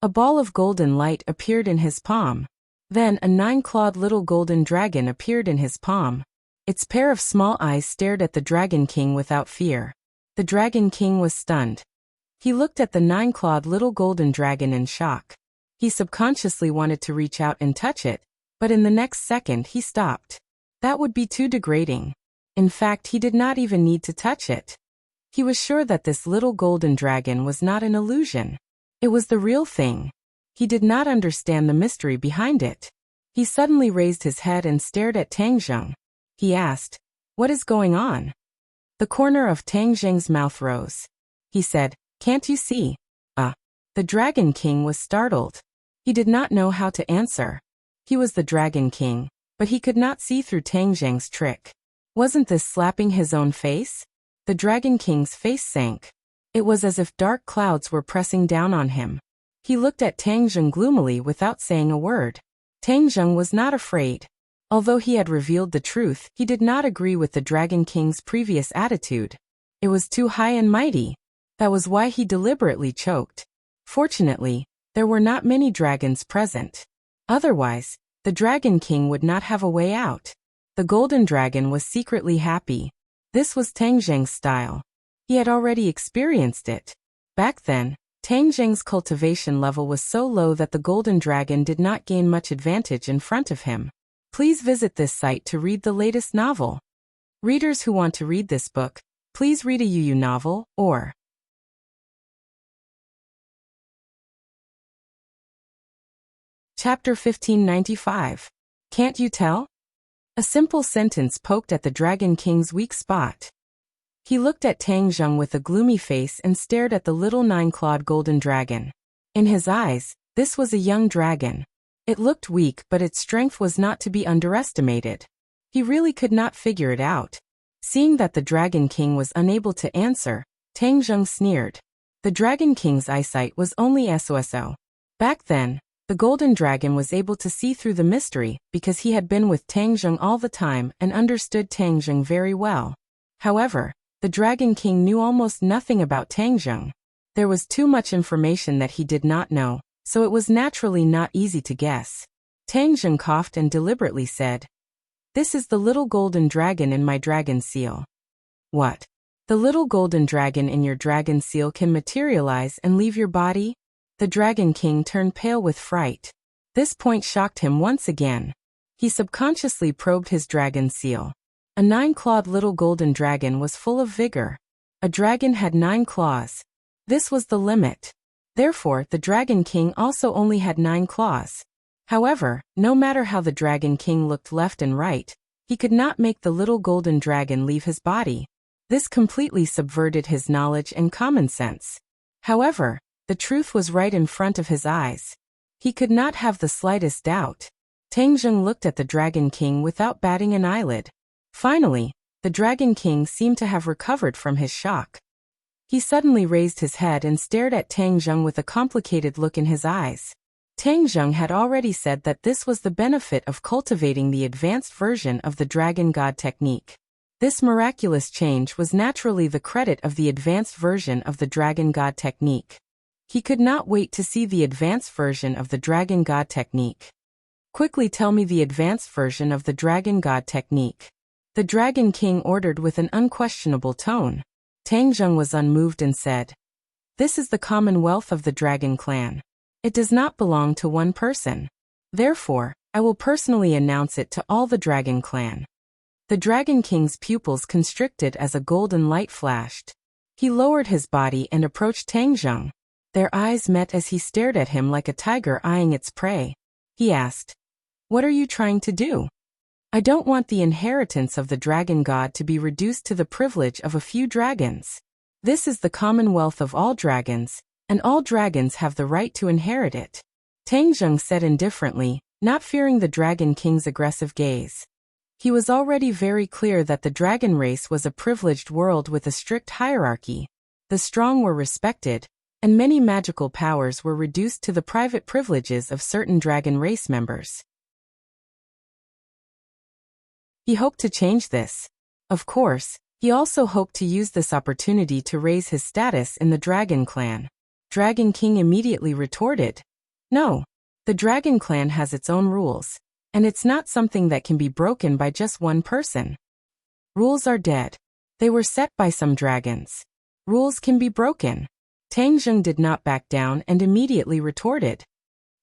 A ball of golden light appeared in his palm. Then a 9-clawed little golden dragon appeared in his palm. Its pair of small eyes stared at the Dragon King without fear. The Dragon King was stunned. He looked at the 9-clawed little golden dragon in shock. He subconsciously wanted to reach out and touch it, but in the next second he stopped. That would be too degrading. In fact, he did not even need to touch it. He was sure that this little golden dragon was not an illusion. It was the real thing. He did not understand the mystery behind it. He suddenly raised his head and stared at Tang Zheng. He asked, "What is going on?" The corner of Tang Zheng's mouth rose. He said, "Can't you see?" The Dragon King was startled. He did not know how to answer. He was the Dragon King, but he could not see through Tang Zheng's trick. Wasn't this slapping his own face? The Dragon King's face sank. It was as if dark clouds were pressing down on him. He looked at Tang Zheng gloomily without saying a word. Tang Zheng was not afraid. Although he had revealed the truth, he did not agree with the Dragon King's previous attitude. It was too high and mighty. That was why he deliberately choked. Fortunately, there were not many dragons present. Otherwise, the Dragon King would not have a way out. The golden dragon was secretly happy. This was Tang Zheng's style. He had already experienced it. Back then, Tang Zheng's cultivation level was so low that the golden dragon did not gain much advantage in front of him. Please visit this site to read the latest novel. Readers who want to read this book, please read a Yu novel, or Chapter 1595. Can't you tell? A simple sentence poked at the Dragon King's weak spot. He looked at Tang Zheng with a gloomy face and stared at the little 9-clawed golden dragon. In his eyes, this was a young dragon. It looked weak, but its strength was not to be underestimated. He really could not figure it out. Seeing that the Dragon King was unable to answer, Tang Zheng sneered. The Dragon King's eyesight was only SOSO. Back then, the golden dragon was able to see through the mystery because he had been with Tang Zheng all the time and understood Tang Zheng very well. However, the Dragon King knew almost nothing about Tang Zheng. There was too much information that he did not know, so it was naturally not easy to guess. Tang Zheng coughed and deliberately said, "This is the little golden dragon in my dragon seal." "What? The little golden dragon in your dragon seal can materialize and leave your body?" The Dragon King turned pale with fright. This point shocked him once again. He subconsciously probed his dragon seal. A 9-clawed little golden dragon was full of vigor. A dragon had 9 claws. This was the limit. Therefore, the Dragon King also only had 9 claws. However, no matter how the Dragon King looked left and right, he could not make the little golden dragon leave his body. This completely subverted his knowledge and common sense. However, the truth was right in front of his eyes. He could not have the slightest doubt. Tang Zheng looked at the Dragon King without batting an eyelid. Finally, the Dragon King seemed to have recovered from his shock. He suddenly raised his head and stared at Tang Zheng with a complicated look in his eyes. Tang Zheng had already said that this was the benefit of cultivating the advanced version of the Dragon God technique. This miraculous change was naturally the credit of the advanced version of the Dragon God technique. He could not wait to see the advanced version of the Dragon God technique. "Quickly tell me the advanced version of the Dragon God technique," the Dragon King ordered with an unquestionable tone. Tang Zheng was unmoved and said, "This is the commonwealth of the Dragon Clan. It does not belong to one person. Therefore, I will personally announce it to all the Dragon Clan." The Dragon King's pupils constricted as a golden light flashed. He lowered his body and approached Tang Zheng. Their eyes met as he stared at him like a tiger eyeing its prey. He asked, "What are you trying to do?" "I don't want the inheritance of the Dragon God to be reduced to the privilege of a few dragons. This is the commonwealth of all dragons, and all dragons have the right to inherit it," Tang Zheng said indifferently, not fearing the Dragon King's aggressive gaze. He was already very clear that the dragon race was a privileged world with a strict hierarchy. the strong were respected, and many magical powers were reduced to the private privileges of certain dragon race members. He hoped to change this. Of course, he also hoped to use this opportunity to raise his status in the Dragon Clan. Dragon King immediately retorted, "No. The Dragon Clan has its own rules, and it's not something that can be broken by just one person. Rules are dead. They were set by some dragons. Rules can be broken." Tang Zheng did not back down and immediately retorted,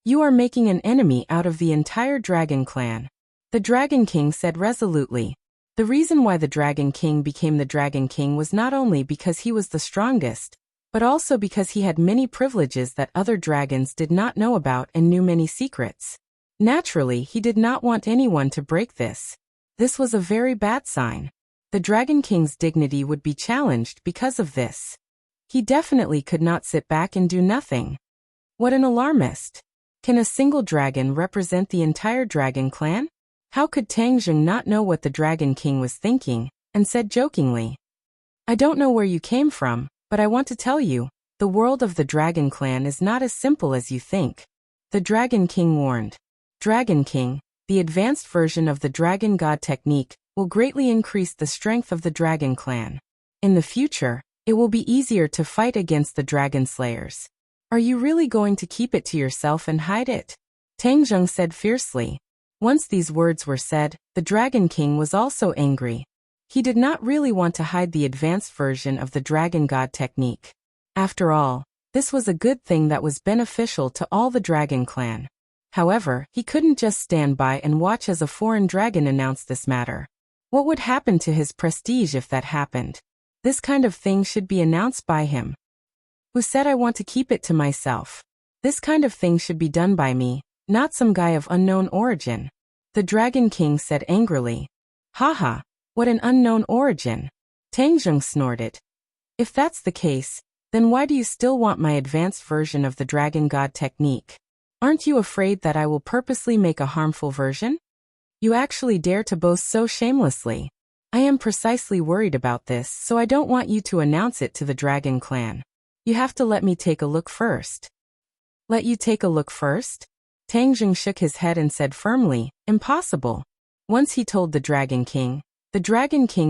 "You are making an enemy out of the entire Dragon Clan." The Dragon King said resolutely. The reason why the Dragon King became the Dragon King was not only because he was the strongest, but also because he had many privileges that other dragons did not know about and knew many secrets. Naturally, he did not want anyone to break this. This was a very bad sign. The Dragon King's dignity would be challenged because of this. He definitely could not sit back and do nothing. What an alarmist! Can a single dragon represent the entire Dragon Clan? How could Tang Zheng not know what the Dragon King was thinking, and said jokingly, "I don't know where you came from, but I want to tell you, the world of the Dragon Clan is not as simple as you think." The Dragon King warned, "Dragon King, the advanced version of the Dragon God technique will greatly increase the strength of the Dragon Clan. In the future, it will be easier to fight against the Dragon Slayers. Are you really going to keep it to yourself and hide it?" Tang Zheng said fiercely. Once these words were said, the Dragon King was also angry. He did not really want to hide the advanced version of the Dragon God technique. After all, this was a good thing that was beneficial to all the Dragon Clan. However, he couldn't just stand by and watch as a foreign dragon announced this matter. What would happen to his prestige if that happened? This kind of thing should be announced by him. Who said I want to keep it to myself? This kind of thing should be done by me, not some guy of unknown origin. The Dragon King said angrily. Haha, what an unknown origin. Tang Zheng snorted. If that's the case, then why do you still want my advanced version of the Dragon God technique? Aren't you afraid that I will purposely make a harmful version? You actually dare to boast so shamelessly. I am precisely worried about this, so I don't want you to announce it to the Dragon Clan. You have to let me take a look first. Let you take a look first? Tang Zheng shook his head and said firmly, impossible. Once he told the Dragon King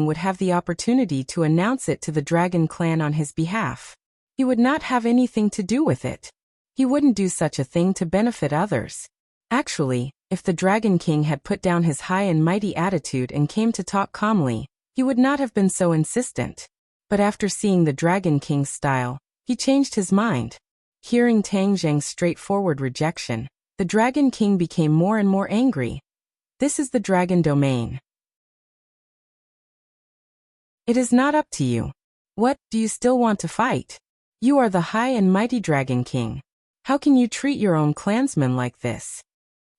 would have the opportunity to announce it to the Dragon Clan on his behalf. He would not have anything to do with it. He wouldn't do such a thing to benefit others. Actually, if the Dragon King had put down his high and mighty attitude and came to talk calmly, he would not have been so insistent. But after seeing the Dragon King's style, he changed his mind. Hearing Tang Zheng's straightforward rejection, the Dragon King became more and more angry. This is the Dragon Domain. It is not up to you. What, do you still want to fight? You are the high and mighty Dragon King. How can you treat your own clansmen like this?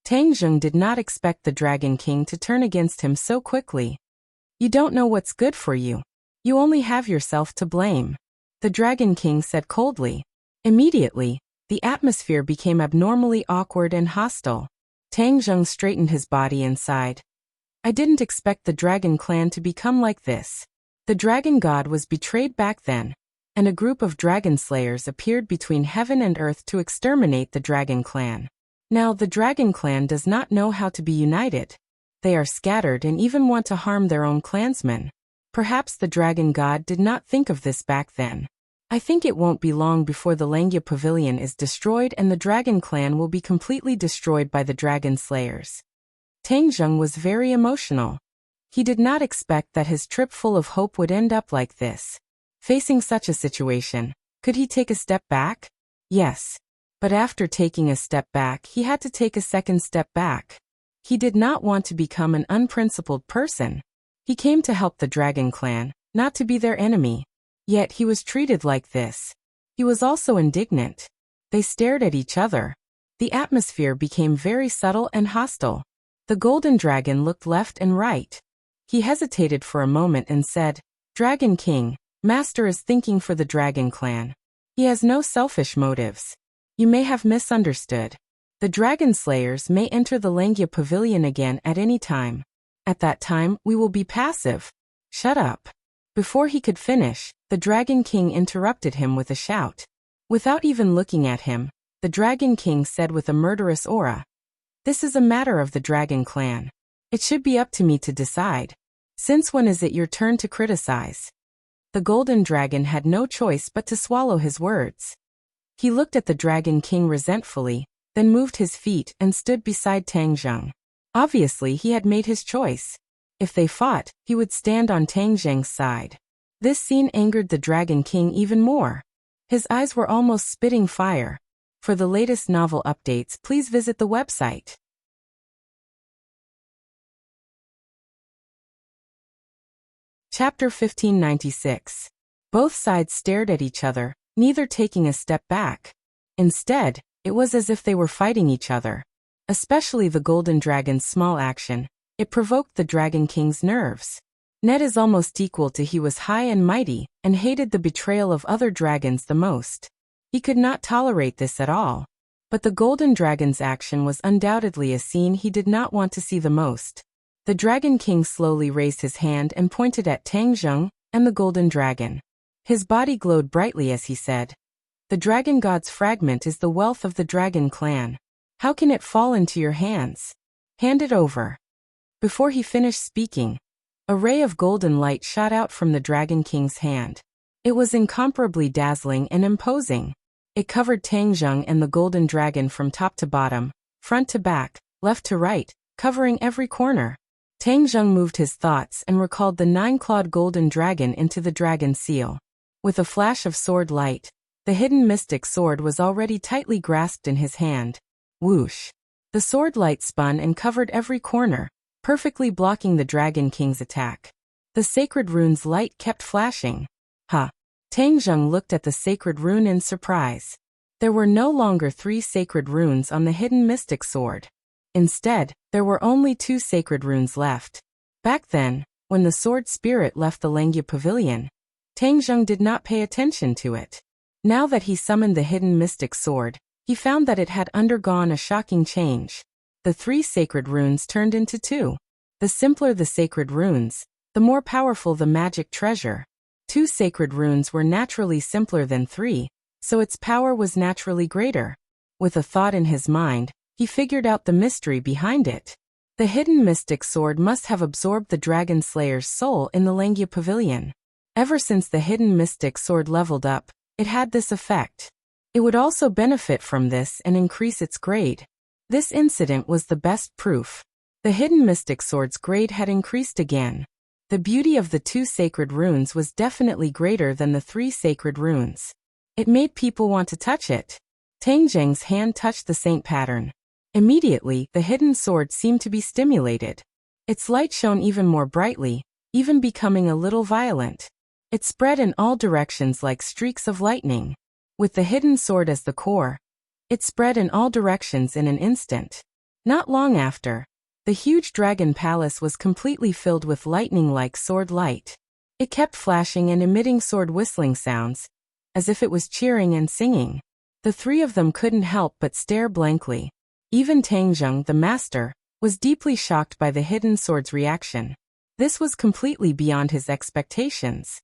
Tang Zheng did not expect the Dragon King to turn against him so quickly. You don't know what's good for you. You only have yourself to blame. The Dragon King said coldly. Immediately, the atmosphere became abnormally awkward and hostile. Tang Zheng straightened his body and sighed. I didn't expect the Dragon Clan to become like this. The Dragon God was betrayed back then, and a group of dragon slayers appeared between heaven and earth to exterminate the Dragon Clan. Now the Dragon Clan does not know how to be united. They are scattered and even want to harm their own clansmen. Perhaps the Dragon God did not think of this back then. I think it won't be long before the Langya Pavilion is destroyed and the Dragon Clan will be completely destroyed by the Dragon Slayers. Tang Zheng was very emotional. He did not expect that his trip full of hope would end up like this. Facing such a situation, could he take a step back? Yes. But after taking a step back, he had to take a second step back. He did not want to become an unprincipled person. He came to help the Dragon Clan, not to be their enemy. Yet he was treated like this. He was also indignant. They stared at each other. The atmosphere became very subtle and hostile. The Golden Dragon looked left and right. He hesitated for a moment and said, Dragon King, Master is thinking for the Dragon Clan. He has no selfish motives. You may have misunderstood. The Dragon Slayers may enter the Langya Pavilion again at any time. At that time, we will be passive. Shut up. Before he could finish, the Dragon King interrupted him with a shout. Without even looking at him, the Dragon King said with a murderous aura, "This is a matter of the Dragon Clan. It should be up to me to decide. Since when is it your turn to criticize?" The Golden Dragon had no choice but to swallow his words. He looked at the Dragon King resentfully, then moved his feet and stood beside Tang Zheng. Obviously he had made his choice. If they fought, he would stand on Tang Zheng's side. This scene angered the Dragon King even more. His eyes were almost spitting fire. For the latest novel updates, please visit the website. Chapter 1596. Both sides stared at each other, neither taking a step back. Instead, it was as if they were fighting each other. Especially the Golden Dragon's small action. It provoked the Dragon King's nerves. Ned is almost equal to he was high and mighty, and hated the betrayal of other dragons the most. He could not tolerate this at all. But the Golden Dragon's action was undoubtedly a scene he did not want to see the most. The Dragon King slowly raised his hand and pointed at Tang Zheng and the Golden Dragon. His body glowed brightly as he said, "The Dragon God's fragment is the wealth of the Dragon Clan. How can it fall into your hands? Hand it over." Before he finished speaking, a ray of golden light shot out from the Dragon King's hand. It was incomparably dazzling and imposing. It covered Tang Zheng and the Golden Dragon from top to bottom, front to back, left to right, covering every corner. Tang Zheng moved his thoughts and recalled the nine-clawed Golden Dragon into the Dragon Seal. With a flash of sword light, the hidden mystic sword was already tightly grasped in his hand. Whoosh! The sword light spun and covered every corner, perfectly blocking the Dragon King's attack. The sacred rune's light kept flashing. Huh! Tang Zheng looked at the sacred rune in surprise. There were no longer 3 sacred runes on the hidden mystic sword. Instead, there were only 2 sacred runes left. Back then, when the sword spirit left the Langya Pavilion, Tang Zheng did not pay attention to it. Now that he summoned the hidden mystic sword, he found that it had undergone a shocking change. The 3 sacred runes turned into 2. The simpler the sacred runes, the more powerful the magic treasure. 2 sacred runes were naturally simpler than 3, so its power was naturally greater. With a thought in his mind, he figured out the mystery behind it. The hidden mystic sword must have absorbed the Dragon Slayer's soul in the Langya Pavilion. Ever since the hidden mystic sword leveled up, it had this effect. It would also benefit from this and increase its grade. This incident was the best proof. The hidden mystic sword's grade had increased again. The beauty of the 2 sacred runes was definitely greater than the 3 sacred runes. It made people want to touch it. Tang Zheng's hand touched the saint pattern. Immediately, the hidden sword seemed to be stimulated. Its light shone even more brightly, even becoming a little violent. It spread in all directions like streaks of lightning. With the hidden sword as the core, it spread in all directions in an instant. Not long after, the huge dragon palace was completely filled with lightning-like sword light. It kept flashing and emitting sword whistling sounds, as if it was cheering and singing. The 3 of them couldn't help but stare blankly. Even Tang Zheng, the master, was deeply shocked by the hidden sword's reaction. This was completely beyond his expectations.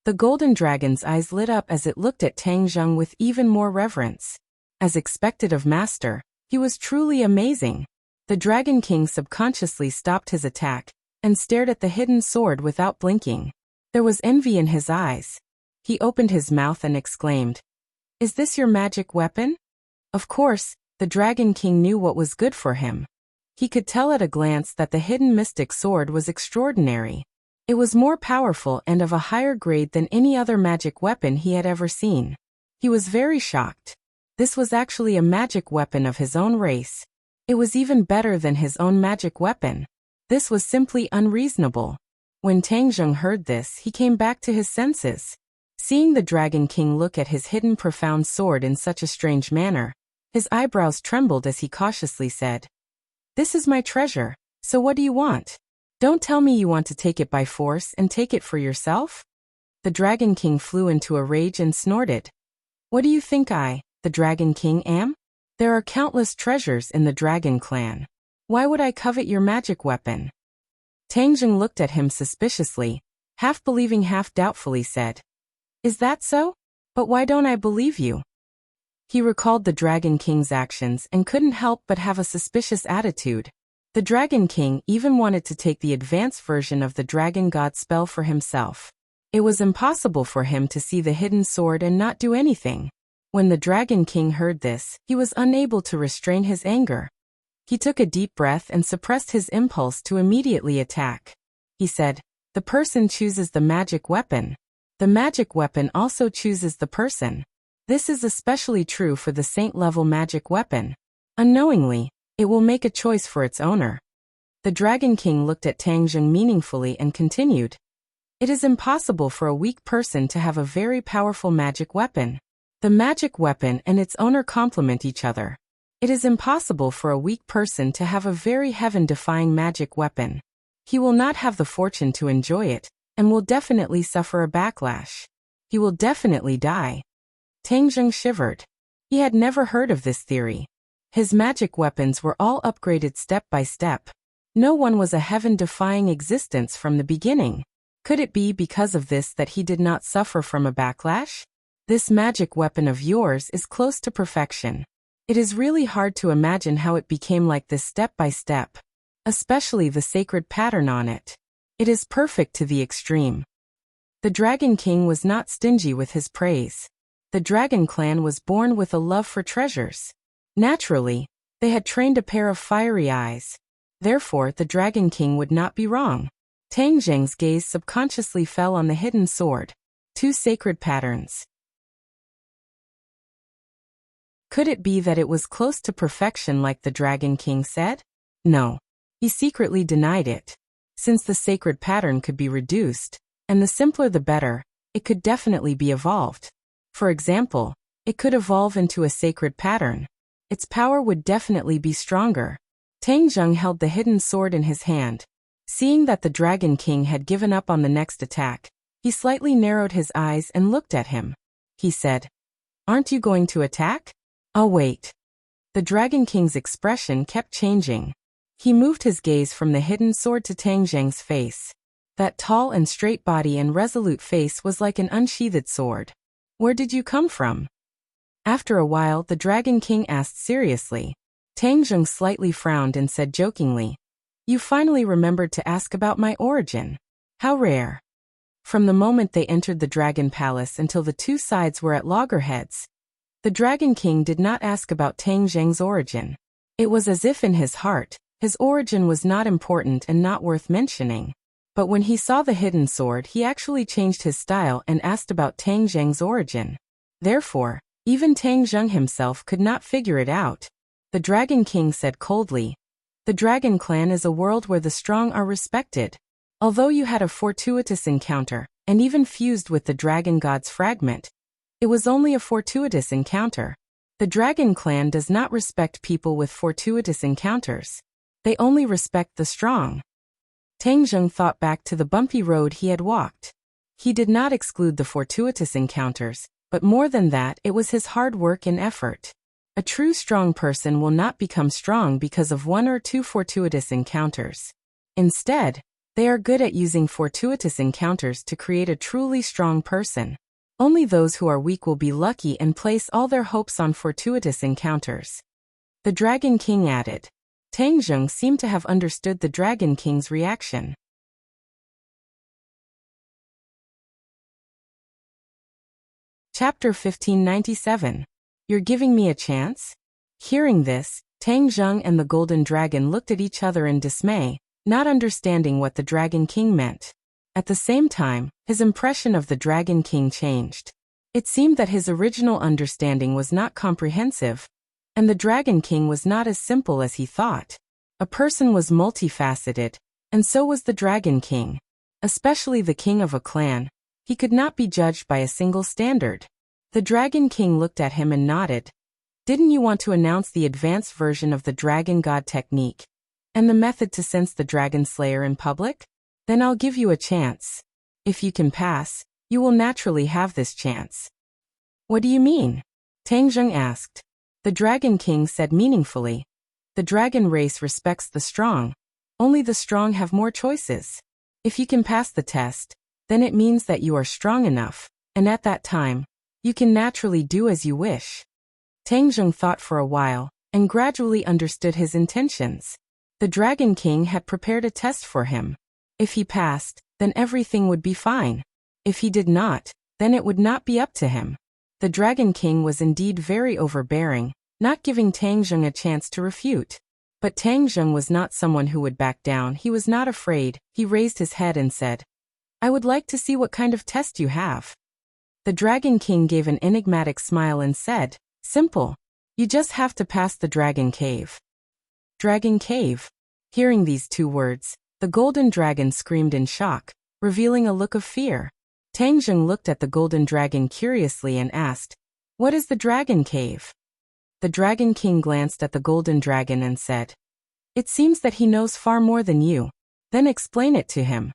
The Golden Dragon's eyes lit up as it looked at Tang Zheng with even more reverence. As expected of master, he was truly amazing. The Dragon King subconsciously stopped his attack and stared at the hidden sword without blinking. There was envy in his eyes. He opened his mouth and exclaimed, "Is this your magic weapon?" Of course, the Dragon King knew what was good for him. He could tell at a glance that the hidden mystic sword was extraordinary. It was more powerful and of a higher grade than any other magic weapon he had ever seen. He was very shocked. This was actually a magic weapon of his own race. It was even better than his own magic weapon. This was simply unreasonable. When Tang Zheng heard this, he came back to his senses. Seeing the Dragon King look at his hidden profound sword in such a strange manner, his eyebrows trembled as he cautiously said, "This is my treasure, so what do you want? Don't tell me you want to take it by force and take it for yourself?" The Dragon King flew into a rage and snorted. "What do you think I, the Dragon King, am? There are countless treasures in the Dragon Clan. Why would I covet your magic weapon?" Tangjung looked at him suspiciously, half believing half doubtfully said, "Is that so? But why don't I believe you?" He recalled the Dragon King's actions and couldn't help but have a suspicious attitude. The Dragon King even wanted to take the advanced version of the Dragon God spell for himself. It was impossible for him to see the hidden sword and not do anything. When the Dragon King heard this, he was unable to restrain his anger. He took a deep breath and suppressed his impulse to immediately attack. He said, "The person chooses the magic weapon. The magic weapon also chooses the person. This is especially true for the saint-level magic weapon. Unknowingly, it will make a choice for its owner." The Dragon King looked at Tangjung meaningfully and continued, "It is impossible for a weak person to have a very powerful magic weapon. The magic weapon and its owner complement each other. It is impossible for a weak person to have a very heaven-defying magic weapon. He will not have the fortune to enjoy it, and will definitely suffer a backlash. He will definitely die." Tangjung shivered. He had never heard of this theory. His magic weapons were all upgraded step by step. No one was a heaven-defying existence from the beginning. Could it be because of this that he did not suffer from a backlash? This magic weapon of yours is close to perfection. It is really hard to imagine how it became like this step by step. Especially the sacred pattern on it. It is perfect to the extreme. The Dragon King was not stingy with his praise. The Dragon Clan was born with a love for treasures. Naturally, they had trained a pair of fiery eyes. Therefore, the Dragon King would not be wrong. Tangjung's gaze subconsciously fell on the hidden sword. 2 sacred patterns. Could it be that it was close to perfection like the Dragon King said? No. He secretly denied it. Since the sacred pattern could be reduced, and the simpler the better, it could definitely be evolved. For example, it could evolve into a sacred pattern. Its power would definitely be stronger. Tangjung held the hidden sword in his hand. Seeing that the Dragon King had given up on the next attack, he slightly narrowed his eyes and looked at him. He said, "Aren't you going to attack?" "I'll wait." The Dragon King's expression kept changing. He moved his gaze from the hidden sword to Tangjung's face. That tall and straight body and resolute face was like an unsheathed sword. "Where did you come from?" After a while, the Dragon King asked seriously. Tangjung slightly frowned and said jokingly, "You finally remembered to ask about my origin. How rare." From the moment they entered the Dragon Palace until the 2 sides were at loggerheads, the Dragon King did not ask about Tangjung's origin. It was as if in his heart, his origin was not important and not worth mentioning. But when he saw the hidden sword, he actually changed his style and asked about Tangjung's origin. Therefore, even Tangjung himself could not figure it out. The Dragon King said coldly, "The Dragon Clan is a world where the strong are respected. Although you had a fortuitous encounter, and even fused with the Dragon God's fragment, it was only a fortuitous encounter. The Dragon Clan does not respect people with fortuitous encounters. They only respect the strong." Tangjung thought back to the bumpy road he had walked. He did not exclude the fortuitous encounters, but more than that, it was his hard work and effort. A true strong person will not become strong because of 1 or 2 fortuitous encounters. Instead, they are good at using fortuitous encounters to create a truly strong person. Only those who are weak will be lucky and place all their hopes on fortuitous encounters. The Dragon King added. Tangjung seemed to have understood the Dragon King's reaction. Chapter 1597. You're giving me a chance? Hearing this, Tangjung and the Golden Dragon looked at each other in dismay, not understanding what the Dragon King meant. At the same time, his impression of the Dragon King changed. It seemed that his original understanding was not comprehensive, and the Dragon King was not as simple as he thought. A person was multifaceted, and so was the Dragon King. Especially the king of a clan. He could not be judged by a single standard. The Dragon King looked at him and nodded. "Didn't you want to announce the advanced version of the Dragon God technique, and the method to sense the Dragon Slayer in public? Then I'll give you a chance. If you can pass, you will naturally have this chance." "What do you mean?" Tangjung asked. The Dragon King said meaningfully, "The dragon race respects the strong. Only the strong have more choices. If you can pass the test, then it means that you are strong enough, and at that time, you can naturally do as you wish. Tangjung thought for a while, and gradually understood his intentions. The Dragon King had prepared a test for him. If he passed, then everything would be fine. If he did not, then it would not be up to him. The Dragon King was indeed very overbearing, not giving Tangjung a chance to refute. But Tangjung was not someone who would back down. He was not afraid. He raised his head and said, "I would like to see what kind of test you have." The Dragon King gave an enigmatic smile and said, "Simple. You just have to pass the Dragon Cave." Dragon Cave. Hearing these two words, the Golden Dragon screamed in shock, revealing a look of fear. Tangjung looked at the Golden Dragon curiously and asked, "What is the Dragon Cave?" The Dragon King glanced at the Golden Dragon and said, "It seems that he knows far more than you. Then explain it to him."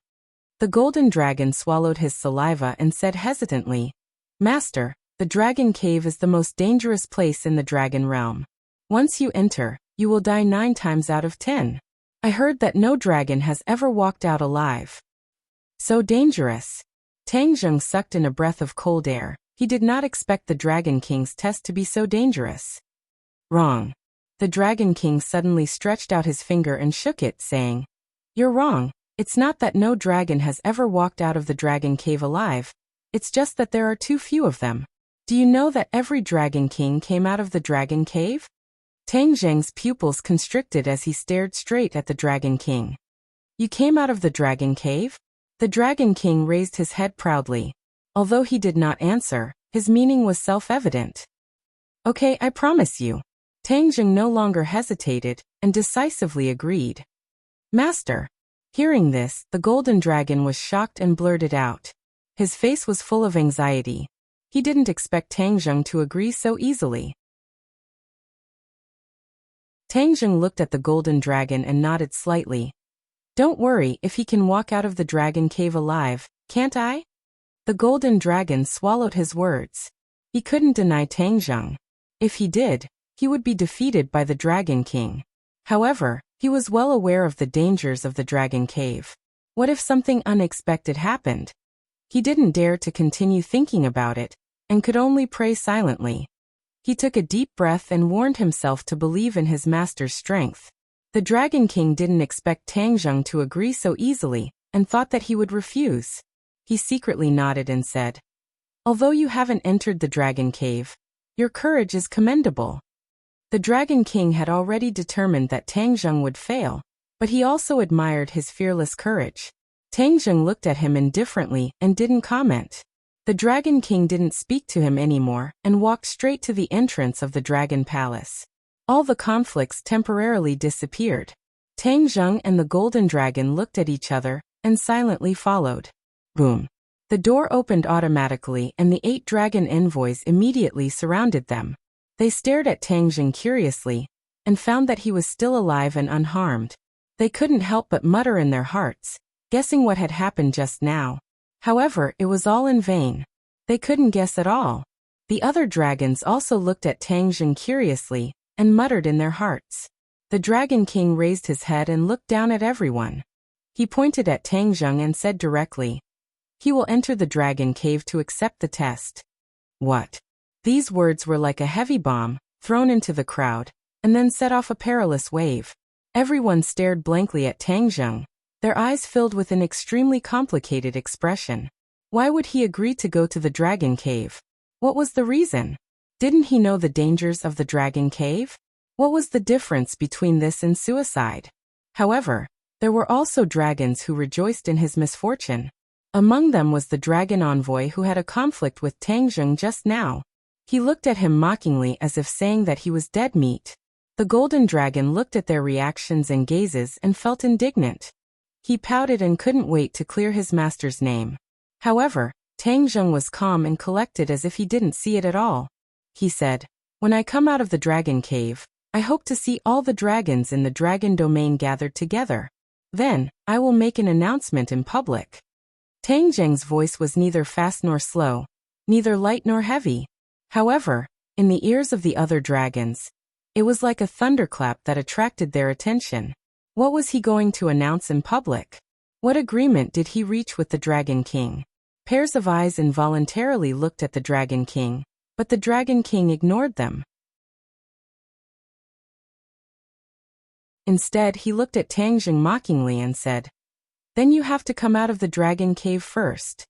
The Golden Dragon swallowed his saliva and said hesitantly, "Master, the Dragon Cave is the most dangerous place in the Dragon Realm. Once you enter, you will die 9 times out of 10. I heard that no dragon has ever walked out alive." So dangerous. Tangjung sucked in a breath of cold air. He did not expect the Dragon King's test to be so dangerous. Wrong. The Dragon King suddenly stretched out his finger and shook it, saying, "You're wrong. It's not that no dragon has ever walked out of the Dragon Cave alive. It's just that there are too few of them. Do you know that every Dragon King came out of the Dragon Cave?" Tangjung's pupils constricted as he stared straight at the Dragon King. "You came out of the Dragon Cave?" The Dragon King raised his head proudly. Although he did not answer, his meaning was self-evident. "Okay, I promise you." Tangjung no longer hesitated, and decisively agreed. "Master." Hearing this, the Golden Dragon was shocked and blurted out. His face was full of anxiety. He didn't expect Tangjung to agree so easily. Tangjung looked at the Golden Dragon and nodded slightly. "Don't worry if he can walk out of the Dragon Cave alive, can't I?" The Golden Dragon swallowed his words. He couldn't deny Tangjung. If he did, he would be defeated by the Dragon King. However, he was well aware of the dangers of the Dragon Cave. What if something unexpected happened? He didn't dare to continue thinking about it, and could only pray silently. He took a deep breath and warned himself to believe in his master's strength. The Dragon King didn't expect Tangjung to agree so easily, and thought that he would refuse. He secretly nodded and said, "Although you haven't entered the Dragon Cave, your courage is commendable." The Dragon King had already determined that Tangjung would fail, but he also admired his fearless courage. Tangjung looked at him indifferently and didn't comment. The Dragon King didn't speak to him anymore and walked straight to the entrance of the Dragon Palace. All the conflicts temporarily disappeared. Tangjung and the Golden Dragon looked at each other and silently followed. Boom. The door opened automatically and the 8 dragon envoys immediately surrounded them. They stared at Tangjung curiously and found that he was still alive and unharmed. They couldn't help but mutter in their hearts, guessing what had happened just now. However, it was all in vain. They couldn't guess at all. The other dragons also looked at Tangjung curiously and muttered in their hearts. The Dragon King raised his head and looked down at everyone. He pointed at Tangjung and said directly, "He will enter the Dragon Cave to accept the test." What? These words were like a heavy bomb, thrown into the crowd, and then set off a perilous wave. Everyone stared blankly at Tangjung, their eyes filled with an extremely complicated expression. Why would he agree to go to the Dragon Cave? What was the reason? Didn't he know the dangers of the Dragon Cave? What was the difference between this and suicide? However, there were also dragons who rejoiced in his misfortune. Among them was the dragon envoy who had a conflict with Tangjung just now. He looked at him mockingly as if saying that he was dead meat. The Golden Dragon looked at their reactions and gazes and felt indignant. He pouted and couldn't wait to clear his master's name. However, Tangjung was calm and collected as if he didn't see it at all. He said, "When I come out of the Dragon Cave, I hope to see all the dragons in the Dragon Domain gathered together. Then, I will make an announcement in public." Tangjung's voice was neither fast nor slow, neither light nor heavy. However, in the ears of the other dragons, it was like a thunderclap that attracted their attention. What was he going to announce in public? What agreement did he reach with the Dragon King? Pairs of eyes involuntarily looked at the Dragon King, but the Dragon King ignored them. Instead, he looked at Tang Jing mockingly and said, "Then you have to come out of the dragon cave first.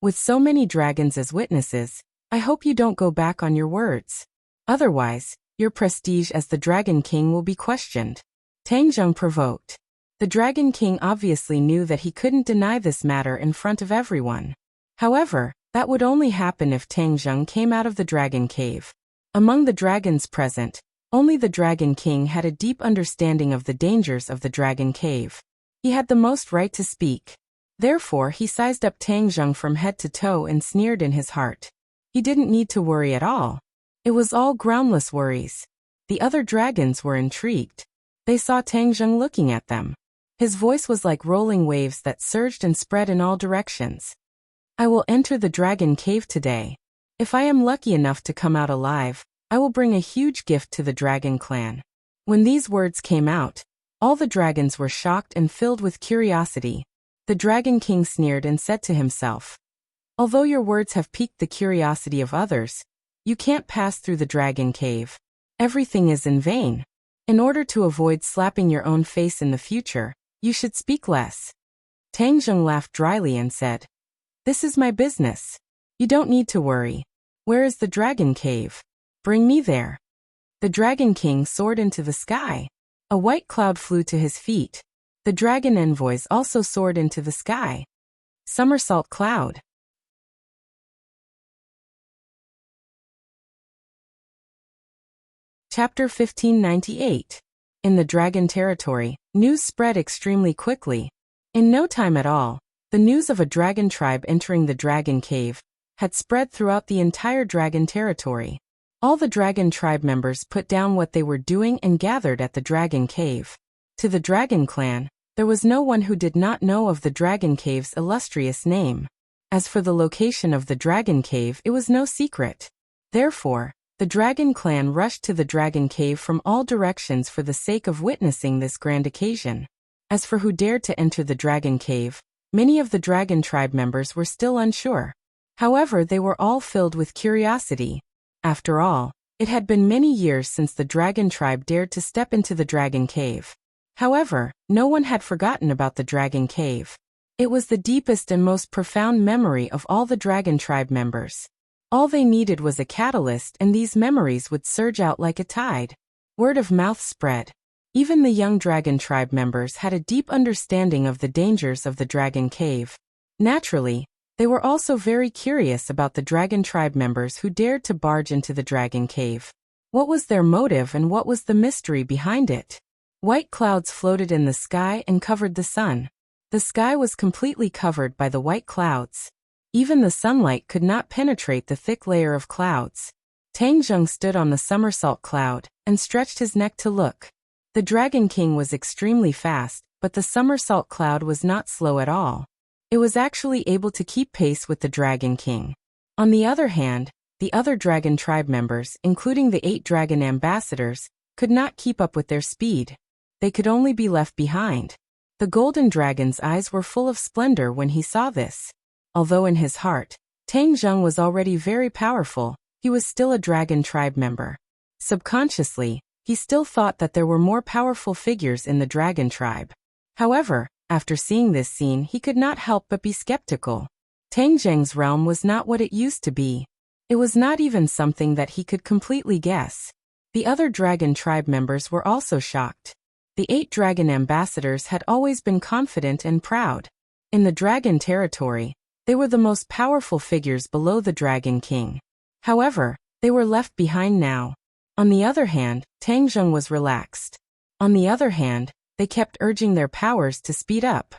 With so many dragons as witnesses, I hope you don't go back on your words. Otherwise, your prestige as the Dragon King will be questioned." Tang Jing provoked. The Dragon King obviously knew that he couldn't deny this matter in front of everyone. However, that would only happen if Tang Jing came out of the dragon cave. Among the dragons present, only the Dragon King had a deep understanding of the dangers of the dragon cave. He had the most right to speak. Therefore, he sized up Tang Jing from head to toe and sneered in his heart. He didn't need to worry at all. It was all groundless worries. The other dragons were intrigued. They saw Tang Jing looking at them. His voice was like rolling waves that surged and spread in all directions. "I will enter the dragon cave today. If I am lucky enough to come out alive, I will bring a huge gift to the dragon clan." When these words came out, all the dragons were shocked and filled with curiosity. The Dragon King sneered and said to himself, "Although your words have piqued the curiosity of others, you can't pass through the dragon cave. Everything is in vain. In order to avoid slapping your own face in the future, you should speak less." Tang Jing laughed dryly and said, "This is my business. You don't need to worry. Where is the dragon cave? Bring me there." The Dragon King soared into the sky. A white cloud flew to his feet. The dragon envoys also soared into the sky. Somersault cloud. Chapter 1598. In the Dragon Territory, news spread extremely quickly. In no time at all, the news of a dragon tribe entering the dragon cave had spread throughout the entire Dragon Territory. All the dragon tribe members put down what they were doing and gathered at the dragon cave. To the dragon clan, there was no one who did not know of the dragon cave's illustrious name. As for the location of the dragon cave, it was no secret. Therefore, the dragon clan rushed to the dragon cave from all directions for the sake of witnessing this grand occasion. As for who dared to enter the dragon cave, many of the dragon tribe members were still unsure. However, they were all filled with curiosity. After all, it had been many years since the dragon tribe dared to step into the dragon cave. However, no one had forgotten about the dragon cave. It was the deepest and most profound memory of all the dragon tribe members. All they needed was a catalyst, and these memories would surge out like a tide. Word of mouth spread. Even the young dragon tribe members had a deep understanding of the dangers of the dragon cave. Naturally, they were also very curious about the dragon tribe members who dared to barge into the dragon cave. What was their motive and what was the mystery behind it? White clouds floated in the sky and covered the sun. The sky was completely covered by the white clouds. Even the sunlight could not penetrate the thick layer of clouds. Tang Jing stood on the somersault cloud and stretched his neck to look. The Dragon King was extremely fast, but the somersault cloud was not slow at all. It was actually able to keep pace with the Dragon King. On the other hand, the other dragon tribe members, including the 8 dragon ambassadors, could not keep up with their speed. They could only be left behind. The golden dragon's eyes were full of splendor when he saw this. Although in his heart, Tang Jing was already very powerful, he was still a dragon tribe member. Subconsciously, he still thought that there were more powerful figures in the dragon tribe. However, after seeing this scene, he could not help but be skeptical. Tang Jing's realm was not what it used to be. It was not even something that he could completely guess. The other dragon tribe members were also shocked. The 8 dragon ambassadors had always been confident and proud. In the dragon territory, they were the most powerful figures below the Dragon King. However, they were left behind now. On the other hand, Tang Jing was relaxed. On the other hand, they kept urging their powers to speed up.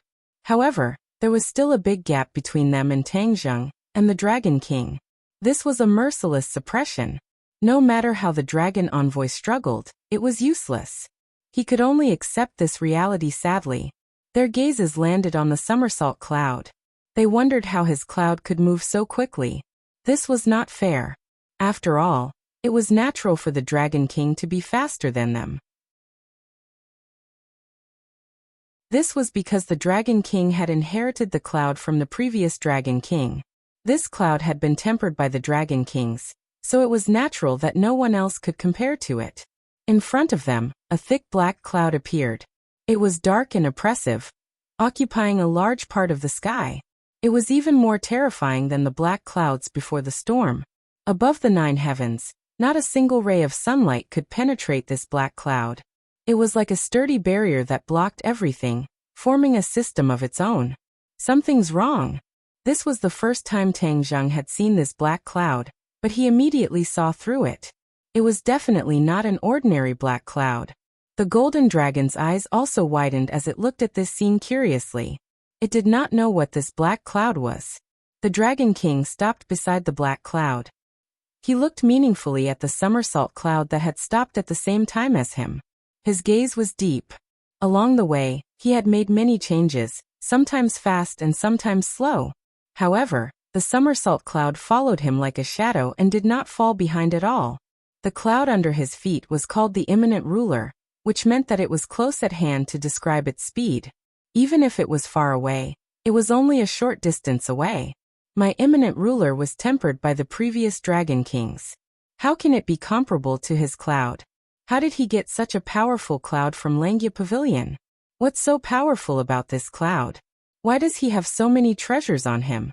However, there was still a big gap between them and Tang Jing and the Dragon King. This was a merciless suppression. No matter how the dragon envoy struggled, it was useless. He could only accept this reality sadly. Their gazes landed on the somersault cloud. They wondered how his cloud could move so quickly. This was not fair. After all, it was natural for the Dragon King to be faster than them. This was because the Dragon King had inherited the cloud from the previous Dragon King. This cloud had been tempered by the Dragon Kings, so it was natural that no one else could compare to it. In front of them, a thick black cloud appeared. It was dark and oppressive, occupying a large part of the sky. It was even more terrifying than the black clouds before the storm. Above the 9 heavens, not a single ray of sunlight could penetrate this black cloud. It was like a sturdy barrier that blocked everything, forming a system of its own. Something's wrong. This was the first time Tang Zheng had seen this black cloud, but he immediately saw through it. It was definitely not an ordinary black cloud. The golden dragon's eyes also widened as it looked at this scene curiously. It did not know what this black cloud was. The Dragon King stopped beside the black cloud. He looked meaningfully at the somersault cloud that had stopped at the same time as him. His gaze was deep. Along the way, he had made many changes, sometimes fast and sometimes slow. However, the somersault cloud followed him like a shadow and did not fall behind at all. The cloud under his feet was called the imminent ruler, which meant that it was close at hand to describe its speed. Even if it was far away, it was only a short distance away. My imminent ruler was tempered by the previous Dragon Kings. How can it be comparable to his cloud? How did he get such a powerful cloud from Langya Pavilion? What's so powerful about this cloud? Why does he have so many treasures on him?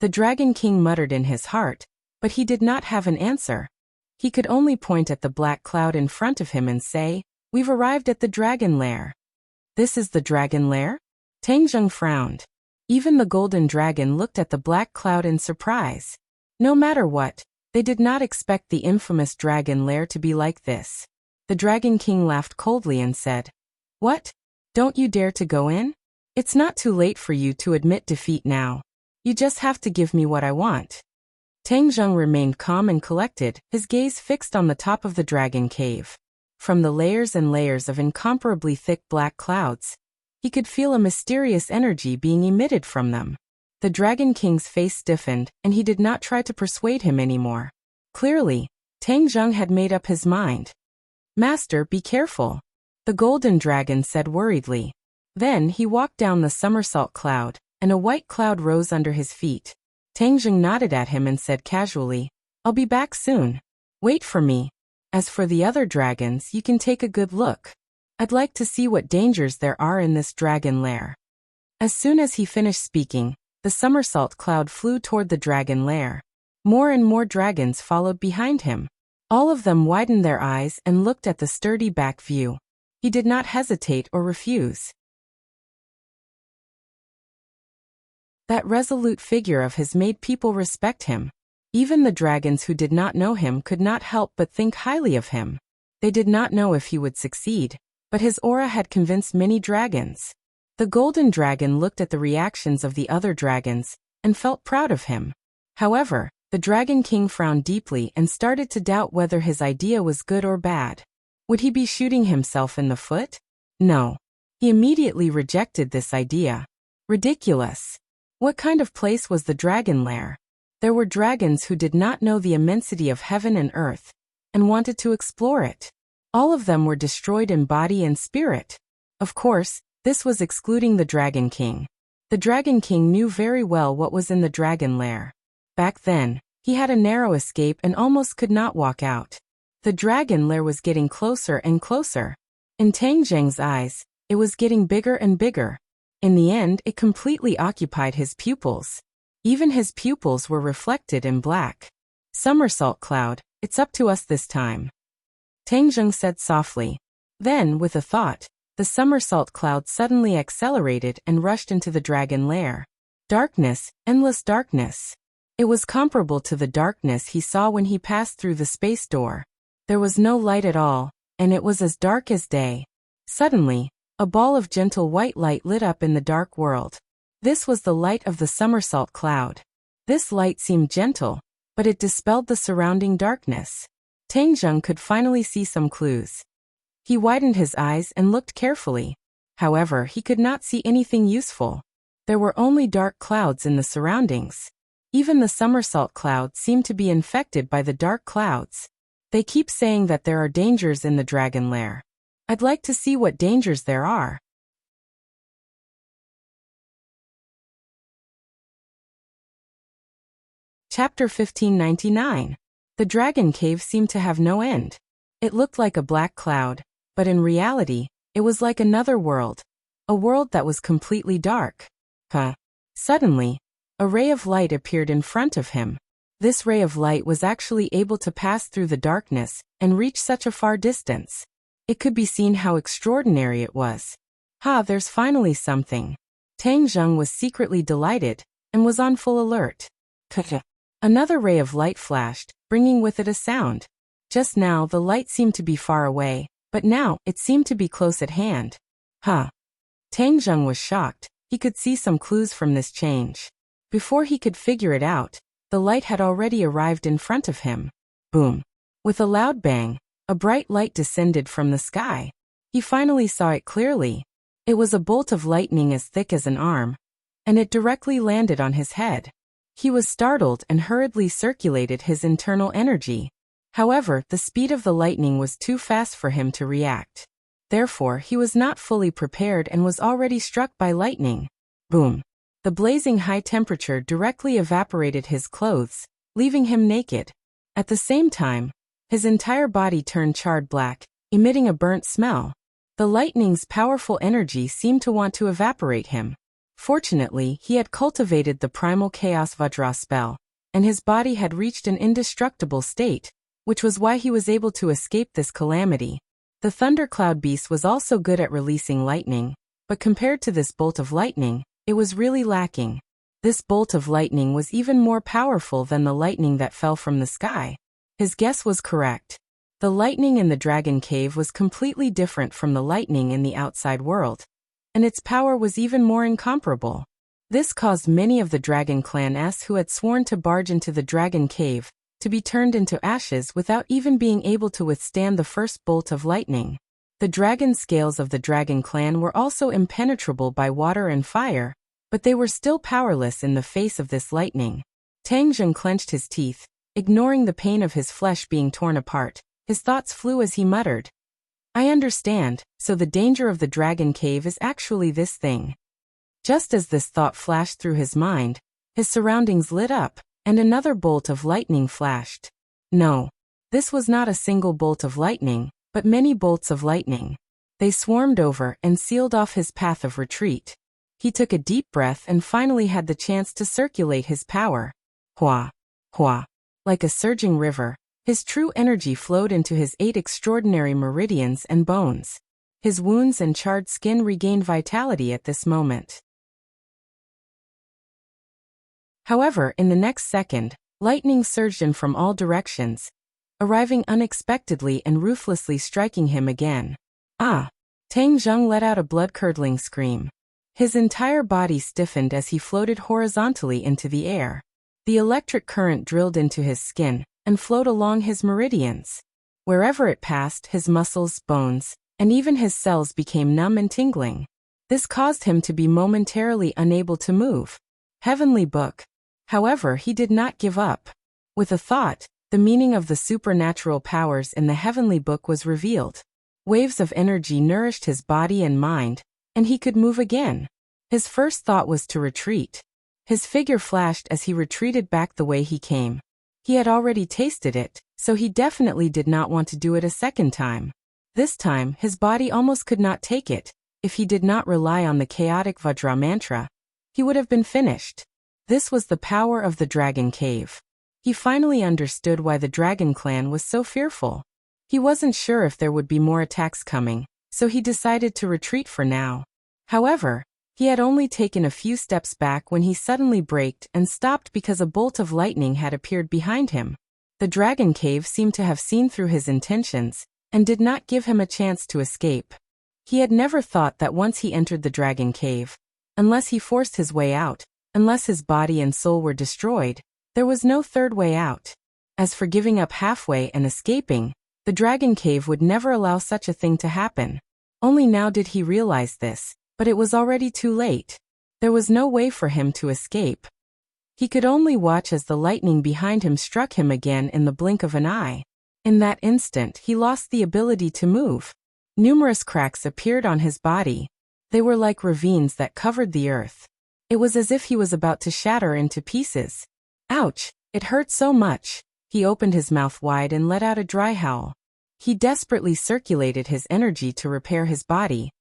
The Dragon King muttered in his heart, but he did not have an answer. He could only point at the black cloud in front of him and say, "We've arrived at the dragon lair." "This is the dragon lair?" Tang Zheng frowned. Even the golden dragon looked at the black cloud in surprise. No matter what, they did not expect the infamous dragon lair to be like this. The Dragon King laughed coldly and said, "What? Don't you dare to go in? It's not too late for you to admit defeat now. You just have to give me what I want." Tang Zheng remained calm and collected, his gaze fixed on the top of the dragon cave. From the layers and layers of incomparably thick black clouds, he could feel a mysterious energy being emitted from them. The Dragon King's face stiffened, and he did not try to persuade him anymore. Clearly, Tang Zheng had made up his mind. "Master, be careful," the golden dragon said worriedly. Then he walked down the somersault cloud, and a white cloud rose under his feet. Tang Zheng nodded at him and said casually, "I'll be back soon. Wait for me. As for the other dragons, you can take a good look. I'd like to see what dangers there are in this dragon lair." As soon as he finished speaking, the somersault cloud flew toward the dragon lair. More and more dragons followed behind him. All of them widened their eyes and looked at the sturdy back view. He did not hesitate or refuse. That resolute figure of his made people respect him. Even the dragons who did not know him could not help but think highly of him. They did not know if he would succeed, but his aura had convinced many dragons. The golden dragon looked at the reactions of the other dragons and felt proud of him. However, the Dragon King frowned deeply and started to doubt whether his idea was good or bad. Would he be shooting himself in the foot? No. He immediately rejected this idea. Ridiculous. What kind of place was the dragon lair? There were dragons who did not know the immensity of heaven and earth, and wanted to explore it. All of them were destroyed in body and spirit. Of course, this was excluding the Dragon King. The Dragon King knew very well what was in the dragon lair. Back then, he had a narrow escape and almost could not walk out. The dragon lair was getting closer and closer. In Tang Zheng's eyes, it was getting bigger and bigger. In the end, it completely occupied his pupils. Even his pupils were reflected in black. "Somersault cloud, it's up to us this time," Tang Zheng said softly. Then, with a thought, the somersault cloud suddenly accelerated and rushed into the dragon lair. Darkness, endless darkness. It was comparable to the darkness he saw when he passed through the space door. There was no light at all, and it was as dark as day. Suddenly, a ball of gentle white light lit up in the dark world. This was the light of the somersault cloud. This light seemed gentle, but it dispelled the surrounding darkness. Tang Zheng could finally see some clues. He widened his eyes and looked carefully. However, he could not see anything useful. There were only dark clouds in the surroundings. Even the somersault cloud seemed to be infected by the dark clouds. They keep saying that there are dangers in the dragon lair. I'd like to see what dangers there are. Chapter 1599. The dragon cave seemed to have no end. It looked like a black cloud, but in reality, it was like another world. A world that was completely dark. Suddenly, a ray of light appeared in front of him. This ray of light was actually able to pass through the darkness and reach such a far distance. It could be seen how extraordinary it was. There's finally something. Tang Zheng was secretly delighted and was on full alert. Another ray of light flashed, bringing with it a sound. Just now the light seemed to be far away, but now it seemed to be close at hand. Tang Zheng was shocked. He could see some clues from this change. Before he could figure it out, the light had already arrived in front of him. Boom! With a loud bang, a bright light descended from the sky. He finally saw it clearly. It was a bolt of lightning as thick as an arm, and it directly landed on his head. He was startled and hurriedly circulated his internal energy. However, the speed of the lightning was too fast for him to react. Therefore, he was not fully prepared and was already struck by lightning. Boom! The blazing high temperature directly evaporated his clothes, leaving him naked. At the same time, his entire body turned charred black, emitting a burnt smell. The lightning's powerful energy seemed to want to evaporate him. Fortunately, he had cultivated the primal chaos Vajra spell, and his body had reached an indestructible state, which was why he was able to escape this calamity. The thundercloud beast was also good at releasing lightning, but compared to this bolt of lightning, it was really lacking. This bolt of lightning was even more powerful than the lightning that fell from the sky. His guess was correct. The lightning in the dragon cave was completely different from the lightning in the outside world, and its power was even more incomparable. This caused many of the dragon clan-s who had sworn to barge into the dragon cave to be turned into ashes without even being able to withstand the first bolt of lightning. The dragon scales of the dragon clan were also impenetrable by water and fire, but they were still powerless in the face of this lightning. Tang Zheng clenched his teeth, ignoring the pain of his flesh being torn apart. His thoughts flew as he muttered, "I understand, so the danger of the dragon cave is actually this thing." Just as this thought flashed through his mind, his surroundings lit up, and another bolt of lightning flashed. No, this was not a single bolt of lightning, but many bolts of lightning. They swarmed over and sealed off his path of retreat. He took a deep breath and finally had the chance to circulate his power. Hua! Hua! Like a surging river, his true energy flowed into his 8 extraordinary meridians and bones. His wounds and charred skin regained vitality at this moment. However, in the next second, lightning surged in from all directions, arriving unexpectedly and ruthlessly striking him again. Tang Zheng let out a blood-curdling scream. His entire body stiffened as he floated horizontally into the air. The electric current drilled into his skin and flowed along his meridians. Wherever it passed, his muscles, bones, and even his cells became numb and tingling. This caused him to be momentarily unable to move. Heavenly Book. However, he did not give up. With a thought, the meaning of the supernatural powers in the Heavenly Book was revealed. Waves of energy nourished his body and mind, and he could move again. His first thought was to retreat. His figure flashed as he retreated back the way he came. He had already tasted it, so he definitely did not want to do it a second time. This time, his body almost could not take it. If he did not rely on the chaotic Vajra mantra, he would have been finished. This was the power of the dragon cave. He finally understood why the dragon clan was so fearful. He wasn't sure if there would be more attacks coming, so he decided to retreat for now. However, he had only taken a few steps back when he suddenly braked and stopped because a bolt of lightning had appeared behind him. The dragon cave seemed to have seen through his intentions and did not give him a chance to escape. He had never thought that once he entered the dragon cave, unless he forced his way out, unless his body and soul were destroyed, there was no third way out. As for giving up halfway and escaping, the dragon cave would never allow such a thing to happen. Only now did he realize this, but it was already too late. There was no way for him to escape. He could only watch as the lightning behind him struck him again in the blink of an eye. In that instant, he lost the ability to move. Numerous cracks appeared on his body. They were like ravines that covered the earth. It was as if he was about to shatter into pieces. Ouch! It hurt so much. He opened his mouth wide and let out a dry howl. He desperately circulated his energy to repair his body.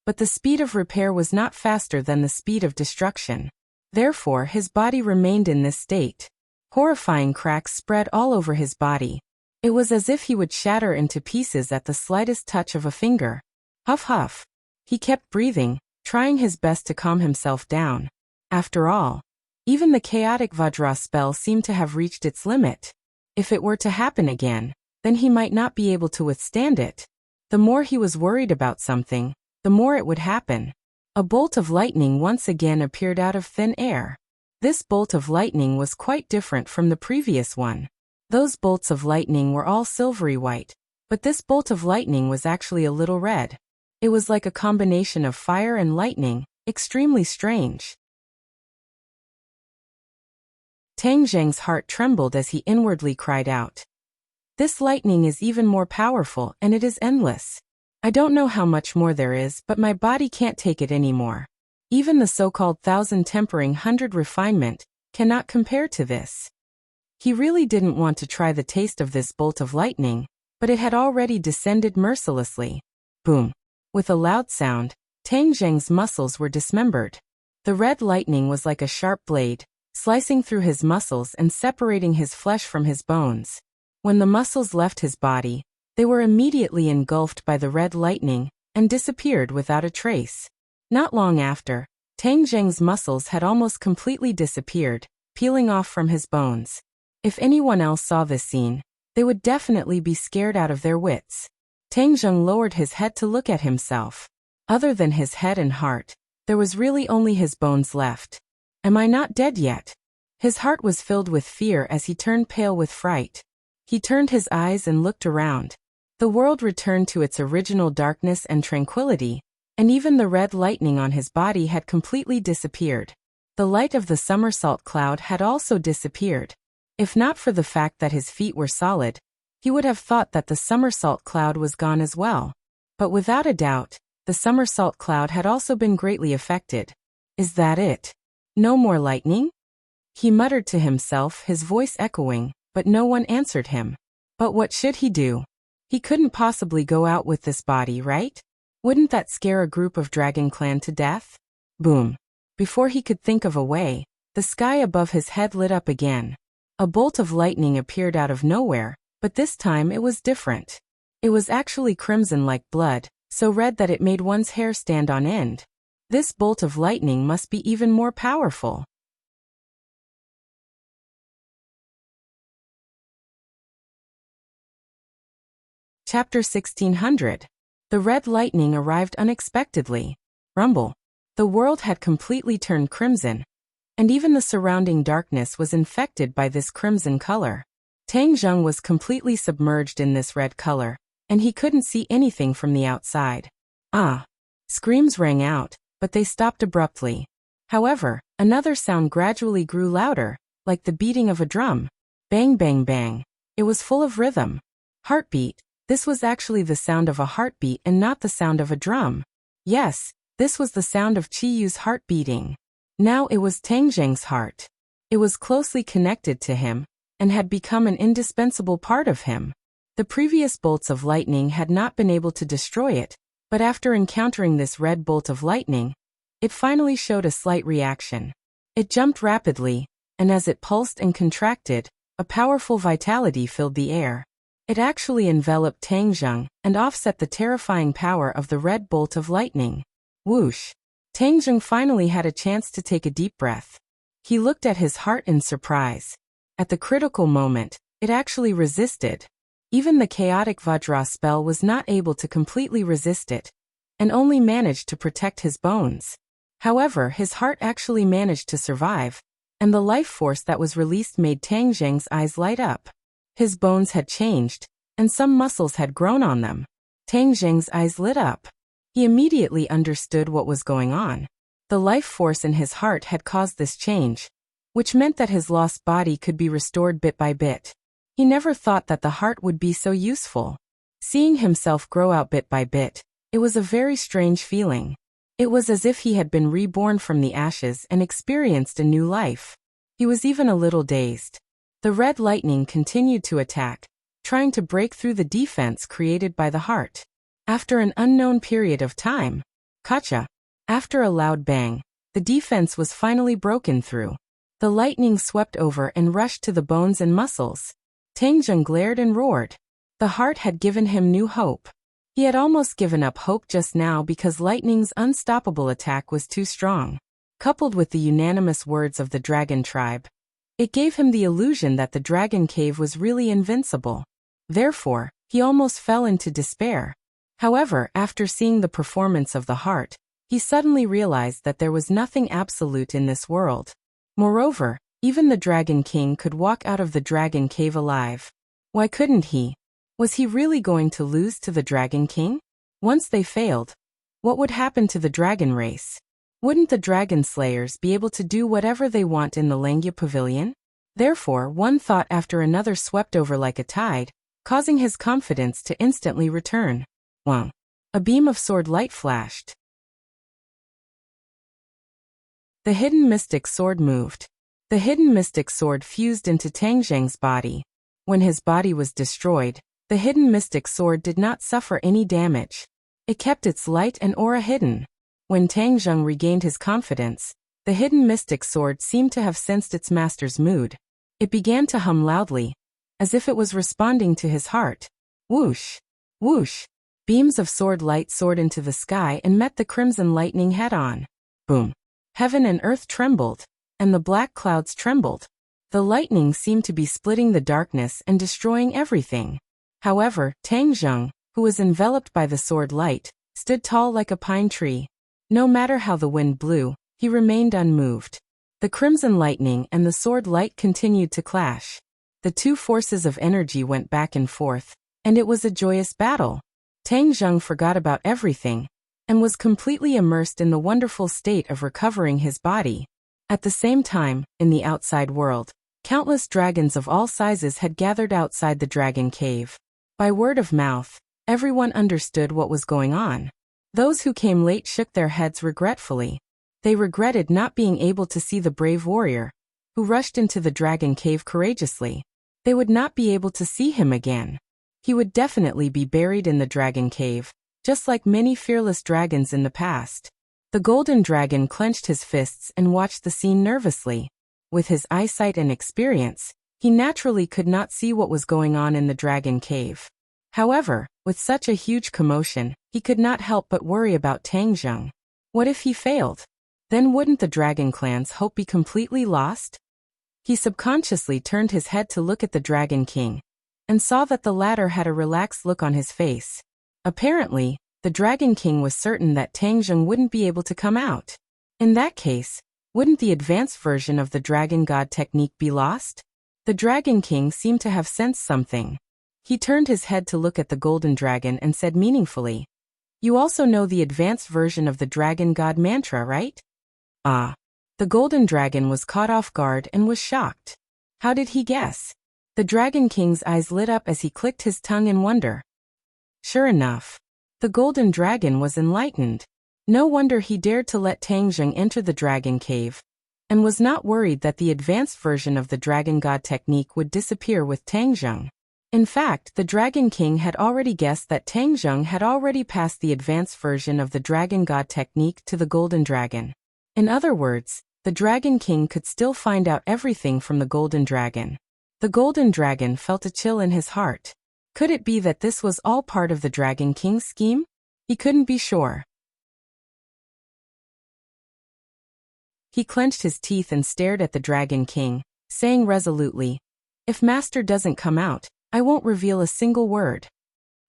But the speed of repair was not faster than the speed of destruction. Therefore, his body remained in this state. Horrifying cracks spread all over his body. It was as if he would shatter into pieces at the slightest touch of a finger. Huff huff. He kept breathing, trying his best to calm himself down. After all, even the chaotic Vajra spell seemed to have reached its limit. If it were to happen again, then he might not be able to withstand it. The more he was worried about something, the more it would happen. A bolt of lightning once again appeared out of thin air. This bolt of lightning was quite different from the previous one. Those bolts of lightning were all silvery white, but this bolt of lightning was actually a little red. It was like a combination of fire and lightning, extremely strange. Tang Zheng's heart trembled as he inwardly cried out. This lightning is even more powerful and it is endless. I don't know how much more there is, but my body can't take it anymore. Even the so-called 1,000 tempering 100 refinement cannot compare to this. He really didn't want to try the taste of this bolt of lightning, but it had already descended mercilessly. Boom. With a loud sound, Tang Zheng's muscles were dismembered. The red lightning was like a sharp blade, slicing through his muscles and separating his flesh from his bones. When the muscles left his body, they were immediately engulfed by the red lightning and disappeared without a trace. Not long after, Tang Zheng's muscles had almost completely disappeared, peeling off from his bones. If anyone else saw this scene, they would definitely be scared out of their wits. Tang Zheng lowered his head to look at himself. Other than his head and heart, there was really only his bones left. Am I not dead yet? His heart was filled with fear as he turned pale with fright. He turned his eyes and looked around. The world returned to its original darkness and tranquility, and even the red lightning on his body had completely disappeared. The light of the somersault cloud had also disappeared. If not for the fact that his feet were solid, he would have thought that the somersault cloud was gone as well. But without a doubt, the somersault cloud had also been greatly affected. Is that it? No more lightning? He muttered to himself, his voice echoing, but no one answered him. But what should he do? He couldn't possibly go out with this body, right? Wouldn't that scare a group of Dragon Clan to death? Boom. Before he could think of a way, the sky above his head lit up again. A bolt of lightning appeared out of nowhere, but this time it was different. It was actually crimson like blood, so red that it made one's hair stand on end. This bolt of lightning must be even more powerful. Chapter 1600. The red lightning arrived unexpectedly. Rumble. The world had completely turned crimson, and even the surrounding darkness was infected by this crimson color. Tang Zheng was completely submerged in this red color, and he couldn't see anything from the outside. Ah! Screams rang out, but they stopped abruptly. However, another sound gradually grew louder, like the beating of a drum. Bang bang bang. It was full of rhythm. Heartbeat. This was actually the sound of a heartbeat and not the sound of a drum. Yes, this was the sound of Qiyu's heart beating. Now it was Tang Zheng's heart. It was closely connected to him, and had become an indispensable part of him. The previous bolts of lightning had not been able to destroy it, but after encountering this red bolt of lightning, it finally showed a slight reaction. It jumped rapidly, and as it pulsed and contracted, a powerful vitality filled the air. It actually enveloped Tang Zheng and offset the terrifying power of the red bolt of lightning. Whoosh! Tang Zheng finally had a chance to take a deep breath. He looked at his heart in surprise. At the critical moment, it actually resisted. Even the chaotic Vajra spell was not able to completely resist it, and only managed to protect his bones. However, his heart actually managed to survive, and the life force that was released made Tang Zheng's eyes light up. His bones had changed, and some muscles had grown on them. Tang Zheng's eyes lit up. He immediately understood what was going on. The life force in his heart had caused this change, which meant that his lost body could be restored bit by bit. He never thought that the heart would be so useful. Seeing himself grow out bit by bit, it was a very strange feeling. It was as if he had been reborn from the ashes and experienced a new life. He was even a little dazed. The red lightning continued to attack, trying to break through the defense created by the heart. After an unknown period of time, Kacha. After a loud bang, the defense was finally broken through. The lightning swept over and rushed to the bones and muscles. Tangjung glared and roared. The heart had given him new hope. He had almost given up hope just now because lightning's unstoppable attack was too strong. Coupled with the unanimous words of the dragon tribe, it gave him the illusion that the dragon cave was really invincible. Therefore, he almost fell into despair. However, after seeing the performance of the heart, he suddenly realized that there was nothing absolute in this world. Moreover, even the Dragon King could walk out of the dragon cave alive. Why couldn't he? Was he really going to lose to the Dragon King? Once they failed, what would happen to the dragon race? Wouldn't the dragon slayers be able to do whatever they want in the Langya Pavilion? Therefore, one thought after another swept over like a tide, causing his confidence to instantly return. Wang. A beam of sword light flashed. The hidden mystic sword moved. The hidden mystic sword fused into Tangjung's body. When his body was destroyed, the hidden mystic sword did not suffer any damage. It kept its light and aura hidden. When Tangjung regained his confidence, the hidden mystic sword seemed to have sensed its master's mood. It began to hum loudly, as if it was responding to his heart. Whoosh! Whoosh! Beams of sword light soared into the sky and met the crimson lightning head-on. Boom! Heaven and earth trembled, and the black clouds trembled. The lightning seemed to be splitting the darkness and destroying everything. However, Tangjung, who was enveloped by the sword light, stood tall like a pine tree. No matter how the wind blew, he remained unmoved. The crimson lightning and the sword light continued to clash. The two forces of energy went back and forth, and it was a joyous battle. Tangjung forgot about everything, and was completely immersed in the wonderful state of recovering his body. At the same time, in the outside world, countless dragons of all sizes had gathered outside the dragon cave. By word of mouth, everyone understood what was going on. Those who came late shook their heads regretfully. They regretted not being able to see the brave warrior, who rushed into the dragon cave courageously. They would not be able to see him again. He would definitely be buried in the dragon cave, just like many fearless dragons in the past. The golden dragon clenched his fists and watched the scene nervously. With his eyesight and experience, he naturally could not see what was going on in the dragon cave. However, with such a huge commotion, he could not help but worry about Tangjung. What if he failed? Then wouldn't the dragon clan's hope be completely lost? He subconsciously turned his head to look at the Dragon King, and saw that the latter had a relaxed look on his face. Apparently, the Dragon King was certain that Tangjung wouldn't be able to come out. In that case, wouldn't the advanced version of the Dragon God technique be lost? The Dragon King seemed to have sensed something. He turned his head to look at the Golden Dragon and said meaningfully, "You also know the advanced version of the Dragon God mantra, right?" Ah. The Golden Dragon was caught off guard and was shocked. How did he guess? The Dragon King's eyes lit up as he clicked his tongue in wonder. Sure enough, the Golden Dragon was enlightened. No wonder he dared to let Tangjung enter the Dragon Cave, and was not worried that the advanced version of the Dragon God technique would disappear with Tangjung. In fact, the Dragon King had already guessed that Tangjung had already passed the advanced version of the Dragon God technique to the Golden Dragon. In other words, the Dragon King could still find out everything from the Golden Dragon. The Golden Dragon felt a chill in his heart. Could it be that this was all part of the Dragon King's scheme? He couldn't be sure. He clenched his teeth and stared at the Dragon King, saying resolutely, "If Master doesn't come out, I won't reveal a single word."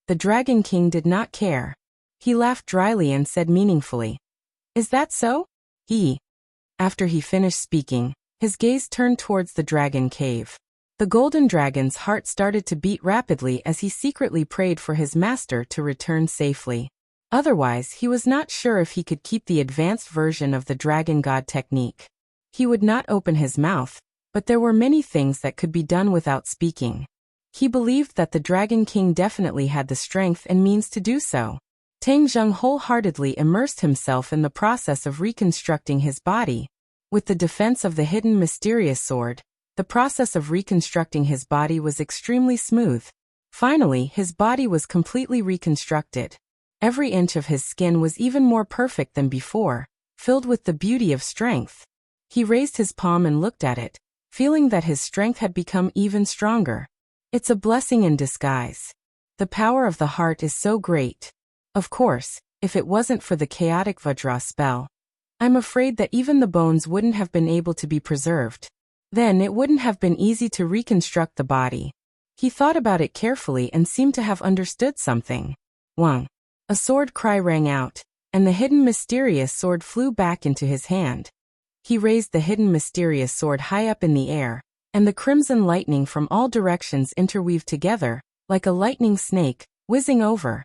The Dragon King did not care. He laughed dryly and said meaningfully, "Is that so?" After he finished speaking, his gaze turned towards the dragon cave. The Golden Dragon's heart started to beat rapidly as he secretly prayed for his master to return safely. Otherwise, he was not sure if he could keep the advanced version of the Dragon God technique. He would not open his mouth, but there were many things that could be done without speaking. He believed that the Dragon King definitely had the strength and means to do so. Tangjung wholeheartedly immersed himself in the process of reconstructing his body. With the defense of the hidden mysterious sword, The process of reconstructing his body was extremely smooth. Finally, his body was completely reconstructed. Every inch of his skin was even more perfect than before, filled with the beauty of strength. He raised his palm and looked at it, feeling that his strength had become even stronger. It's a blessing in disguise. The power of the heart is so great. Of course, if it wasn't for the chaotic Vajra spell, I'm afraid that even the bones wouldn't have been able to be preserved. Then it wouldn't have been easy to reconstruct the body. He thought about it carefully and seemed to have understood something. Wang! A sword cry rang out, and the hidden mysterious sword flew back into his hand. He raised the hidden mysterious sword high up in the air, and the crimson lightning from all directions interweaved together, like a lightning snake, whizzing over.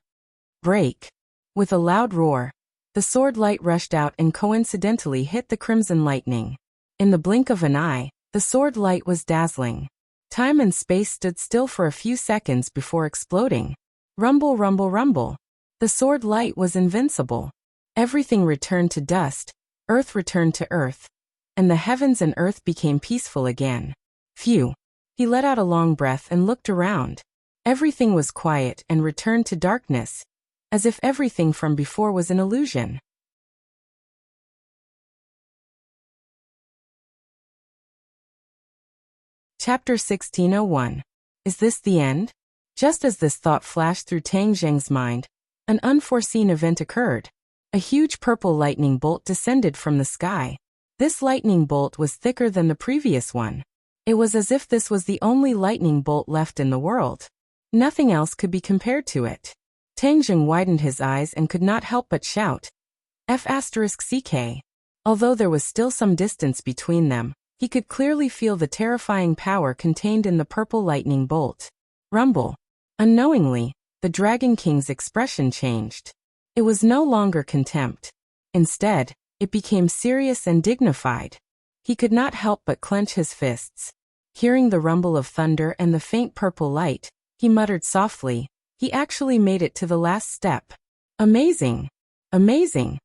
Break! With a loud roar, the sword light rushed out and coincidentally hit the crimson lightning. In the blink of an eye, the sword light was dazzling. Time and space stood still for a few seconds before exploding. Rumble, rumble, rumble. The sword light was invincible. Everything returned to dust, earth returned to earth, and the heavens and earth became peaceful again. Phew! He let out a long breath and looked around. Everything was quiet and returned to darkness, as if everything from before was an illusion. Chapter 1601. Is this the end? Just as this thought flashed through Tang Zheng's mind, an unforeseen event occurred. A huge purple lightning bolt descended from the sky. This lightning bolt was thicker than the previous one. It was as if this was the only lightning bolt left in the world. Nothing else could be compared to it. Tang Zheng widened his eyes and could not help but shout, F***CK. Although there was still some distance between them, he could clearly feel the terrifying power contained in the purple lightning bolt. Rumble. Unknowingly, the Dragon King's expression changed. It was no longer contempt. Instead, it became serious and dignified. He could not help but clench his fists. Hearing the rumble of thunder and the faint purple light, he muttered softly, he actually made it to the last step. Amazing! Amazing!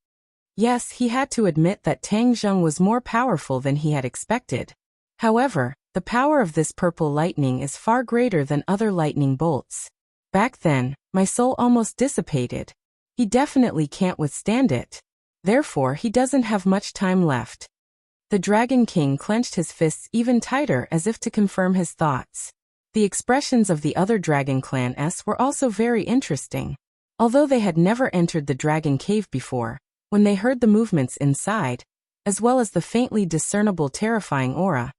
Yes, he had to admit that Tang Zheng was more powerful than he had expected. However, the power of this purple lightning is far greater than other lightning bolts. Back then, my soul almost dissipated. He definitely can't withstand it. Therefore, he doesn't have much time left. The Dragon King clenched his fists even tighter as if to confirm his thoughts. The expressions of the other Dragon Clan-s were also very interesting. Although they had never entered the Dragon Cave before, when they heard the movements inside, as well as the faintly discernible terrifying aura,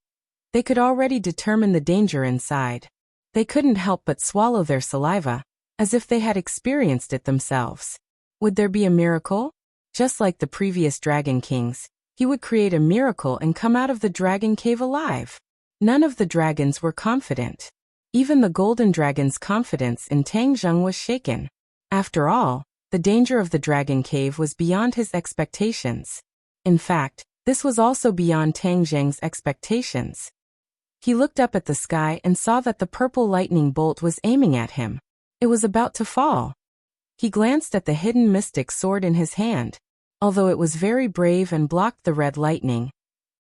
they could already determine the danger inside. They couldn't help but swallow their saliva, as if they had experienced it themselves. Would there be a miracle? Just like the previous Dragon Kings, he would create a miracle and come out of the Dragon Cave alive. None of the dragons were confident. Even the Golden Dragon's confidence in Tang Zheng was shaken. After all, the danger of the Dragon Cave was beyond his expectations. In fact, this was also beyond Tang Zheng's expectations. He looked up at the sky and saw that the purple lightning bolt was aiming at him. It was about to fall. He glanced at the hidden mystic sword in his hand. Although it was very brave and blocked the red lightning,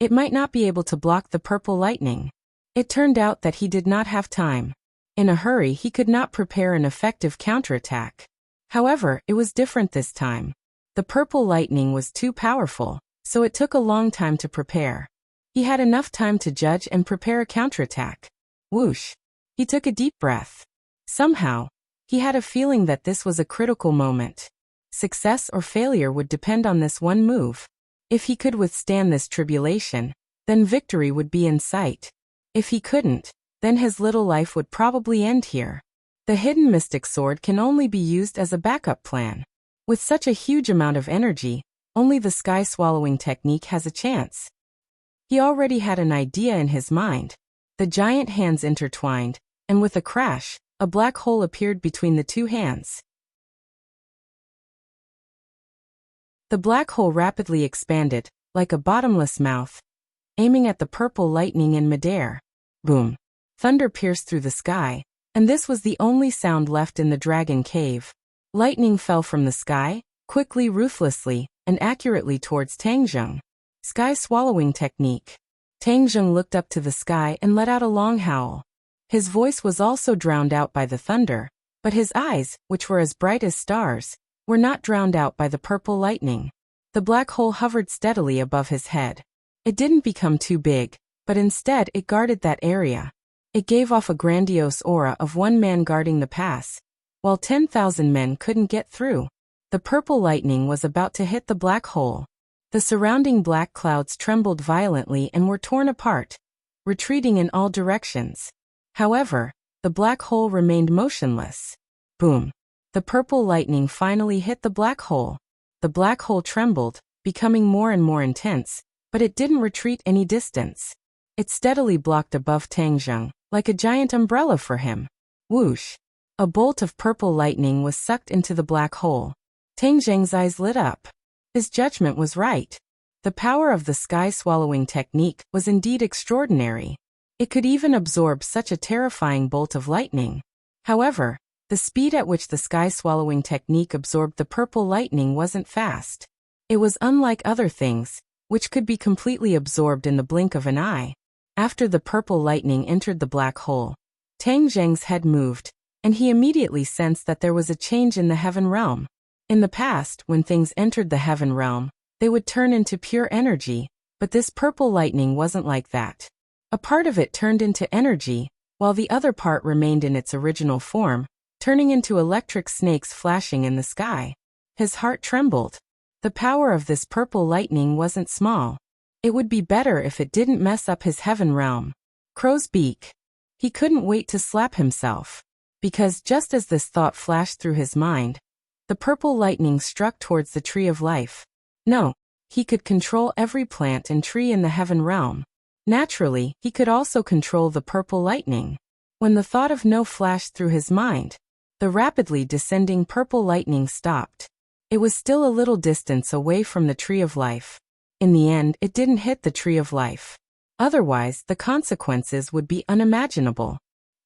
it might not be able to block the purple lightning. It turned out that he did not have time. In a hurry, he could not prepare an effective counterattack. However, it was different this time. The purple lightning was too powerful, so it took a long time to prepare. He had enough time to judge and prepare a counterattack. Whoosh! He took a deep breath. Somehow, he had a feeling that this was a critical moment. Success or failure would depend on this one move. If he could withstand this tribulation, then victory would be in sight. If he couldn't, then his little life would probably end here. The hidden mystic sword can only be used as a backup plan. With such a huge amount of energy, only the sky-swallowing technique has a chance. He already had an idea in his mind. The giant hands intertwined, and with a crash, a black hole appeared between the two hands. The black hole rapidly expanded, like a bottomless mouth, aiming at the purple lightning in midair. Boom! Thunder pierced through the sky, and this was the only sound left in the Dragon Cave. Lightning fell from the sky, quickly, ruthlessly, and accurately towards Tang Zheng. Sky swallowing technique. Tang Zheng looked up to the sky and let out a long howl. His voice was also drowned out by the thunder, but his eyes, which were as bright as stars, were not drowned out by the purple lightning. The black hole hovered steadily above his head. It didn't become too big, but instead it guarded that area. It gave off a grandiose aura of one man guarding the pass, while 10,000 men couldn't get through. The purple lightning was about to hit the black hole. The surrounding black clouds trembled violently and were torn apart, retreating in all directions. However, the black hole remained motionless. Boom! The purple lightning finally hit the black hole. The black hole trembled, becoming more and more intense, but it didn't retreat any distance. It steadily blocked above Tang Zheng, like a giant umbrella for him. Whoosh! A bolt of purple lightning was sucked into the black hole. Tang Zheng's eyes lit up. His judgment was right. The power of the sky-swallowing technique was indeed extraordinary. It could even absorb such a terrifying bolt of lightning. However, the speed at which the sky-swallowing technique absorbed the purple lightning wasn't fast. It was unlike other things, which could be completely absorbed in the blink of an eye. After the purple lightning entered the black hole, Tang Zheng's head moved, and he immediately sensed that there was a change in the heaven realm. In the past, when things entered the heaven realm, they would turn into pure energy, but this purple lightning wasn't like that. A part of it turned into energy, while the other part remained in its original form, turning into electric snakes flashing in the sky. His heart trembled. The power of this purple lightning wasn't small. It would be better if it didn't mess up his heaven realm. Crow's beak. He couldn't wait to slap himself. Because just as this thought flashed through his mind, the purple lightning struck towards the tree of life. No, he could control every plant and tree in the heaven realm. Naturally, he could also control the purple lightning. When the thought of no flashed through his mind, the rapidly descending purple lightning stopped. It was still a little distance away from the tree of life. In the end, it didn't hit the tree of life. Otherwise, the consequences would be unimaginable.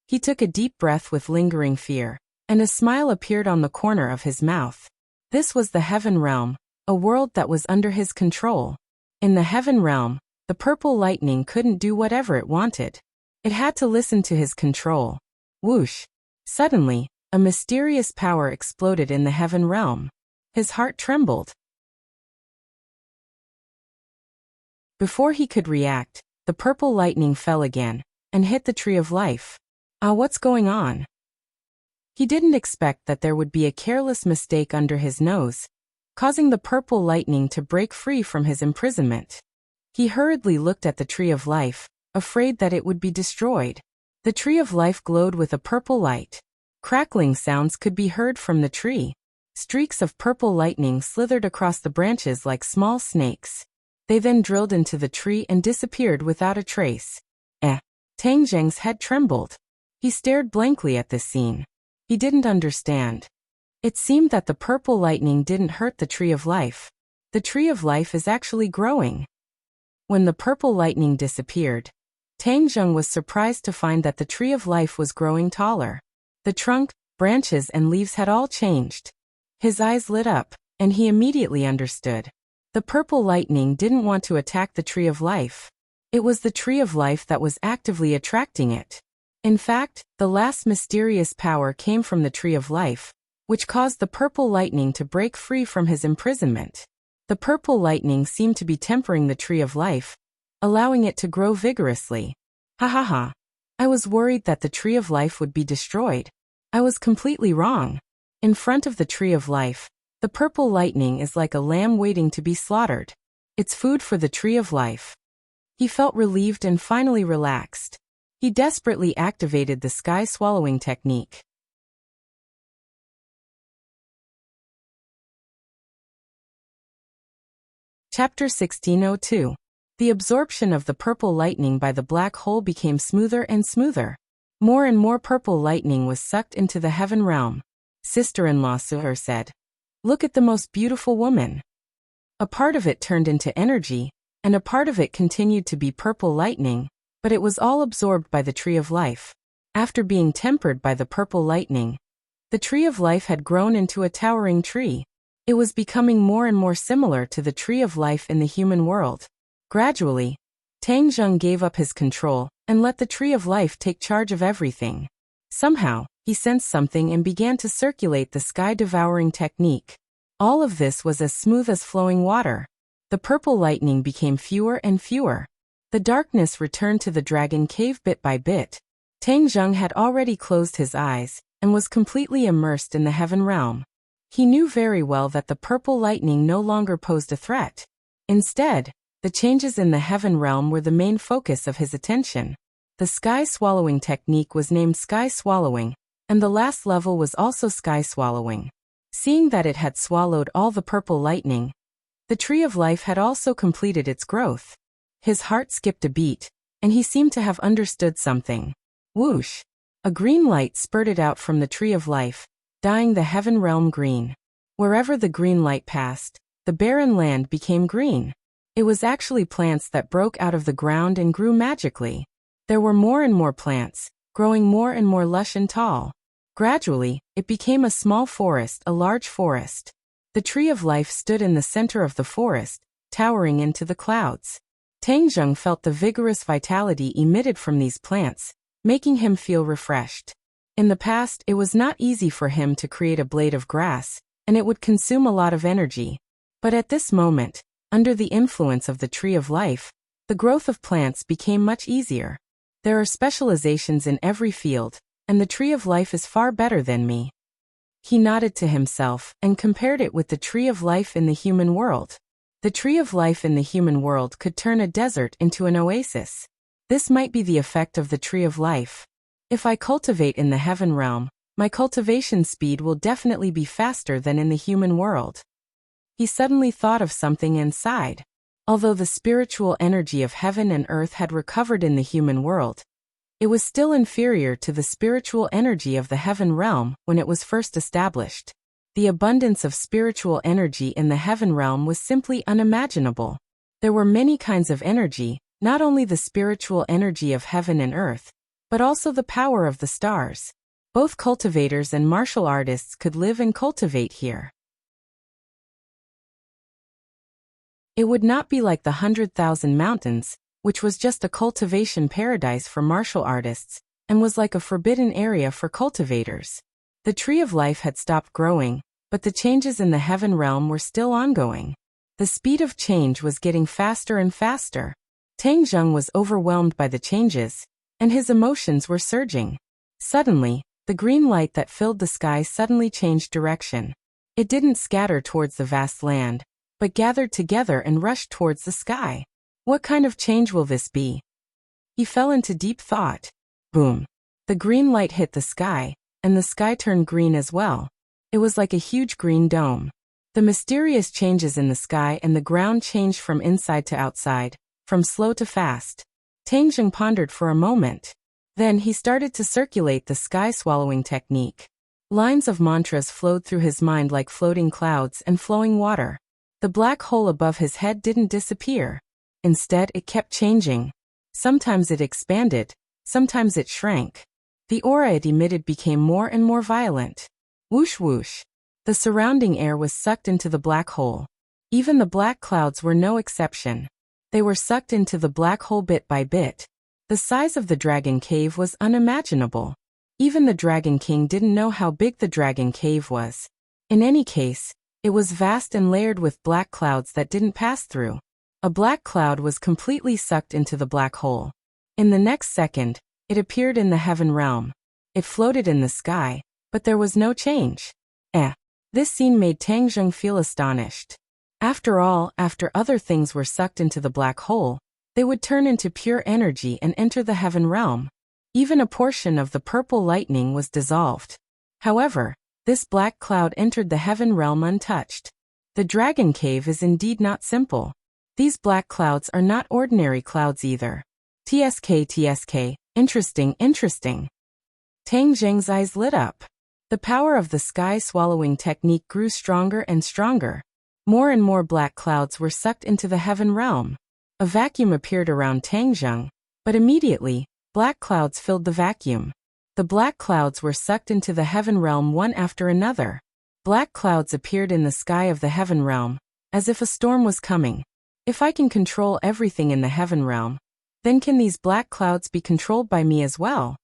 He took a deep breath with lingering fear, and a smile appeared on the corner of his mouth. This was the heaven realm, a world that was under his control. In the heaven realm, the purple lightning couldn't do whatever it wanted. It had to listen to his control. Whoosh! Suddenly, a mysterious power exploded in the heaven realm. His heart trembled. Before he could react, the purple lightning fell again, and hit the tree of life. What's going on? He didn't expect that there would be a careless mistake under his nose, causing the purple lightning to break free from his imprisonment. He hurriedly looked at the tree of life, afraid that it would be destroyed. The tree of life glowed with a purple light. Crackling sounds could be heard from the tree. Streaks of purple lightning slithered across the branches like small snakes. They then drilled into the tree and disappeared without a trace. Tang Zheng's head trembled. He stared blankly at this scene. He didn't understand. It seemed that the purple lightning didn't hurt the tree of life. The tree of life is actually growing. When the purple lightning disappeared, Tang Zheng was surprised to find that the tree of life was growing taller. The trunk, branches and leaves had all changed. His eyes lit up, and he immediately understood. The purple lightning didn't want to attack the tree of life. It was the tree of life that was actively attracting it. In fact, the last mysterious power came from the tree of life, which caused the purple lightning to break free from his imprisonment. The purple lightning seemed to be tempering the tree of life, allowing it to grow vigorously. Ha ha ha. I was worried that the tree of life would be destroyed. I was completely wrong. In front of the tree of life, the purple lightning is like a lamb waiting to be slaughtered. It's food for the tree of life. He felt relieved and finally relaxed. He desperately activated the sky-swallowing technique. Chapter 1602. The absorption of the purple lightning by the black hole became smoother and smoother. More and more purple lightning was sucked into the heaven realm. Sister-in-law Suher said, "Look at the most beautiful woman." A part of it turned into energy, and a part of it continued to be purple lightning, but it was all absorbed by the tree of life. After being tempered by the purple lightning, the tree of life had grown into a towering tree. It was becoming more and more similar to the tree of life in the human world. Gradually, Tang Zheng gave up his control and let the Tree of Life take charge of everything. Somehow, he sensed something and began to circulate the sky-devouring technique. All of this was as smooth as flowing water. The purple lightning became fewer and fewer. The darkness returned to the dragon cave bit by bit. Tang Zheng had already closed his eyes and was completely immersed in the heaven realm. He knew very well that the purple lightning no longer posed a threat. Instead, the changes in the heaven realm were the main focus of his attention. The sky swallowing technique was named sky swallowing, and the last level was also sky swallowing. Seeing that it had swallowed all the purple lightning, the Tree of Life had also completed its growth. His heart skipped a beat, and he seemed to have understood something. Whoosh! A green light spurted out from the Tree of Life, dyeing the heaven realm green. Wherever the green light passed, the barren land became green. It was actually plants that broke out of the ground and grew magically. There were more and more plants, growing more and more lush and tall. Gradually, it became a small forest, a large forest. The Tree of Life stood in the center of the forest, towering into the clouds. Tang Zheng felt the vigorous vitality emitted from these plants, making him feel refreshed. In the past, it was not easy for him to create a blade of grass, and it would consume a lot of energy. But at this moment, under the influence of the Tree of Life, the growth of plants became much easier. There are specializations in every field, and the Tree of Life is far better than me. He nodded to himself and compared it with the Tree of Life in the human world. The Tree of Life in the human world could turn a desert into an oasis. This might be the effect of the Tree of Life. If I cultivate in the heaven realm, my cultivation speed will definitely be faster than in the human world. He suddenly thought of something and sighed. Although the spiritual energy of heaven and earth had recovered in the human world, it was still inferior to the spiritual energy of the heaven realm when it was first established. The abundance of spiritual energy in the heaven realm was simply unimaginable. There were many kinds of energy, not only the spiritual energy of heaven and earth, but also the power of the stars. Both cultivators and martial artists could live and cultivate here. It would not be like the 100,000 Mountains, which was just a cultivation paradise for martial artists, and was like a forbidden area for cultivators. The Tree of Life had stopped growing, but the changes in the heaven realm were still ongoing. The speed of change was getting faster and faster. Tang Zheng was overwhelmed by the changes, and his emotions were surging. Suddenly, the green light that filled the sky suddenly changed direction. It didn't scatter towards the vast land, but gathered together and rushed towards the sky. What kind of change will this be? He fell into deep thought. Boom! The green light hit the sky, and the sky turned green as well. It was like a huge green dome. The mysterious changes in the sky and the ground changed from inside to outside, from slow to fast. Tang Zheng pondered for a moment. Then he started to circulate the sky-swallowing technique. Lines of mantras flowed through his mind like floating clouds and flowing water. The black hole above his head didn't disappear. Instead, it kept changing. Sometimes it expanded, sometimes it shrank. The aura it emitted became more and more violent. Whoosh whoosh. The surrounding air was sucked into the black hole. Even the black clouds were no exception. They were sucked into the black hole bit by bit. The size of the dragon cave was unimaginable. Even the Dragon King didn't know how big the dragon cave was. In any case, it was vast and layered with black clouds that didn't pass through. A black cloud was completely sucked into the black hole. In the next second, it appeared in the heaven realm. It floated in the sky, but there was no change. This scene made Tang Zheng feel astonished. After all, after other things were sucked into the black hole, they would turn into pure energy and enter the heaven realm. Even a portion of the purple lightning was dissolved. However, this black cloud entered the heaven realm untouched. The dragon cave is indeed not simple. These black clouds are not ordinary clouds either. TSK, interesting. Tang Zheng's eyes lit up. The power of the sky-swallowing technique grew stronger and stronger. More and more black clouds were sucked into the heaven realm. A vacuum appeared around Tang Zheng, but immediately, black clouds filled the vacuum. The black clouds were sucked into the heaven realm one after another. Black clouds appeared in the sky of the heaven realm, as if a storm was coming. If I can control everything in the heaven realm, Then can these black clouds be controlled by me as well?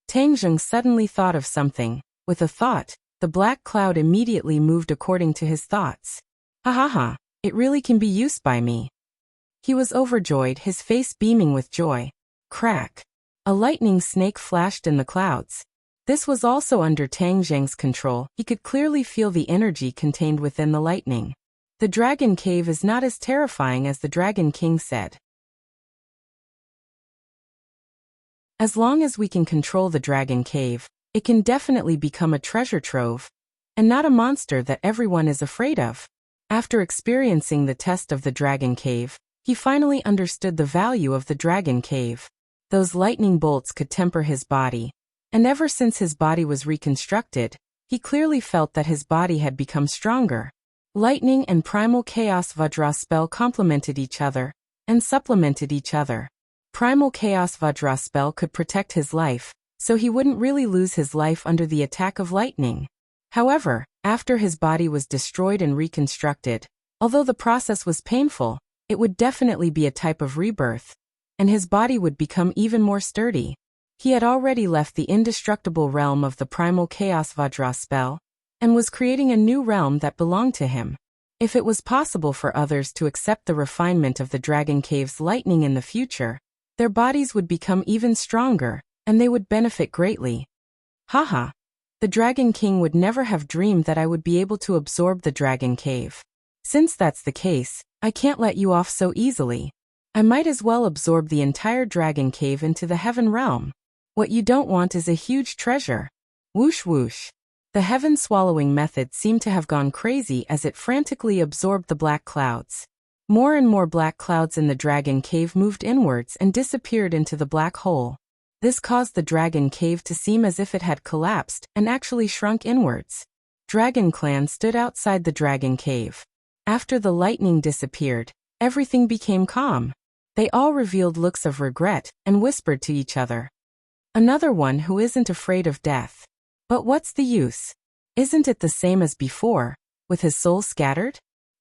Tang Zheng suddenly thought of something. With a thought, the black cloud immediately moved according to his thoughts. Ha ha ha, it really can be used by me. He was overjoyed, his face beaming with joy. Crack! A lightning snake flashed in the clouds. This was also under Tang Zheng's control. He could clearly feel the energy contained within the lightning. The dragon cave is not as terrifying as the Dragon King said. As long as we can control the dragon cave, it can definitely become a treasure trove, and not a monster that everyone is afraid of. After experiencing the test of the dragon cave, he finally understood the value of the dragon cave. Those lightning bolts could temper his body, and ever since his body was reconstructed, he clearly felt that his body had become stronger. Lightning and Primal Chaos Vajra spell complemented each other, and supplemented each other. Primal Chaos Vajra spell could protect his life, so he wouldn't really lose his life under the attack of lightning. However, after his body was destroyed and reconstructed, although the process was painful, it would definitely be a type of rebirth, and his body would become even more sturdy. He had already left the indestructible realm of the Primal Chaos Vajra spell, and was creating a new realm that belonged to him. If it was possible for others to accept the refinement of the Dragon Cave's lightning in the future, their bodies would become even stronger, and they would benefit greatly. Haha. The Dragon King would never have dreamed that I would be able to absorb the Dragon Cave. Since that's the case, I can't let you off so easily. I might as well absorb the entire Dragon Cave into the Heaven Realm. What you don't want is a huge treasure. Whoosh whoosh. The heaven swallowing method seemed to have gone crazy as it frantically absorbed the black clouds. More and more black clouds in the Dragon Cave moved inwards and disappeared into the black hole. This caused the Dragon Cave to seem as if it had collapsed and actually shrunk inwards. Dragon Clan stood outside the Dragon Cave. After the lightning disappeared, everything became calm. They all revealed looks of regret and whispered to each other. Another one who isn't afraid of death. But what's the use? Isn't it the same as before, with his soul scattered?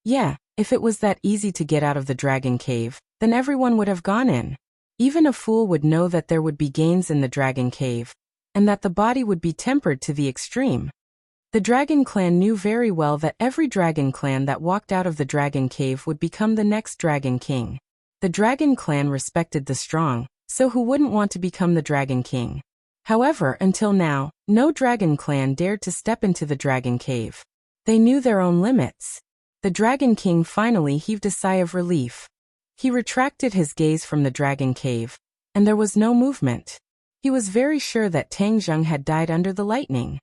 Yeah, if it was that easy to get out of the Dragon Cave, then everyone would have gone in. Even a fool would know that there would be gains in the Dragon Cave, and that the body would be tempered to the extreme. The Dragon Clan knew very well that every Dragon Clan that walked out of the Dragon Cave would become the next Dragon King. The Dragon Clan respected the strong, so who wouldn't want to become the Dragon King? However, until now, no Dragon Clan dared to step into the Dragon Cave. They knew their own limits. The Dragon King finally heaved a sigh of relief. He retracted his gaze from the Dragon Cave, and there was no movement. He was very sure that Tang Zheng had died under the lightning.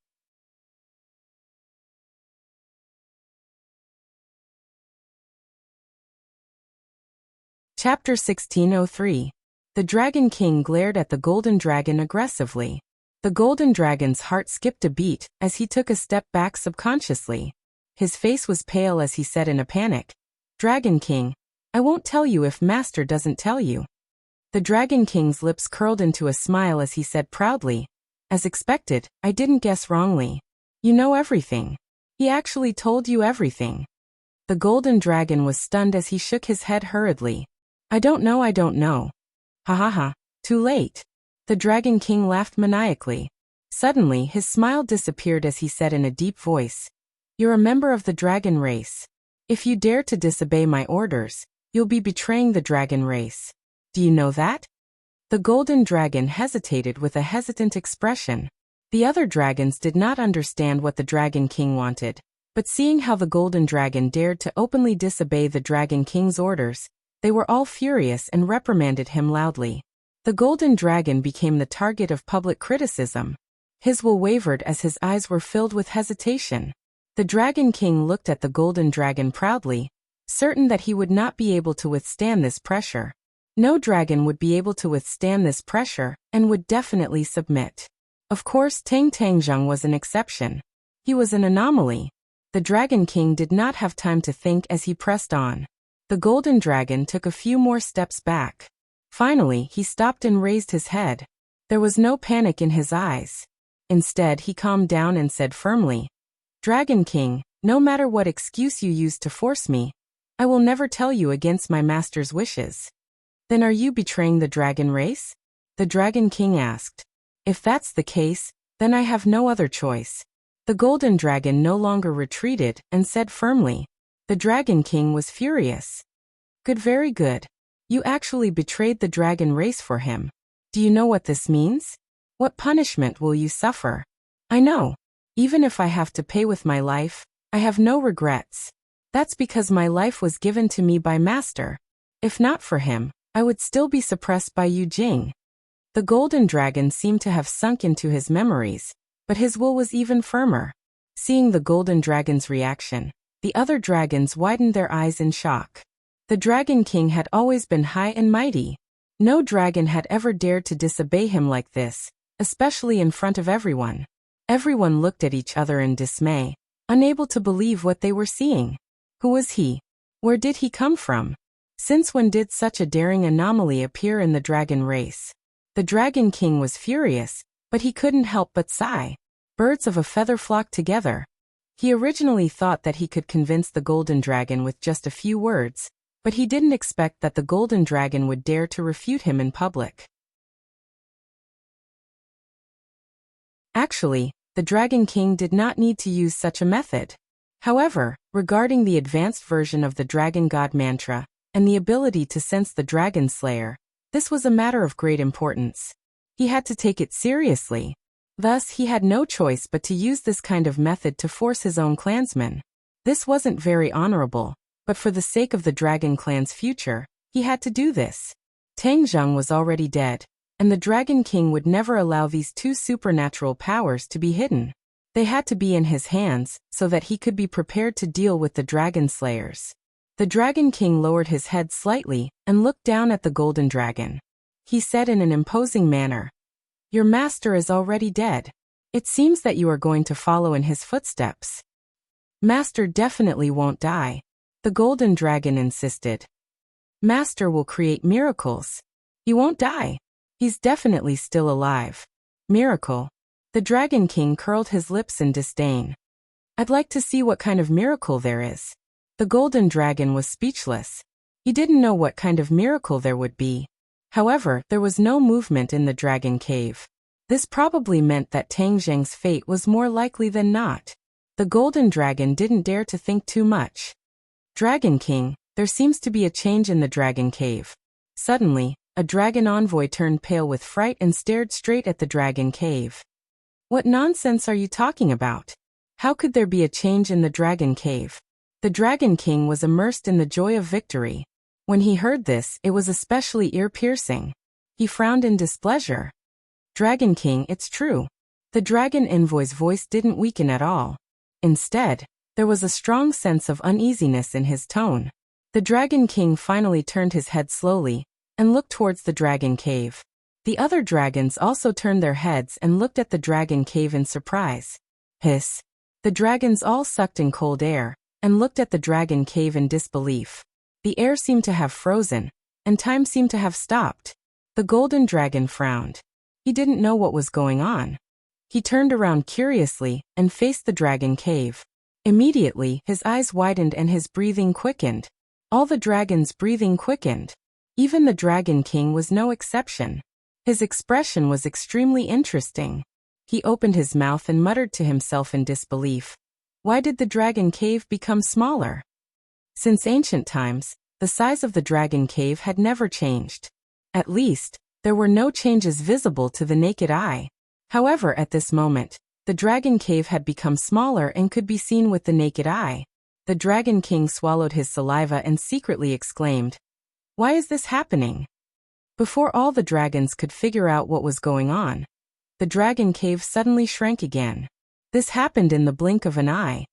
Chapter 1603. The Dragon King glared at the Golden Dragon aggressively. The Golden Dragon's heart skipped a beat as he took a step back subconsciously. His face was pale as he said in a panic, "Dragon King, I won't tell you if Master doesn't tell you." The Dragon King's lips curled into a smile as he said proudly, "As expected, I didn't guess wrongly. You know everything. He actually told you everything." The Golden Dragon was stunned as he shook his head hurriedly. I don't know. Ha ha ha, too late." The Dragon King laughed maniacally. Suddenly, his smile disappeared as he said in a deep voice, "You're a member of the dragon race. If you dare to disobey my orders, you'll be betraying the dragon race. Do you know that?" The Golden Dragon hesitated with a hesitant expression. The other dragons did not understand what the Dragon King wanted, but seeing how the Golden Dragon dared to openly disobey the Dragon King's orders, they were all furious and reprimanded him loudly. The Golden Dragon became the target of public criticism. His will wavered as his eyes were filled with hesitation. The Dragon King looked at the Golden Dragon proudly, certain that he would not be able to withstand this pressure. No dragon would be able to withstand this pressure, and would definitely submit. Of course, Tang Zheng was an exception. He was an anomaly. The Dragon King did not have time to think as he pressed on. The Golden Dragon took a few more steps back. Finally, he stopped and raised his head. There was no panic in his eyes. Instead, he calmed down and said firmly, "Dragon King, no matter what excuse you use to force me, I will never tell you against my master's wishes." Then are you betraying the dragon race? The Dragon King asked. If that's the case, then I have no other choice. The golden dragon no longer retreated and said firmly. The Dragon King was furious. Good, very good. You actually betrayed the dragon race for him. Do you know what this means? What punishment will you suffer? I know. Even if I have to pay with my life, I have no regrets. That's because my life was given to me by Master. If not for him, I would still be suppressed by Yu Jing. The golden dragon seemed to have sunk into his memories, but his will was even firmer. Seeing the golden dragon's reaction, the other dragons widened their eyes in shock. The Dragon King had always been high and mighty. No dragon had ever dared to disobey him like this, especially in front of everyone. Everyone looked at each other in dismay, unable to believe what they were seeing. Who was he? Where did he come from? Since when did such a daring anomaly appear in the dragon race? The Dragon King was furious, but he couldn't help but sigh. Birds of a feather flock together. He originally thought that he could convince the golden dragon with just a few words, but he didn't expect that the golden dragon would dare to refute him in public. Actually, the Dragon King did not need to use such a method. However, regarding the advanced version of the Dragon God mantra, and the ability to sense the Dragon Slayer, this was a matter of great importance. He had to take it seriously. Thus, he had no choice but to use this kind of method to force his own clansmen. This wasn't very honorable, but for the sake of the Dragon Clan's future, he had to do this. Tang Zheng was already dead, and the Dragon King would never allow these two supernatural powers to be hidden. They had to be in his hands, so that he could be prepared to deal with the Dragon Slayers. The Dragon King lowered his head slightly and looked down at the golden dragon. He said in an imposing manner, "Your master is already dead. It seems that you are going to follow in his footsteps." "Master definitely won't die," the golden dragon insisted. "Master will create miracles. He won't die. He's definitely still alive." "Miracle?" The Dragon King curled his lips in disdain. "I'd like to see what kind of miracle there is." The golden dragon was speechless. He didn't know what kind of miracle there would be. However, there was no movement in the dragon cave. This probably meant that Tang Zheng's fate was more likely than not. The golden dragon didn't dare to think too much. "Dragon King, there seems to be a change in the dragon cave." Suddenly, a dragon envoy turned pale with fright and stared straight at the dragon cave. "What nonsense are you talking about? How could there be a change in the dragon cave?" The Dragon King was immersed in the joy of victory. When he heard this, it was especially ear-piercing. He frowned in displeasure. "Dragon King, it's true." The dragon envoy's voice didn't weaken at all. Instead, there was a strong sense of uneasiness in his tone. The Dragon King finally turned his head slowly and looked towards the dragon cave. The other dragons also turned their heads and looked at the dragon cave in surprise. Hiss. The dragons all sucked in cold air and looked at the dragon cave in disbelief. The air seemed to have frozen, and time seemed to have stopped. The golden dragon frowned. He didn't know what was going on. He turned around curiously and faced the dragon cave. Immediately, his eyes widened and his breathing quickened. All the dragons' breathing quickened. Even the Dragon King was no exception. His expression was extremely interesting. He opened his mouth and muttered to himself in disbelief. Why did the dragon cave become smaller? Since ancient times, the size of the dragon cave had never changed. At least, there were no changes visible to the naked eye. However, at this moment, the dragon cave had become smaller and could be seen with the naked eye. The Dragon King swallowed his saliva and secretly exclaimed, "Why is this happening?" Before all the dragons could figure out what was going on, the dragon cave suddenly shrank again. This happened in the blink of an eye.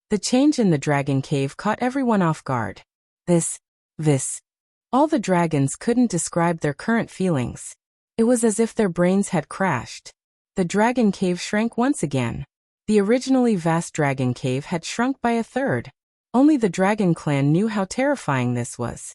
The change in the dragon cave caught everyone off guard. This. All the dragons couldn't describe their current feelings. It was as if their brains had crashed. The dragon cave shrank once again. The originally vast dragon cave had shrunk by a third. Only the Dragon Clan knew how terrifying this was.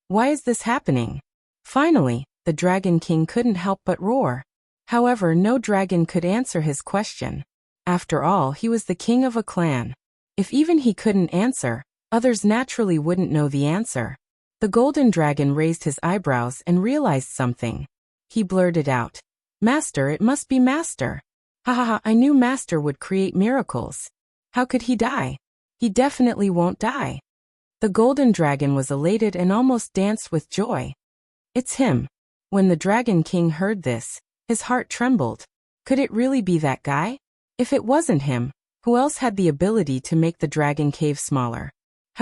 Why is this happening? Finally, the Dragon King couldn't help but roar. However, no dragon could answer his question. After all, he was the king of a clan. If even he couldn't answer, Others naturally wouldn't know the answer. The golden dragon raised his eyebrows and realized something. He blurted out, "Master, it must be Master. Ha ha ha, I knew Master would create miracles. How could he die? He definitely won't die." The golden dragon was elated and almost danced with joy. "It's him." When the Dragon King heard this, his heart trembled. Could it really be that guy? If it wasn't him, who else had the ability to make the dragon cave smaller?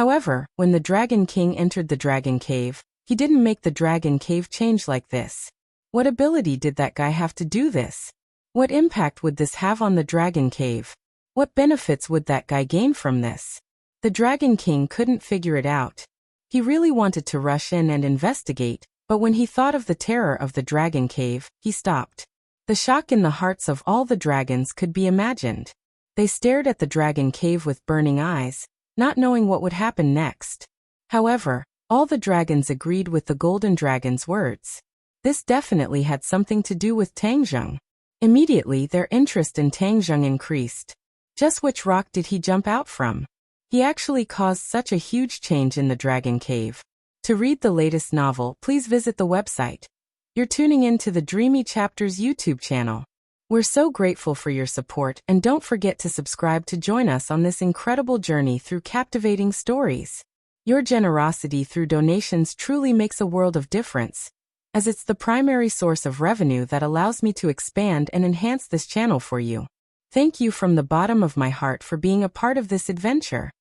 However, when the Dragon King entered the dragon cave, he didn't make the dragon cave change like this. What ability did that guy have to do this? What impact would this have on the dragon cave? What benefits would that guy gain from this? The Dragon King couldn't figure it out. He really wanted to rush in and investigate, but when he thought of the terror of the dragon cave, he stopped. The shock in the hearts of all the dragons could be imagined. They stared at the dragon cave with burning eyes, not knowing what would happen next. However, all the dragons agreed with the golden dragon's words. This definitely had something to do with Tangjung. Immediately, their interest in Tangjung increased. Just which rock did he jump out from? He actually caused such a huge change in the dragon cave. To read the latest novel, please visit the website. You're tuning in to the Dreamy Chapters YouTube channel. We're so grateful for your support, and don't forget to subscribe to join us on this incredible journey through captivating stories. Your generosity through donations truly makes a world of difference, as it's the primary source of revenue that allows me to expand and enhance this channel for you. Thank you from the bottom of my heart for being a part of this adventure.